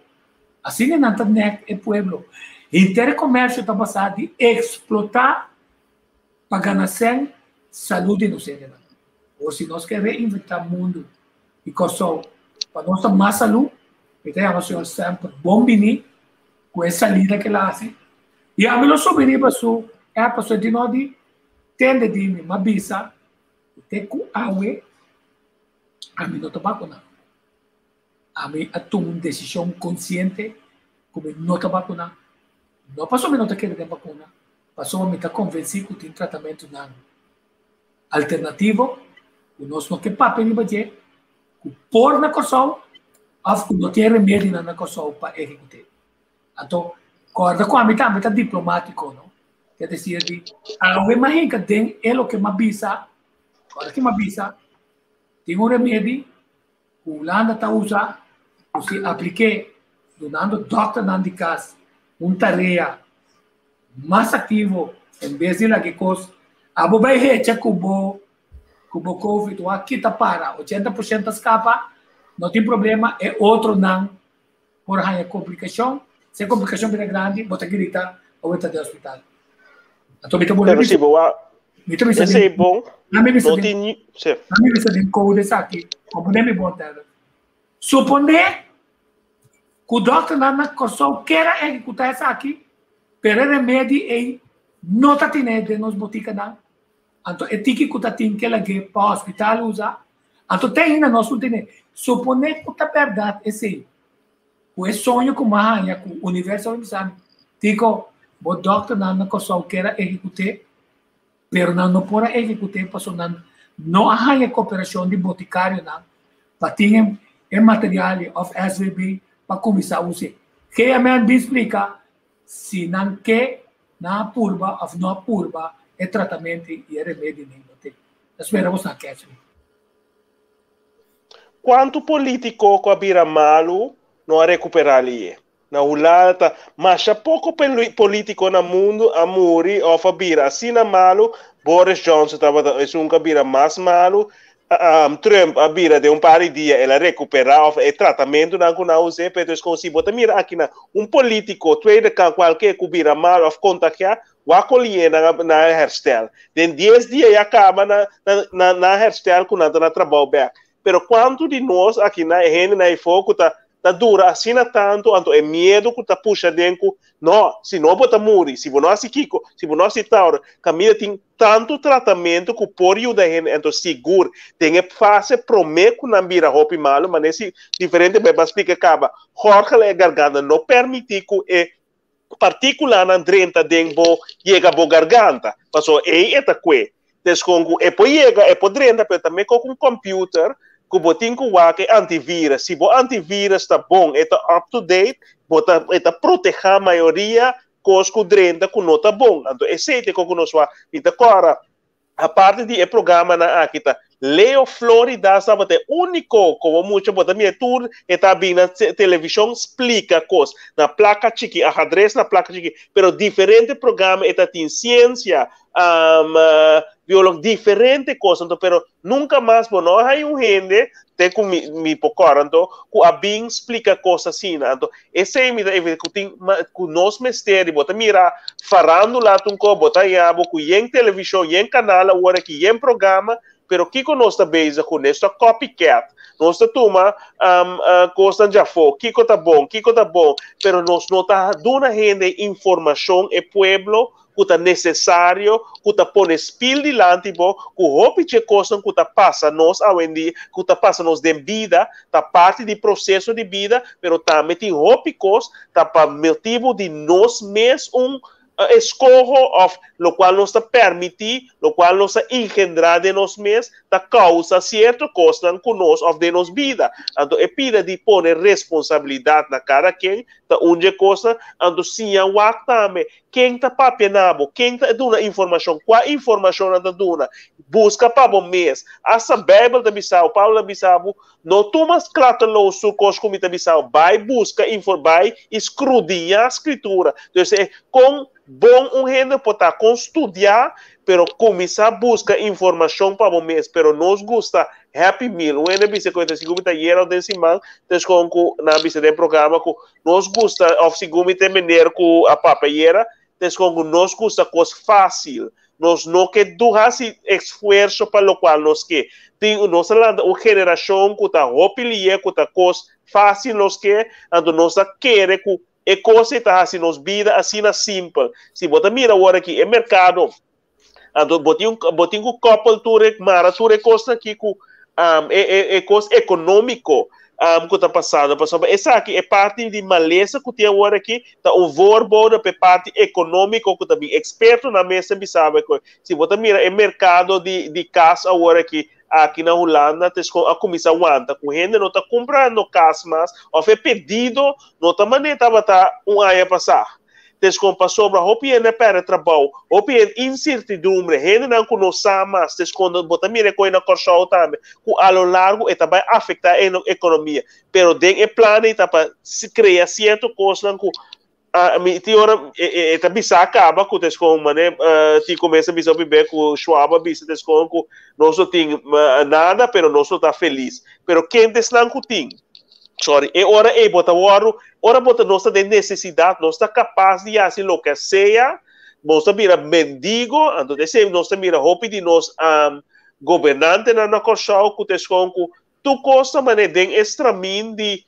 Assim não está é pueblo. Intercomércio está passando de explotar para ganhar saúde no ser. Ou se nós queremos reinventar o mundo e coisas para nós ter mais saúde, então o senhor sempre bom venir com essa lida que ela faz. E a minha sobrinha passou, a pessoa de nós tende de me mabisa, tem com aue, a mim não está vacunado. A mim toma uma decisão consciente, como não está vacunado. Não passou a não está querendo vacuna, passou a me estar convencido que tem tratamento não alternativo, que nós não queremos papel de que por na corção, que não tem remédio na corção para executar. Então, corda com a mim também está diplomático, não? Quer dizer, a imagem que tem é o que me avisa, agora que me avisa, tem um remédio, que o Holanda está usando, que se aplique, donando doctor na de casa, uma tarefa mais ativa, em vez de lá que coisa, a boba é recha que o Covid, o aqui está para, 80% escapa, não tem problema, é outro não, por aí é complicação, se a complicação é grande, você grita, ou está no hospital. Então,
se bom,
na minha lista de coisas aqui, como nem me botar. Suponer que o doutor na corção quer executar isso aqui, pero remédio e não está tendo nos boticas não. Então, é que está tendo que ela para o hospital usar. Então, tem ainda nós não temos. Suponer que está verdade, esse o sonho que o universo é sabe. Digo, o doutor na corção quer executar, pero não pode executar, porque não há cooperação de boticário não, para ter material of SVB para começar a usar. Que a minha explica se não quer na purba ou não purba é tratamento e é remédio nem tem. Esperamos na questão.
Quanto político que vira malo não recuperar ali? Na Holanda, mas pouco político no mundo a muri ou a vira assim na malo. Boris Johnson estava um vira mais malo. Trump a vira de par de dias ela recuperar o tratamento não com usar, mas se você mira aqui político tweede kan qualquer que vira mal ou contagiar o acolher na herstel. Den 10 dias acaba na herstel com na trabalho back. Pero quanto de nós aqui na gente na foco tá dura assim tanto, então é medo que tá puxa dentro. Não, se não botar muri, se não se kiko, se não se taura, caminha tem tanto tratamento que por ajudar a gente, então seguro, tem que fazer prometo que não vira roupa malo, mas nesse diferente, mas explica acaba, Jorge a garganta não permite que é particular na drenta dentro chega a garganta, passou é que descongo é por chega é por drenta, mas também com um computer que botin que o antivírus, se o antivírus está bom, está up to date, está proteger a maioria coisas que drenta que não está bom. Então, esse é o que nós vamos. Então, agora, a parte do programa na aqui tá Leo Florida sabe é único como muito bota minha tour está bem na televisão explica coisas na placa chiqui a address na placa chiqui pero diferente programa está tem ciência biologia diferente coisas então pero nunca mais bom não há gente tem com me procura então com a bem explica coisas assim então esse é me que tem com nós mistério bota mira farando lá tunco bota aí com em televisão em canal agora que em programa pero Kiko nós está base com esta copycat, nós está toma coisa já foi, Kiko tá bom, pero nós não está dando gente informação e pueblo que está necessário, que está põe espil dilante bo, que hope que coisa que está passa nós aonde, que está passa nós de vida, tá parte do processo de vida, pero também tem hope coisa, tá para motivo de nós mesmos escorro of lo qual nos permite, lo qual nos engendra de nós mesmos, da causa certa coisa conosco of de nos vida. Então, é pida de pôr responsabilidade na cara quem, da onde coisa, então sim, o também, quem está papenabo, quem está dando informação, qual informação está dando, busca para o mês. Essa Bíblia da Bissau, Paulo da Bissau, não toma claro no seu coisa como da Bissau, vai busca, vai escrudinhar a escritura. Então, é com bom gente pode com estudar, pero começar a buscar informação para o mês, pero nos gusta Happy Meal. O NBC coisa segundo taller de semana, descom na bisa de programa que nos gusta of segundo terminar com a papaiera, descom nos gusta coisa fácil. Nós não que durase esforço para o qual nós que tem nossa geração que está ropilia, que está coisa fácil nós que ando nós querer que é coisa está assim nos vida assim na simples. Se você mira agora aqui é mercado, ando botinho com couple maratura coisa aqui com é coisa econômico que está passando. Essa aqui é parte de maleza que tem agora aqui, tá o vorbo da parte econômico que também experto na mesa me sabe que se você mira é mercado de casa agora aqui na Holanda, a comissão aguenta, com gente não está comprando casa mais, ou foi pedido, não está maneira para um ano passar. Descom passou para hopi é para trabalho, hopi é incertidumbre, gente não conhece mais, descom botar mira coisa na corção também, que a lo largo está vai afetar a economia, pero den é plano para se criar certa coisa que a teoria é bisa acaba com descom né, ti começa a bisa beber com Schwab bisa descom que nós não tem nada, pero nós não está feliz, pero quem deslang que tem sorry, é hora botar ora botar nossa de necessidade, nós está capaz de fazer o que seja, nós mira mendigo, então nós mira hope de nós governante na corção que descom que tu costa mané den extramin de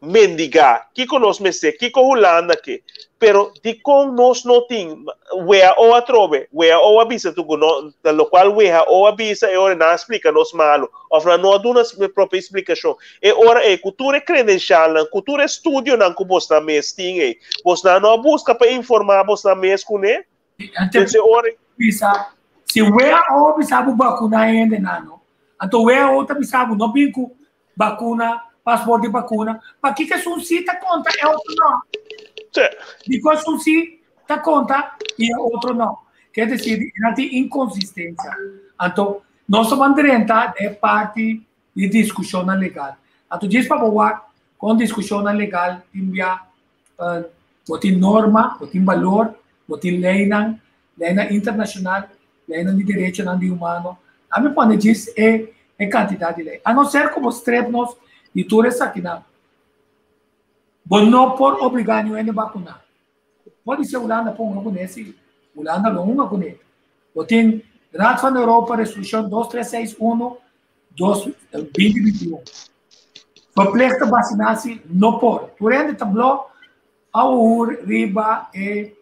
mendigar, que conosco me sei, que com Holanda que, pero de com nós não tem, wea ou a trove, wea ou a bisa tu no, da lo qual wea ou a bisa é hora não explica nos malo, ofra não dá uma própria explicação, é hora é cultura credencial, cultura estudio não que você na mes tem, você não busca para informar você na mes com né, então hora
bisa, se wea ou bisa bu vacuna ainda não, então wea ou tá bisa bu não binco vacuna passaporte de vacuna, para que um cita conta e outro não. Depois um cita conta e outro não. Quer dizer, não tem inconsistência. Então, nossa bandeira é parte de discussão legal. Então, diz para boa, com discussão legal, tem norma, tem valor, tem lei internacional, lei de direito de humano. A minha ponto diz é quantidade de lei. A não ser como os e tudo isso aqui não. Bom, não por obrigar ninguém a vacinar. Pode ser Holanda por um nesse, Holanda não uma com ele. Eu tenho Raad van Europa resolução 2361 2021. Verplichte vacinar-se não por. Durante o tablo, ao riba e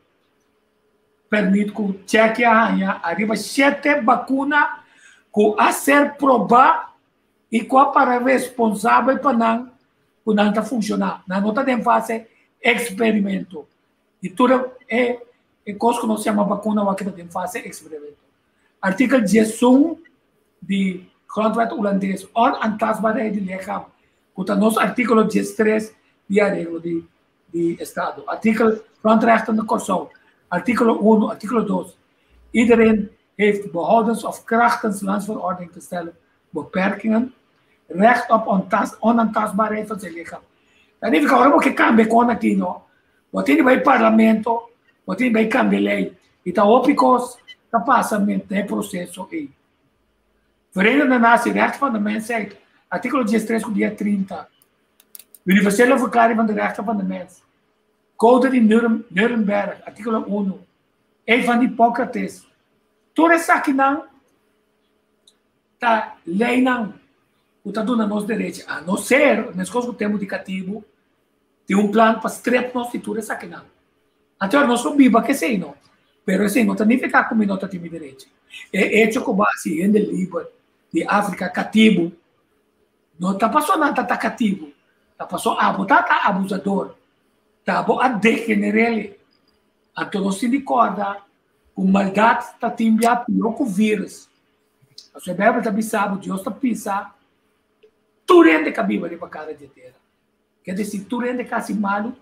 permite que cheque arriba 7 vacinas que a ser provar e qual para responsável para não está funcionar. Não está em fase experimento. E tudo é coisa que nós chamamos vacuna que está em fase experimento. Artigo 11 de contrato holandês, onantastbaarheid de lichaam. Que nosso artigo 13 de artigo de Estado. Artigo grondrechten de Corso. Artigo 1, artigo 2. Iedereen heeft behoudens of krachtens landsverordening te stellen beperkingen, recht op onaantastbaarheid van zijn lichaam. Dan even kahora mo kikambe kona kino, wat in bij parlamento, wat in bij kambelei, itaopicos, tapassamento é processo aí. Verenigde Naties Rechten van de Mensheid, artikel 3 dia 30. Universele Verklaring van de Rechten van de Mens. Code de Nuremberg, artikel 1. Een van Hippocrates. Tudo isso aqui não tá lei não. O tá dando nos direitos, a não ser, nesse caso, o termo indicativo, tem plano para strep nós de tudo isso aqui não. Até nós não biba que sei não. Pero assim, não tem ficar com minota de direito. É hecho com base em Líbano, de África, cativo. Não tá passando nada, tá cativo. Tá passando tá abusador. Tá a degenerele. Então nós se recorda com maldade tá timbia pior que o vírus. A sua Bíblia tá bisabo, Deus tá pisa. Tu rende que a Bíblia para cara de terra. Quer dizer, tu rende que assim malo,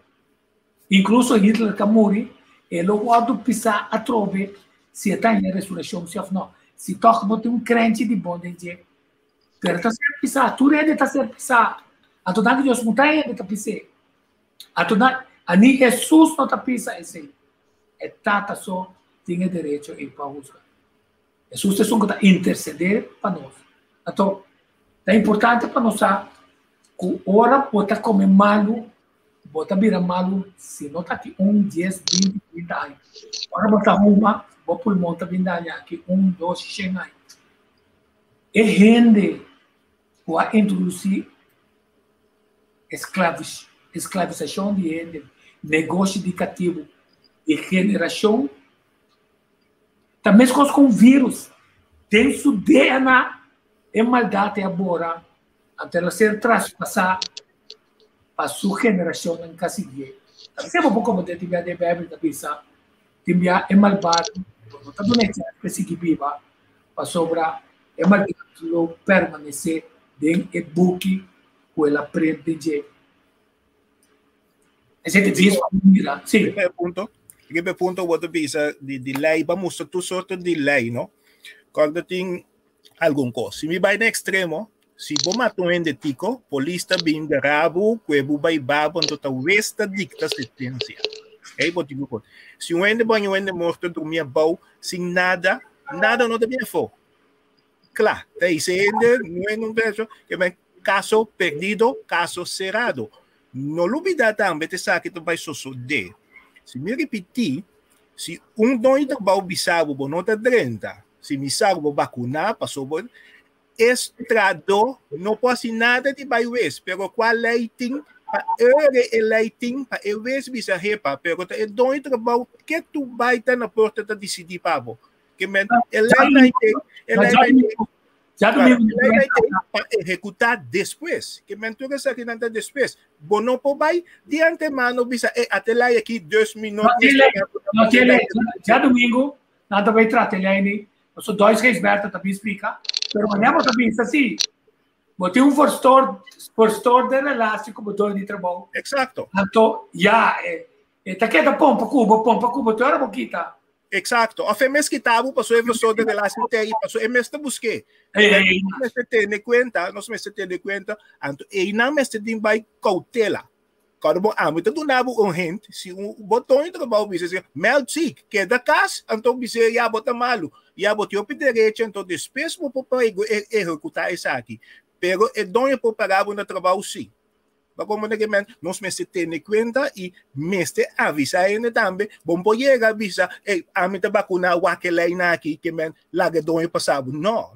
incluso Hitler que morre, e logo ao pisar a trove, se está em ressurreição, se não, se toca não tem crente de bom de pero está ser pisar, tu rende está ser pisar. A toda que Deus não está ainda está pisar. A toda ani Jesus não está pisar assim. É tata só tem direito em para buscar. Jesus é só que está interceder para nós. Então é importante para nós que ora bota comer malo, bota virar malo, se não está aqui 10, 20, 30 anos. Ora bota uma, o pulmão está vindo aqui 2, 100 anos. E rende a introduzir escravização de gente, negócio de cativo, e generação, também com vírus, tem seu DNA e maldade agora, até ela ser traspassada para a sua geração em Cassigue. Você vai como de Bíblia da Bisa, Bíblia é malvado, não está dando para seguir viva, para sobrar, é malvado permanecer dentro do book que ela aprende. Esse é o que mira. Sim.
Primeiro ponto, what the Bisa, de lei, vamos mostrar tu sorte de lei, não? Quando tem algum coisa. Se me vai no extremo, se vou matar um de tico, polícia bem de rabo, que vai babo, então talvez está dicta sentença. É o tipo. Se um ende banho, um ende morto, dormia bom, sem nada, nada não deve for. Claro, daí se ende, não é um vejo, que é caso perdido, caso cerrado. Não olvida também, te sabe que tu vai suceder. Se me repetir, se um doido vai bisabo, não está 30, se me sabe vacinar, passou por estrado, não pode nada de baiuês, pero qual leiting, para ele leiting, para eu ver se bisa repa, pero é doido que tu vai estar na porta de decidir pavo, que men, ele para executar depois, que mentura essa que nada depois, bom não pode de antemano bisa até lá aqui 2 minutos.
Não já domingo, nada vai tratar ele. Eu sou 2 reis Berta também explica, pero manhã também assim, botei forçador de elástico, botão de trabalho.
Exato.
Então, já tá queda pompa cuba, tu era boquita.
Exato. A FEMES que estava passou o forçador de elástico aí, passou e mestre busquei. Nós me tendo conta, então e não me tem vai cautela. Quando muito do nabo gente, se botão de trabalho bisa melzik, que da casa, então bisa já bota malo. Já botou para direito, então depois vou para executar isso aqui. Pero é dono para pagar no trabalho sim. Como nós me temos conta e mestre avisa ainda também, bom poder avisa, a mim tá vacuna o aquele aqui que men larga dono passado. Não.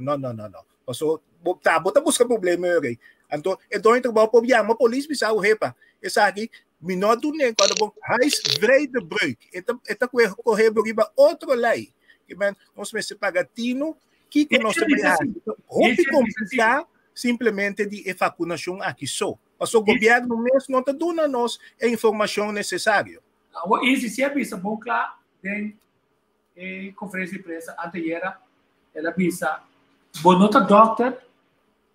Passou, bota buscar problema aí. Então é dono trabalho para chamar a polícia bisa o repa. Isso aqui menor do nem quando bom reis vrei de breuk. Eta correr riba outra lei. Que men nós me pagatino que nós rompe complicar simplesmente de vacunação aqui só. Mas o governo mesmo não está dando a nós a informação necessária.
Isso se avisa bom claro em conferência de imprensa anterior, ela avisa bom nota doctor,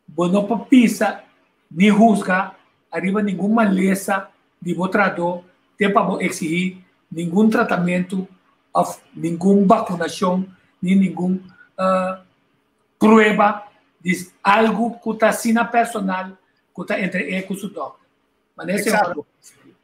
bom não pisa nem rusga, arriba nenhuma maleza de botrador, tem para exigir nenhum tratamento, nenhuma vacunação, nem nenhum prueba de algo que está sin personal, que está entre ele e o doctor.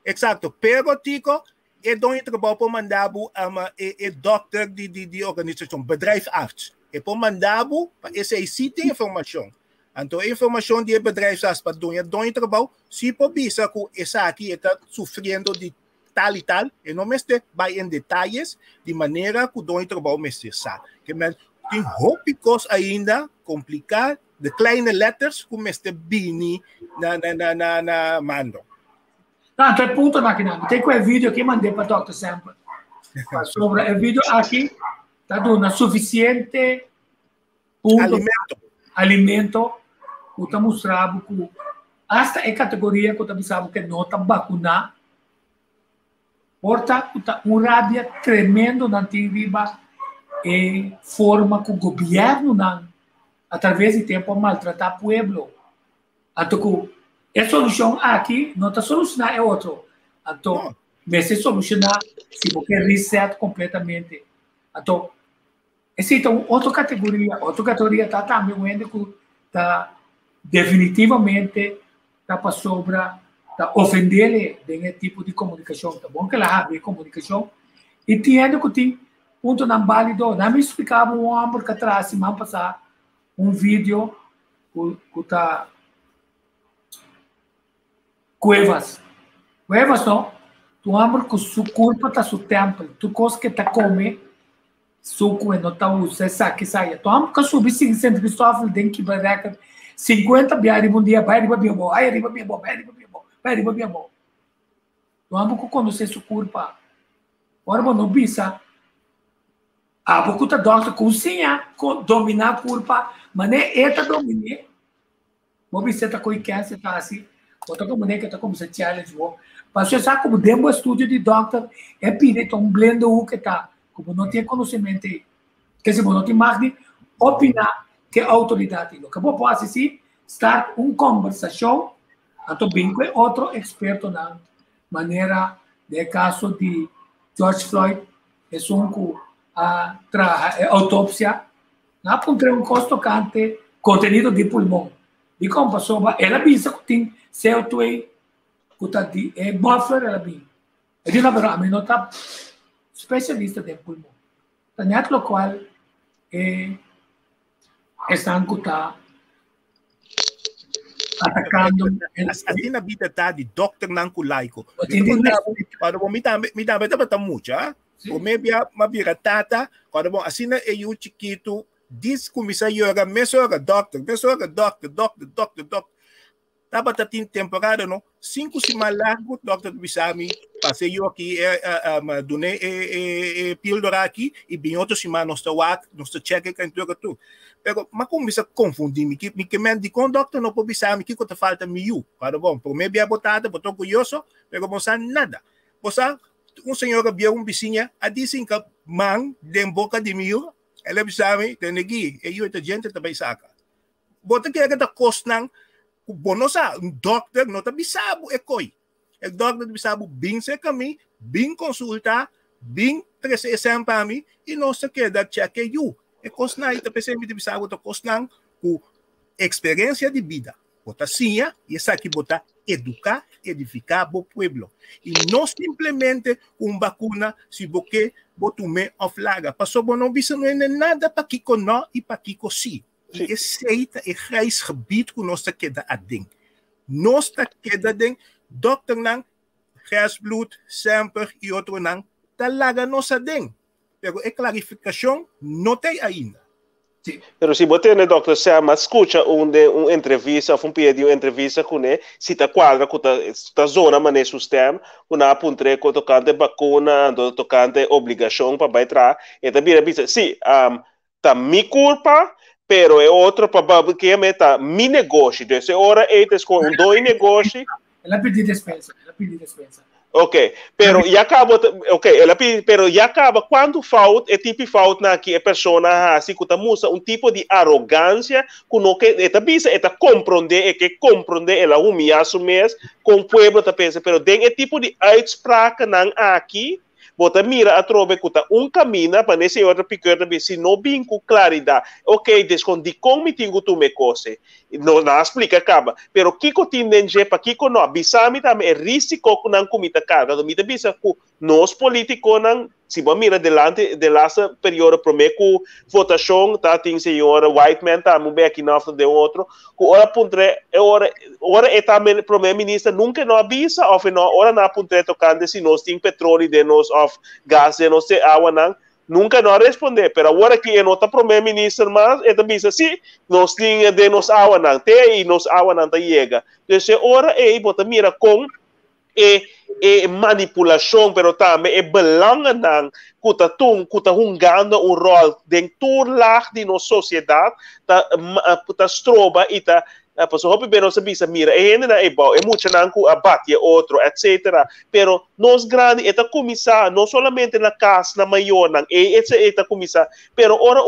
Exato. Pero, Tico, é donde trabalho para mandar a doctor de organização, bedrijfsarts. É para mandar para esse sítio de informação. Então, a informação de bedrijfsarts para donde trabalho, se por bisa que essa aqui está sofrendo de tal e tal, e não mestre vai em detalhes de maneira que donde trabalho mestre sabe. Que tem roupas ainda complicar de kleine letters que mestre bini na mando.
Tanto é ponto aqui não. Tem um vídeo que mandei para o Dr. Semper sobre o vídeo aqui está dando suficiente alimento que está mostrando que esta é a categoria que está mostrando que não está vacunada. Portanto, está uma rábia tremenda na riba e forma que o governo através do tempo maltratar o povo. Então, a solução aqui não está solucionar é outro. Então, mas se solucionar se você reset completamente. Então, existe outra categoria está também onde que está definitivamente está para sobre está ofender esse tipo de comunicação. Tá bom que ela abre comunicação e entendo que tem ponto não válido. Não me explicava um homem que atrás semana passada um vídeo que está Cuevas não. Tu amor que sua culpa está seu tempo. Tu coisa que está come, suco e não está usa saque saia. Tu amor que subi 500 Cristóvão tem que barraca 50 biari um dia vai riba bem bom, vai riba bem bom. Tu amor que conhecer sua culpa. Ora não bisa. Porque tu dá cozinha, dominar a culpa, mas nem eta domine. Vou bisa tá com câncer tá assim. Outra comunidade que está como se challenge, mas você sabe como dentro do estúdio de doctor é pedir um blend o que está, como não tem conhecimento, que se não tem mais de opinar que a autoridade. O que eu posso assistir, start uma conversação, então bem com outro experto na maneira de caso de George Floyd, é um a autópsia, na ponte tocante conteúdo de pulmão. E como passou, ela pensa que tem CO2, que está de buffer, ela pensa. E de novo, a mim não está especialista de pulmão. Tanto lo qual, estão que está atacando.
Assim na vida está de doctor nanco laico. Para bom, me dá muito, ah? O meia uma vira tata, para bom, assim na eu chiquito. Diz comissário yoga, mesora doctor. Tava tatin temporada no 5 semanas largo doctor bisami passei eu aqui done pílula aqui e bem outro semana nós check que então tu. Pero mas como isso confundir me que me de com doctor não pode bisami que te falta miu. Para bom, por me bia botada, botou curioso, pero não sabe nada. Você senhor viu vizinha a dizem que man de boca de miu. Ela bisami tenegi e eu gente também saca. Bota que é da costnang bono sa doctor não tá bisabo é coi. O doctor bisabo bem se caminho, bem consulta, bem trazer exame para mim e não se queda check you. É costnang tá pensando de bisabo tá costnang com experiência de vida. Bota sinha e essa aqui bota educar, edificar o pueblo. E não simplesmente com vacuna se você botume of laga. Passou bom não bisa não é nada para que não e para que sim. E esse é o gebied que nós queda a ding. Nós queda ding, doctor nang, Gersbloed, Semper e outro nang, talaga nós a ding. Pero a clarificação não tem ainda.
Sì. Pero se você, né, Dr. Sam, escuta uma entrevista, um pedido de entrevista com ele, se está quadra com a zona, mas nesse sistema, com a puntre, com tocante vacuna, tocante obrigação para entrar, e também diz, sim, tá minha culpa, pero é outro para que é tá mi negócio, então hora é com dois negócios.
Ela pediu dispensa,
Ok, pero ya acaba, pero ya acaba quando falta, é tipo falta na que a pessoa assim que musa tipo de arrogância que não que eta bisa eta compreender que compreender ela humilha su mês com o povo tá pensa, pero tem tipo de uitspraak nan aqui bota mira a trove kuta camina para nesse outra piqueira be se no bin com claridade. Ok, descondi como tingo tu me cose. Não explica acaba. Pero kiko tindenge pa kiko no bisami também é risco com não comita carga. Do mita bisa ku nós políticos não se você mira delante de lasta período promeco votação tá tem senhora Whiteman tá muito aqui na frente de outro que ora puntre ora é também primeiro-ministro nunca não avisa ou não ora na puntre tocando se nós tem petróleo de nós of gás de nós água não nunca não responder pero agora que é nota primeiro-ministro mas é também assim nós tem de nós água não tem e nós água não tá chega então ora é bota mira com e manipulação, pero também é belangrijk kuta hungando rol dentro de nossa sociedade, ta stroba e ta Pues hopi beno se bisa mira na ebau mucho nanku abate outro etc. Pero nos grande eta comisa não solamente na casa na maior nang eta comisa pero ora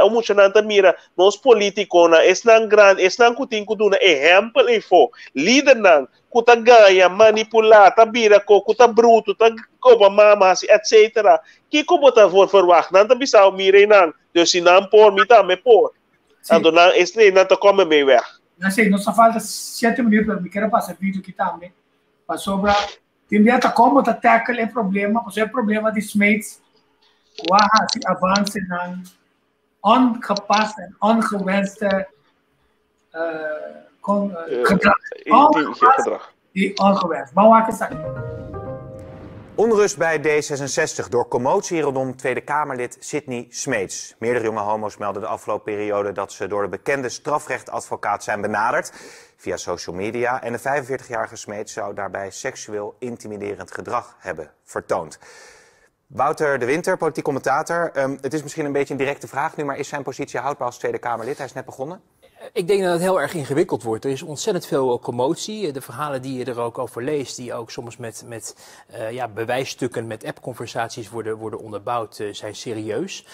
mucha nanta mira nos político na nang grande nang kuting kuduna exemplo fo líder nang kuta ganha manipular tabira ko kuta bruto ta koba mama etc. Kiko bota verwacht nanta bisa mira nang dus sinam por mita me por ando nang nanta come me weg.
Assim, nos falta 7 minutos para me quero passar vídeo aqui também para sobre entender como tá tackle é problema, porque é problema de smates, o se avança na oncapaz en ongewenste gedrag. Die ongewenst. Maar wat is dat?
Onrust bij D66 door commotie rondom Tweede Kamerlid Sidney Smeets. Meerdere jonge homo's melden de afgelopen periode dat ze door de bekende strafrechtadvocaat zijn benaderd via social media. En de 45-jarige Smeets zou daarbij seksueel intimiderend gedrag hebben vertoond. Wouter de Winter, politiek commentator. Het is misschien een beetje een directe vraag nu, maar is zijn positie houdbaar als Tweede Kamerlid? Hij is net begonnen.
Ik denk dat het heel erg ingewikkeld wordt. Er is ontzettend veel commotie. De verhalen die je er ook over leest, die ook soms met bewijsstukken, met appconversaties worden onderbouwd, zijn serieus.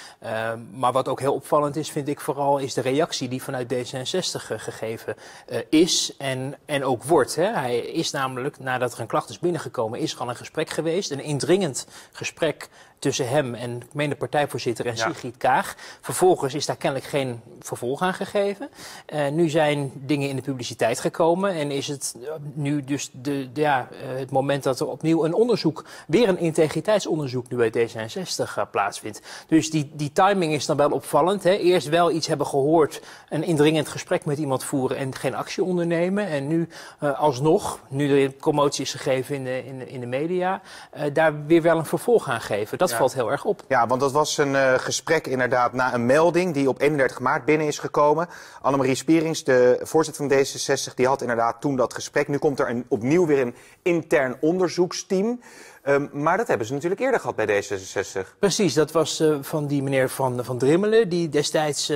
Maar wat ook heel opvallend is, vind ik vooral, is de reactie die vanuit D66 gegeven is en ook wordt. Hè. Hij is namelijk, nadat er een klacht is binnengekomen, is er al een gesprek geweest. Een indringend gesprek tussen hem en ik meen de partijvoorzitter en Sigrid Kaag. Vervolgens is daar kennelijk geen vervolg aan gegeven. Nu zijn dingen in de publiciteit gekomen en is het nu dus het moment dat er opnieuw een onderzoek, weer een integriteitsonderzoek nu bij D66 plaatsvindt. Dus die timing is dan wel opvallend. Hè. Eerst wel iets hebben gehoord, een indringend gesprek met iemand voeren en geen actie ondernemen. En nu alsnog, nu de commotie is gegeven in de media, daar weer wel een vervolg aan geven. Dat valt heel erg op.
Ja, want dat was een gesprek inderdaad na een melding die op 31 maart binnen is gekomen. Annemarie Spierings, de voorzitter van D66, die had inderdaad toen dat gesprek. Nu komt er opnieuw weer een intern onderzoeksteam. Maar dat hebben ze natuurlijk eerder gehad bij D66.
Precies, dat was van die meneer Van Drimmelen, die destijds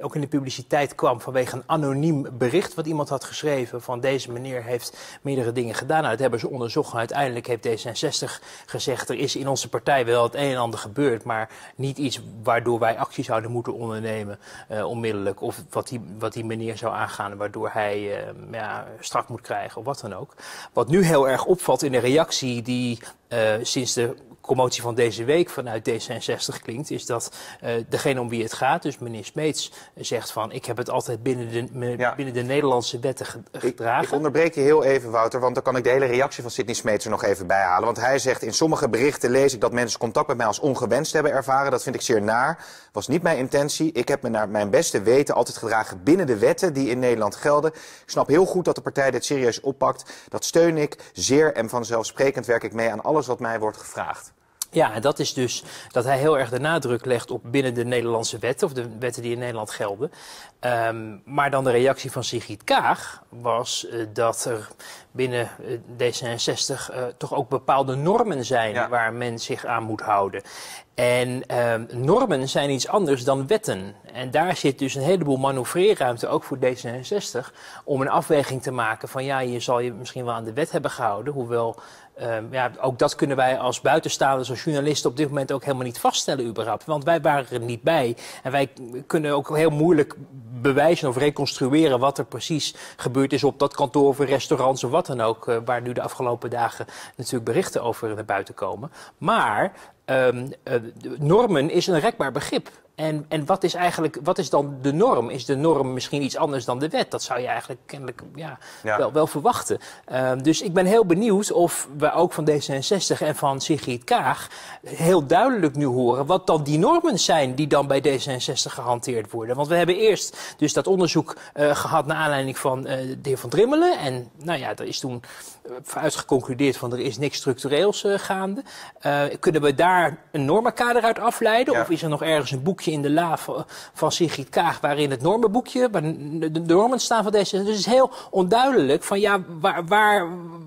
ook in de publiciteit kwam vanwege een anoniem bericht wat iemand had geschreven van deze meneer heeft meerdere dingen gedaan. Nou, dat hebben ze onderzocht en uiteindelijk heeft D66 gezegd er is in onze partij wel het een en ander gebeurd, maar niet iets waardoor wij actie zouden moeten ondernemen onmiddellijk of wat die meneer zou aangaan waardoor hij straf moet krijgen of wat dan ook. Wat nu heel erg opvalt in de reactie die sinds de commotie van deze week vanuit D66 klinkt, is dat degene om wie het gaat, dus meneer Smeets, zegt van ik heb het altijd binnen de Nederlandse wetten gedragen.
Ik onderbreek je heel even, Wouter, want dan kan ik de hele reactie van Sidney Smeets er nog even bij halen. Want hij zegt in sommige berichten lees ik dat mensen contact met mij als ongewenst hebben ervaren. Dat vind ik zeer naar. Was niet mijn intentie. Ik heb me naar mijn beste weten altijd gedragen binnen de wetten die in Nederland gelden. Ik snap heel goed dat de partij dit serieus oppakt. Dat steun ik zeer en vanzelfsprekend werk ik mee aan alles wat mij wordt gevraagd.
Ja, en dat is dus dat hij heel erg de nadruk legt op binnen de Nederlandse wetten, of de wetten die in Nederland gelden. Maar dan de reactie van Sigrid Kaag was dat er binnen D66 toch ook bepaalde normen zijn waar men zich aan moet houden. En normen zijn iets anders dan wetten. En daar zit dus een heleboel manoeuvreerruimte, ook voor D66, om een afweging te maken van ja, je zal je misschien wel aan de wet hebben gehouden, hoewel ook dat kunnen wij als buitenstaanders, als journalisten op dit moment ook helemaal niet vaststellen überhaupt. Want wij waren er niet bij. En wij kunnen ook heel moeilijk bewijzen of reconstrueren wat er precies gebeurd is op dat kantoor of restaurants of wat dan ook. Waar nu de afgelopen dagen natuurlijk berichten over naar buiten komen. Maar normen is een rekbaar begrip. En wat is dan de norm? Is de norm misschien iets anders dan de wet? Dat zou je eigenlijk kennelijk wel verwachten. Dus ik ben heel benieuwd of we ook van D66 en van Sigrid Kaag heel duidelijk nu horen wat dan die normen zijn die dan bij D66 gehanteerd worden. Want we hebben eerst dus dat onderzoek gehad naar aanleiding van de heer Van Drimmelen. En nou ja, er is toen uitgeconcludeerd van er is niks structureels gaande. Kunnen we daar een normenkader uit afleiden? Ja. Of is er nog ergens een boekje in de la van Sigrid Kaag waarin het normenboekje, waar de normen staan van deze. Dus het is heel onduidelijk van ja,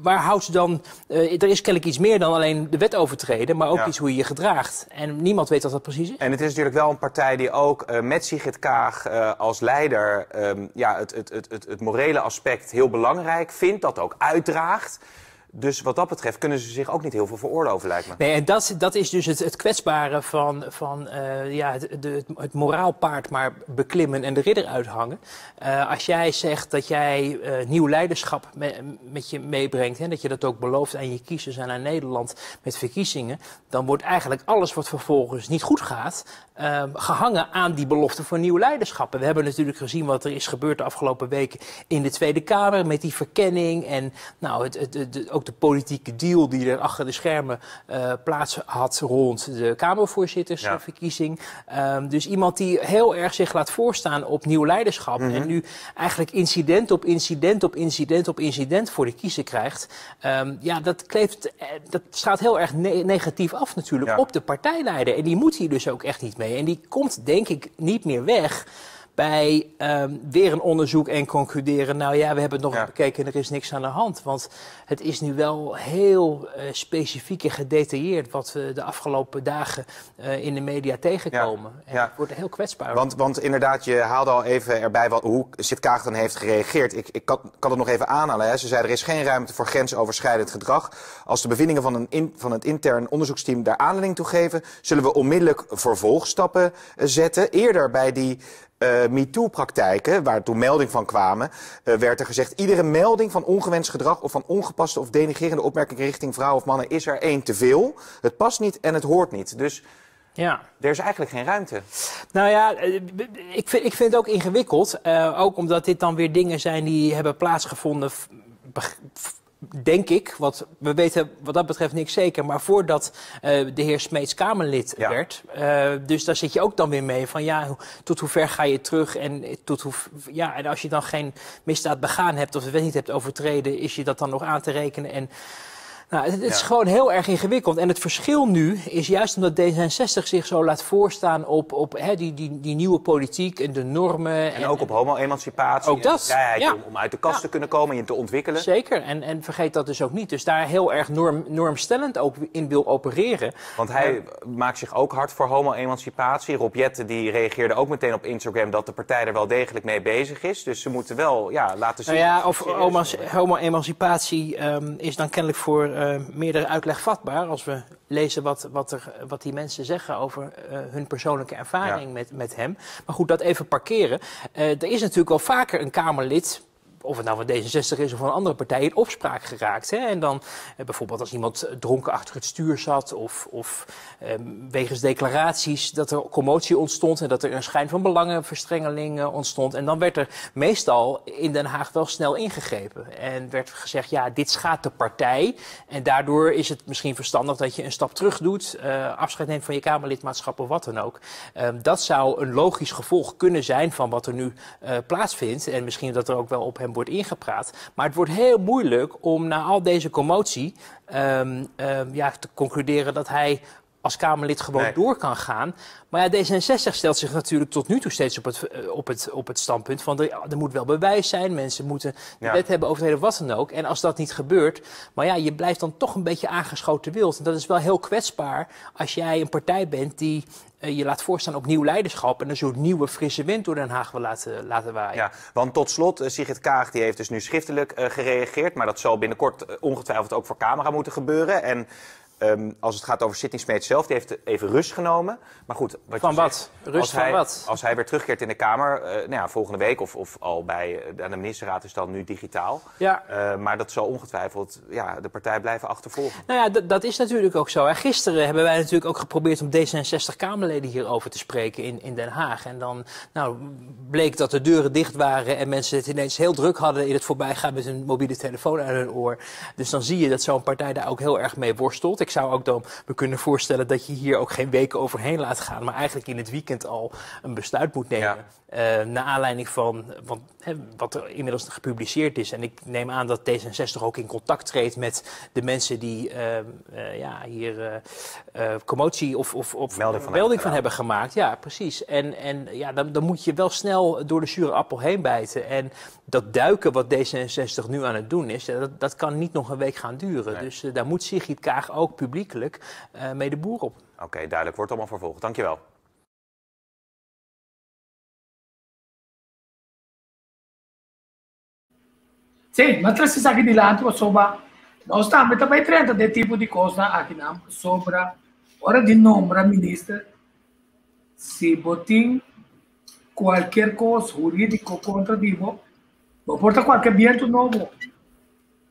waar houdt ze dan. Er is kennelijk iets meer dan alleen de wet overtreden, maar ook iets hoe je je gedraagt. En niemand weet wat dat precies is.
En het is natuurlijk wel een partij die ook met Sigrid Kaag als leider het morele aspect heel belangrijk vindt, dat ook uitdraagt. Dus wat dat betreft kunnen ze zich ook niet heel veel veroorloven, lijkt me.
Nee, en dat is dus het kwetsbare van het moraalpaard maar beklimmen en de ridder uithangen. Als jij zegt dat jij nieuw leiderschap met je meebrengt, en dat je dat ook belooft aan je kiezers en aan Nederland met verkiezingen, dan wordt eigenlijk alles wat vervolgens niet goed gaat, gehangen aan die belofte voor nieuw leiderschap. En we hebben natuurlijk gezien wat er is gebeurd de afgelopen weken in de Tweede Kamer met die verkenning en nou, ook de politieke deal die er achter de schermen plaats had rond de Kamervoorzittersverkiezing. Dus iemand die heel erg zich laat voorstaan op nieuw leiderschap en nu eigenlijk incident op incident op incident op incident voor de kiezer krijgt. Dat straalt heel erg negatief af natuurlijk op de partijleider. En die moet hier dus ook echt niet mee. En die komt denk ik niet meer weg bij weer een onderzoek en concluderen, nou ja, we hebben het nog bekeken en er is niks aan de hand. Want het is nu wel heel specifiek en gedetailleerd wat we de afgelopen dagen in de media tegenkomen. En het wordt heel kwetsbaar.
Want inderdaad, je haalde al even erbij hoe Sigrid Kaag dan heeft gereageerd. Ik kan het nog even aanhalen. Hè. Ze zei, er is geen ruimte voor grensoverschrijdend gedrag. Als de bevindingen van het intern onderzoeksteam daar aanleiding toe geven, zullen we onmiddellijk vervolgstappen zetten. Eerder bij die MeToo-praktijken, waar toen melding van kwamen, werd er gezegd, iedere melding van ongewenst gedrag of van ongepaste of denigrerende opmerkingen richting vrouwen of mannen is er één te veel. Het past niet en het hoort niet. Dus er is eigenlijk geen ruimte.
Nou ja, ik vind het ook ingewikkeld. Ook omdat dit dan weer dingen zijn die hebben plaatsgevonden, denk ik, want we weten wat dat betreft niks zeker, maar voordat de heer Smeets Kamerlid werd. Dus daar zit je ook dan weer mee van ja, tot hoe ver ga je terug en en als je dan geen misdaad begaan hebt of de wet niet hebt overtreden, is je dat dan nog aan te rekenen en nou, het is gewoon heel erg ingewikkeld. En het verschil nu is juist omdat D66 zich zo laat voorstaan op die nieuwe politiek en de normen.
En ook op homo-emancipatie.
Ook dat.
Vrijheid om uit de kast te kunnen komen en je te ontwikkelen.
Zeker. En vergeet dat dus ook niet. Dus daar heel erg normstellend ook in wil opereren.
Want hij maakt zich ook hard voor homo-emancipatie. Rob Jetten die reageerde ook meteen op Instagram dat de partij er wel degelijk mee bezig is. Dus ze moeten wel laten zien.
Nou ja, of homo-emancipatie is dan kennelijk voor meerdere uitleg vatbaar als we lezen wat die mensen zeggen over hun persoonlijke ervaring met hem. Maar goed, dat even parkeren. Er is natuurlijk wel vaker een Kamerlid, of het nou van D66 is of van een andere partij, in opspraak geraakt. Hè? En dan bijvoorbeeld als iemand dronken achter het stuur zat of wegens declaraties dat er commotie ontstond en dat er een schijn van belangenverstrengeling ontstond. En dan werd er meestal in Den Haag wel snel ingegrepen. En werd gezegd, ja, dit schaadt de partij. En daardoor is het misschien verstandig dat je een stap terug doet, afscheid neemt van je Kamerlidmaatschap of wat dan ook. Dat zou een logisch gevolg kunnen zijn van wat er nu plaatsvindt. En misschien dat er ook wel op hem wordt ingepraat. Maar het wordt heel moeilijk om na al deze commotie te concluderen dat hij als Kamerlid gewoon door kan gaan. Maar ja, D66 stelt zich natuurlijk tot nu toe steeds op het standpunt van er moet wel bewijs zijn, mensen moeten de wet hebben overtreden, wat dan ook. En als dat niet gebeurt, maar ja, je blijft dan toch een beetje aangeschoten wild. En dat is wel heel kwetsbaar als jij een partij bent die je laat voorstaan op nieuw leiderschap en een soort nieuwe frisse wind door Den Haag wil laten waaien.
Ja, want tot slot, Sigrid Kaag die heeft dus nu schriftelijk gereageerd, maar dat zal binnenkort ongetwijfeld ook voor camera moeten gebeuren. En als het gaat over Sidney Smeets zelf, die heeft even rust genomen. Maar goed,
van wat? Rust van wat?
Als hij weer terugkeert in de Kamer, volgende week of al aan de ministerraad is dan nu digitaal.
Ja.
Maar dat zal ongetwijfeld de partij blijven achtervolgen.
Nou ja, dat is natuurlijk ook zo. Gisteren hebben wij natuurlijk ook geprobeerd om D66-Kamerleden hierover te spreken in Den Haag. En dan bleek dat de deuren dicht waren en mensen het ineens heel druk hadden in het voorbijgaan met hun mobiele telefoon aan hun oor. Dus dan zie je dat zo'n partij daar ook heel erg mee worstelt. Ik zou ook dan me kunnen voorstellen dat je hier ook geen weken overheen laat gaan, maar eigenlijk in het weekend al een besluit moet nemen. Naar aanleiding van wat er inmiddels gepubliceerd is. En ik neem aan dat D66 ook in contact treedt met de mensen die hier commotie of melding van hebben gemaakt. Ja, precies. En dan moet je wel snel door de zure appel heen bijten. En dat duiken wat D66 nu aan het doen is, dat kan niet nog een week gaan duren. Nee. Dus daar moet Sigrid Kaag ook publiekelijk mee de boer op.
Oké, duidelijk. Wordt allemaal vervolgd. Dankjewel.
Sim, mas precisa aqui de lá, sobre nós também treinando de tipo de coisa aqui não sobre hora de nombrar ministro, se botem qualquer coisa jurídico contra divo, não importa qualquer viento novo,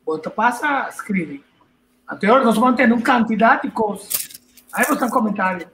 bota passa escreve. Até nós vamos ter uma quantidade de coisas. Aí você tem comentário.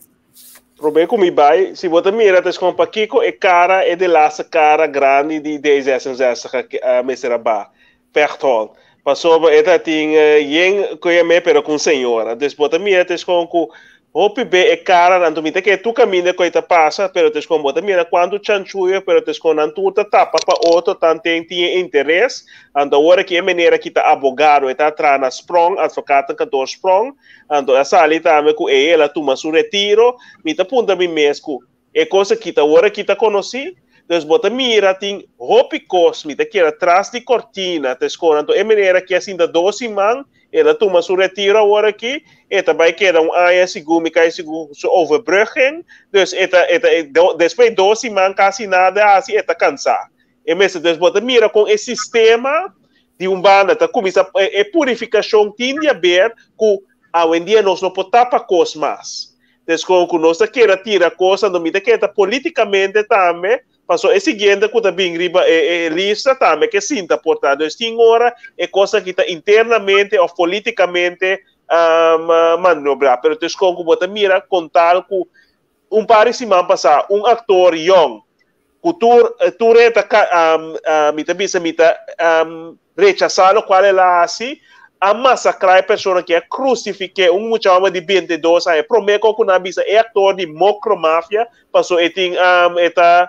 Probeer com mij, se você mira, het is gewoon Paquico e cara e de laatste cara grande die D66 meseraba. Pechthol. Passou eta ting yen me pero com senhora. Dus bota mira, het is gewoon com hopi be e cara nanto mita que tu caminha coita passa, pero het is gewoon bota mira quando chanchuyo, pero het is gewoon nantuta tapa pa outro tanto tinha interesse. Ando hora que maneira que tá abogado e tá trana sprong, advogado cantor sprong. Ando essa ali tá me com ela toma su retiro, mita punta mi mesco. E coisa que tá hora que tá conheci. Dus bota mira ting hopi cosmita que era atrás de cortina, te esconando e maneira que assim da 12 man, ela toma su retiro agora aqui, e também queda área seguro, cai seguro overbrugging, dus depois 12 man quase nada assim, eta cansar. E mesmo dus bota mira com esse sistema de banda, tá começa a purificação tinha ver que hoje em dia nós não podemos tapar coisas mais. Dus com nós queira tirar coisa, não me que politicamente também. Passou é seguinte que também riba lista também que sinta portado este hora é coisa que está internamente ou politicamente manobrar, pero tu escolhe bota mira contar com par de semana passar ator young que tu reta mita rechazado qual é lá assim a massacrar a pessoa que é crucifique muchacho de 22 anos prometo que na bisa é ator de mocromáfia passou e tem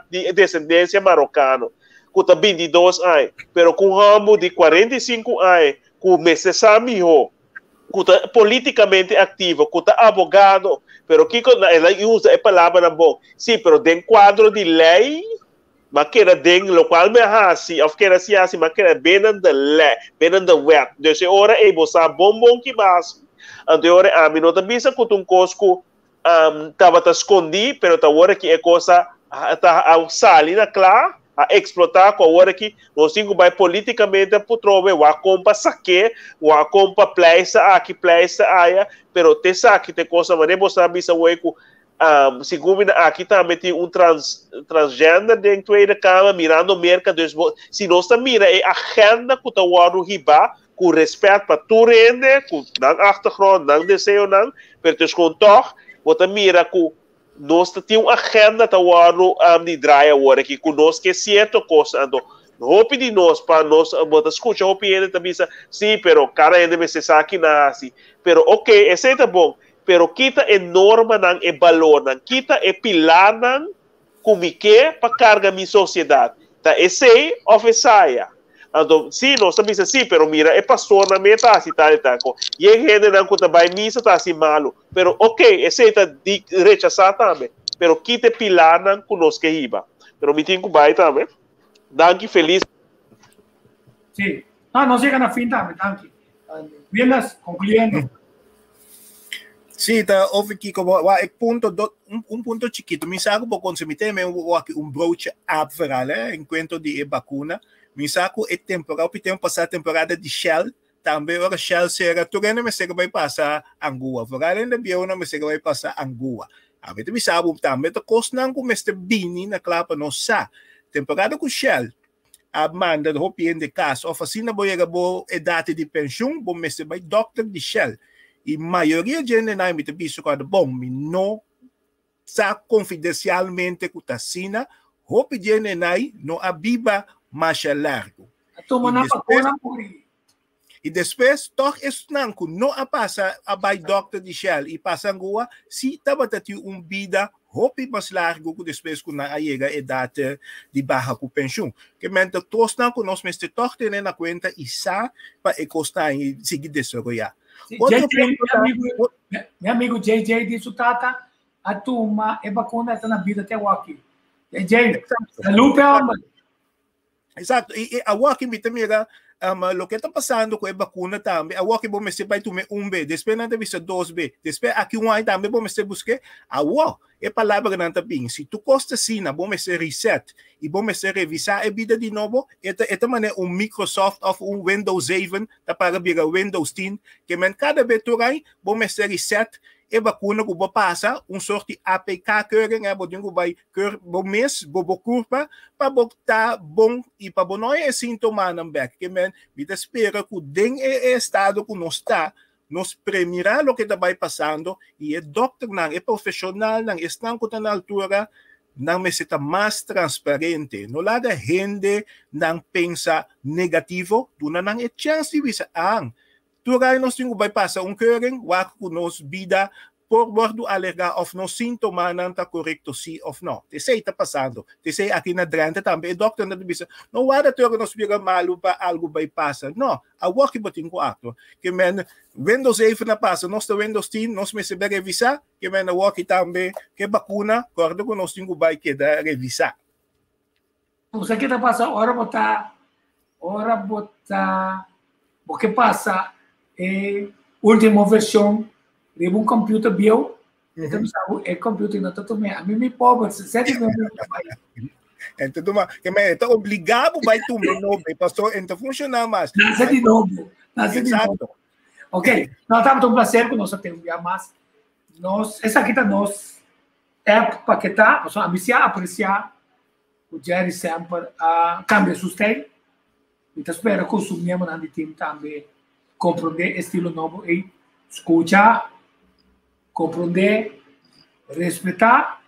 de descendência marocana que tá 22 anos pero com ramo de 45 anos que me sabe que tá politicamente ativo que tá advogado pero que ela usa a palavra bom sim pero dentro quadro de lei mas que era dentro do qual me assim ou que era assim mas que era bem da lei bem da wet dus é hora é você bombom que mais então hora a mim não tá bisa que um cosco tava escondido pero tá hora que é coisa tá ao sair na clara a explotar com a hora que nós temos vai politicamente por trove o a compa saque o a compa place aqui place aí pero te saque te coisa mas você sabe bisa o eco segundo aqui também tem transgender dentro da Câmara mirando merca dus se nós tá mira é agenda que tá o riba com respeito para tu rende com não achtergrond não desejo não pero dus com toch você mira com nós tem uma agenda tá o de draia agora que conosco que certo coisa então hope de nós para nós bota escuta hope ele também sim pero cara ainda me se saque na assim pero ok esse é bom pero kita é norma nang é valor nang kita é pilar nang como que para carga minha sociedade tá esse of saia Então, sim, nós também sim, pero mira, é pastor na meta assim tal e tal. E a gente não conta vai missa tá assim malo, pero ok, esse tá de rechazar também, pero quite pilar não conosco que riba. Pero me tenho que vai também. Danke, feliz.
Sim. Não chega na fim também, danke. Vienes concluyendo.
Sì, ovvio che un punto chiquito. Mi sa che può consumire un broach app verale, in quanto di vacuna. Mi sa che è temporale, potete passare temporada di Shell. Também ora Shell será, tu ganha, mas vai passar Angua. Verale ainda biona, mas vai passar Angua. A gente mi sabe também, tá costando com este bini na clapa não sa. Temporada com Shell. A manda do hopien de casa, oficina boiega bo idade de pensão, bom mestre vai doctor de Shell. E maioria de gente não me visto com a bom, me não sa confidencialmente com a sina, hope de gente não abiba mais largo. E depois, toch is nanku não a passa a by doctor de Shell e passa angua, se tava tati vida hopi mas largo que depois que na chega a idade de barra com pensão. Que mente todos não nós mestre toch ter na conta e sa para encostar e seguir desenvolver.
Meu amigo JJ disse tata a turma é vacuna está na vida até o aqui. JJ, saúde homem.
Exato. E a walking vitamina lo que está passando com a vacuna também, a walking bom mestre vai tomar 1B, depois não deve ser 2B, depois aqui um aí também bom mestre buscar a walk. É palavra não tá bem. Se tu costa sina, bom mestre reset e bom mestre revisar a vida de novo, esta maneira Microsoft ou Windows 7 tá para virar Windows 10, que men cada vez tu vai bom mestre reset e vacuna que vai passar sorte de APK keuring, é bom vai bom mês, bom curva para botar bom e para bom não é sintoma não back, que men vida espera que den estado que nós está nos premiará o que está passando e o doctor não é profissional não está na altura não me está mais transparente não lá da gente não pensa negativo tu não é chance de visar tu vai nós temos vai passar keuring waar que nos vida por bordo alergar of no sintoma não está correto sim ou não. Te sei está passando. Te sei aqui na dranta também. O doctor não diz, não vai ter que nos virar malo para algo vai passar. Não, a work botin com ato. Que men Windows 7 na passa, nós do Windows 10, nós me se revisar, que men a work também, que vacuna, cordo que nós temos vai que da revisar.
Você que está passando, ora botar, o que passa é última versão de computer bio, então é computer não está também. A mim me pobre, sério mesmo.
Então, que me está obrigado vai tu me novo, passou então funciona mais.
Nasce de novo. Ok, nós estamos um prazer que nós temos mais. Essa aqui está nós é para que tá, nós vamos apreciar o Jerry sempre cambia sustento. Então espero que o submemo na time também compreender estilo novo e escutar, compreender, respeitar,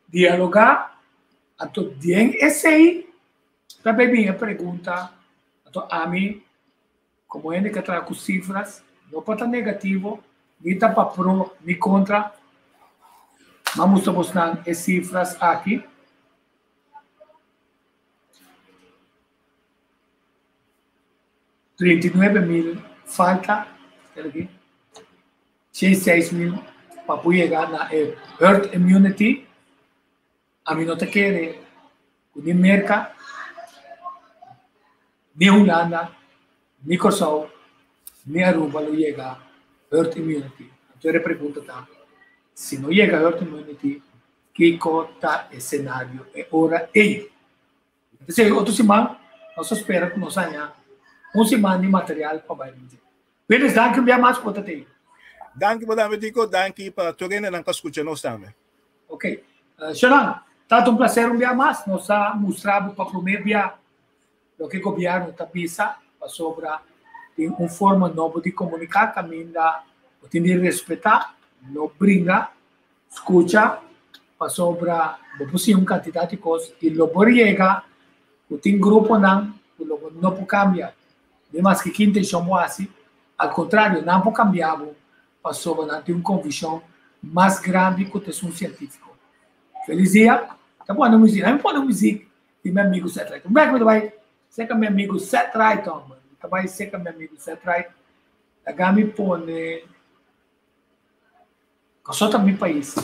dialogar. Então, bien esse aí, também minha pergunta, então a mim, como ele que traz com cifras, não pode estar negativo, nem está para pro, nem contra. Vamos mostrar as cifras aqui. $39,000 falta, aqui, 6,000 para chegar na herd immunity. A mim não te quer nem Merca, nem Holanda, nem Kosovo, nem Aruba não chega herd immunity. Então ele pergunta também, se não chega herd immunity, que está o cenário é hora aí. Então, outra semana, nós esperamos que nós tenhamos semana de material para vai dizer. Beleza, danke bem mais por ter.
Danke madame Dico, danke para torena não escutar nós também.
Ok. Sharon, tanto um prazer um dia mais, nós mostramos para o primeiro dia o que o governo está pensando sobre uma forma nova de comunicar, também tem de respeitar, não brinca, escuta, para sobre uma quantidade de coisas e logo chega, tem grupo não pode cambiar. Mas que quem tem chamou assim, ao contrário, não pode cambiar, para sobre uma convicção mais grande que o texto científico. Feliz dia, tá bom, música, não pode música, e meu amigo Cedric. Como é que vai? seca meu amigo Setrai, toma. Também seca meu amigo Setrai. Agami pone. Só também país.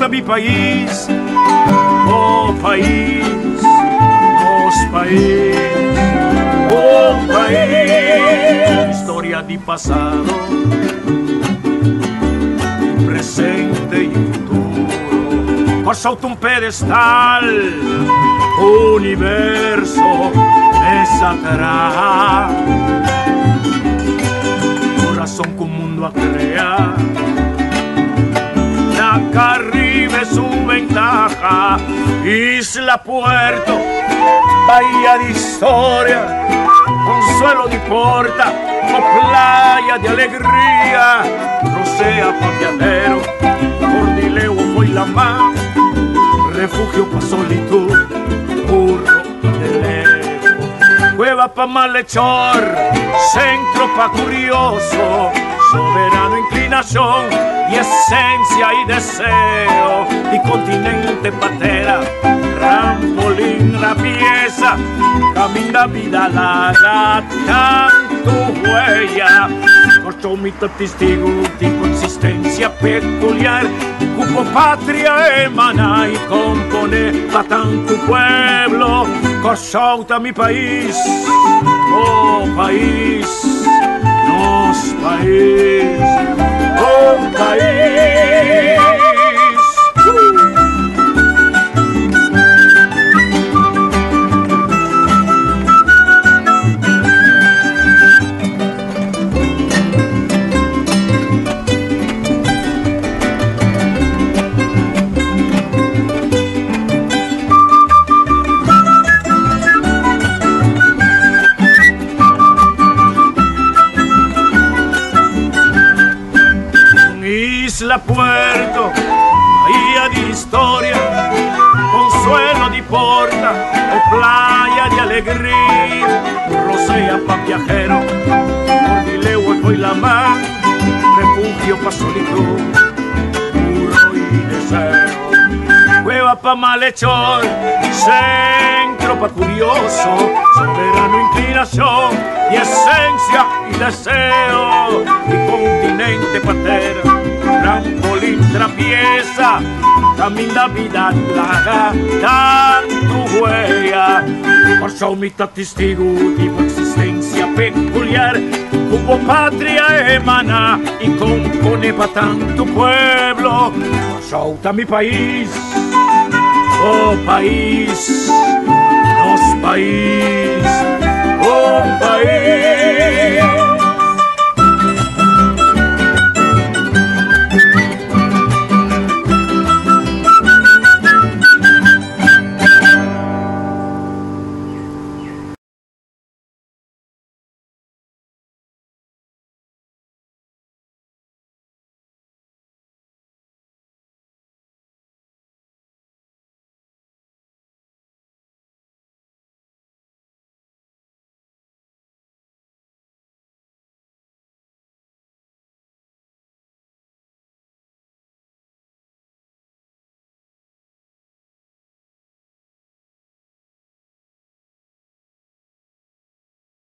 Mi país, oh país, nos país, oh país, historia di pasado, presente y futuro, por sotto un pedestal, universo me sacará, corazón que un mundo a crear. Acá arriba es su ventaja, Isla Puerto, bahía de historia, consuelo de porta, o playa de alegría, rocea pa' viajero, Cordileo foi la mar, refugio pa' solitud, burro de levo, cueva pa' malhechor, centro pa' curioso, soberano inclinación y esencia y deseo, y continente patera, trampolín la pieza, camina vida larga, canto huella, corto mito testigo de consistencia peculiar, cupo patria emana y compone pa' tanto pueblo, cosauta mi país, oh país. Nos país, oh país. Isla Puerto, bahía de historia, consuelo de porta, o playa de alegría, rocea pa' viajero, Cordileo foi la mar, refugio pa' solitud, puro y deseo, cueva pa' malhechor, centro pa' curioso, soberano inclinación y esencia y deseo, y continente patera, trampolín trapieza, camina vida larga, tanto huella, por su mitad testigo de tu existencia peculiar, como patria emana y compone pa' tanto pueblo, por mi país, oh país, nos país, oh país.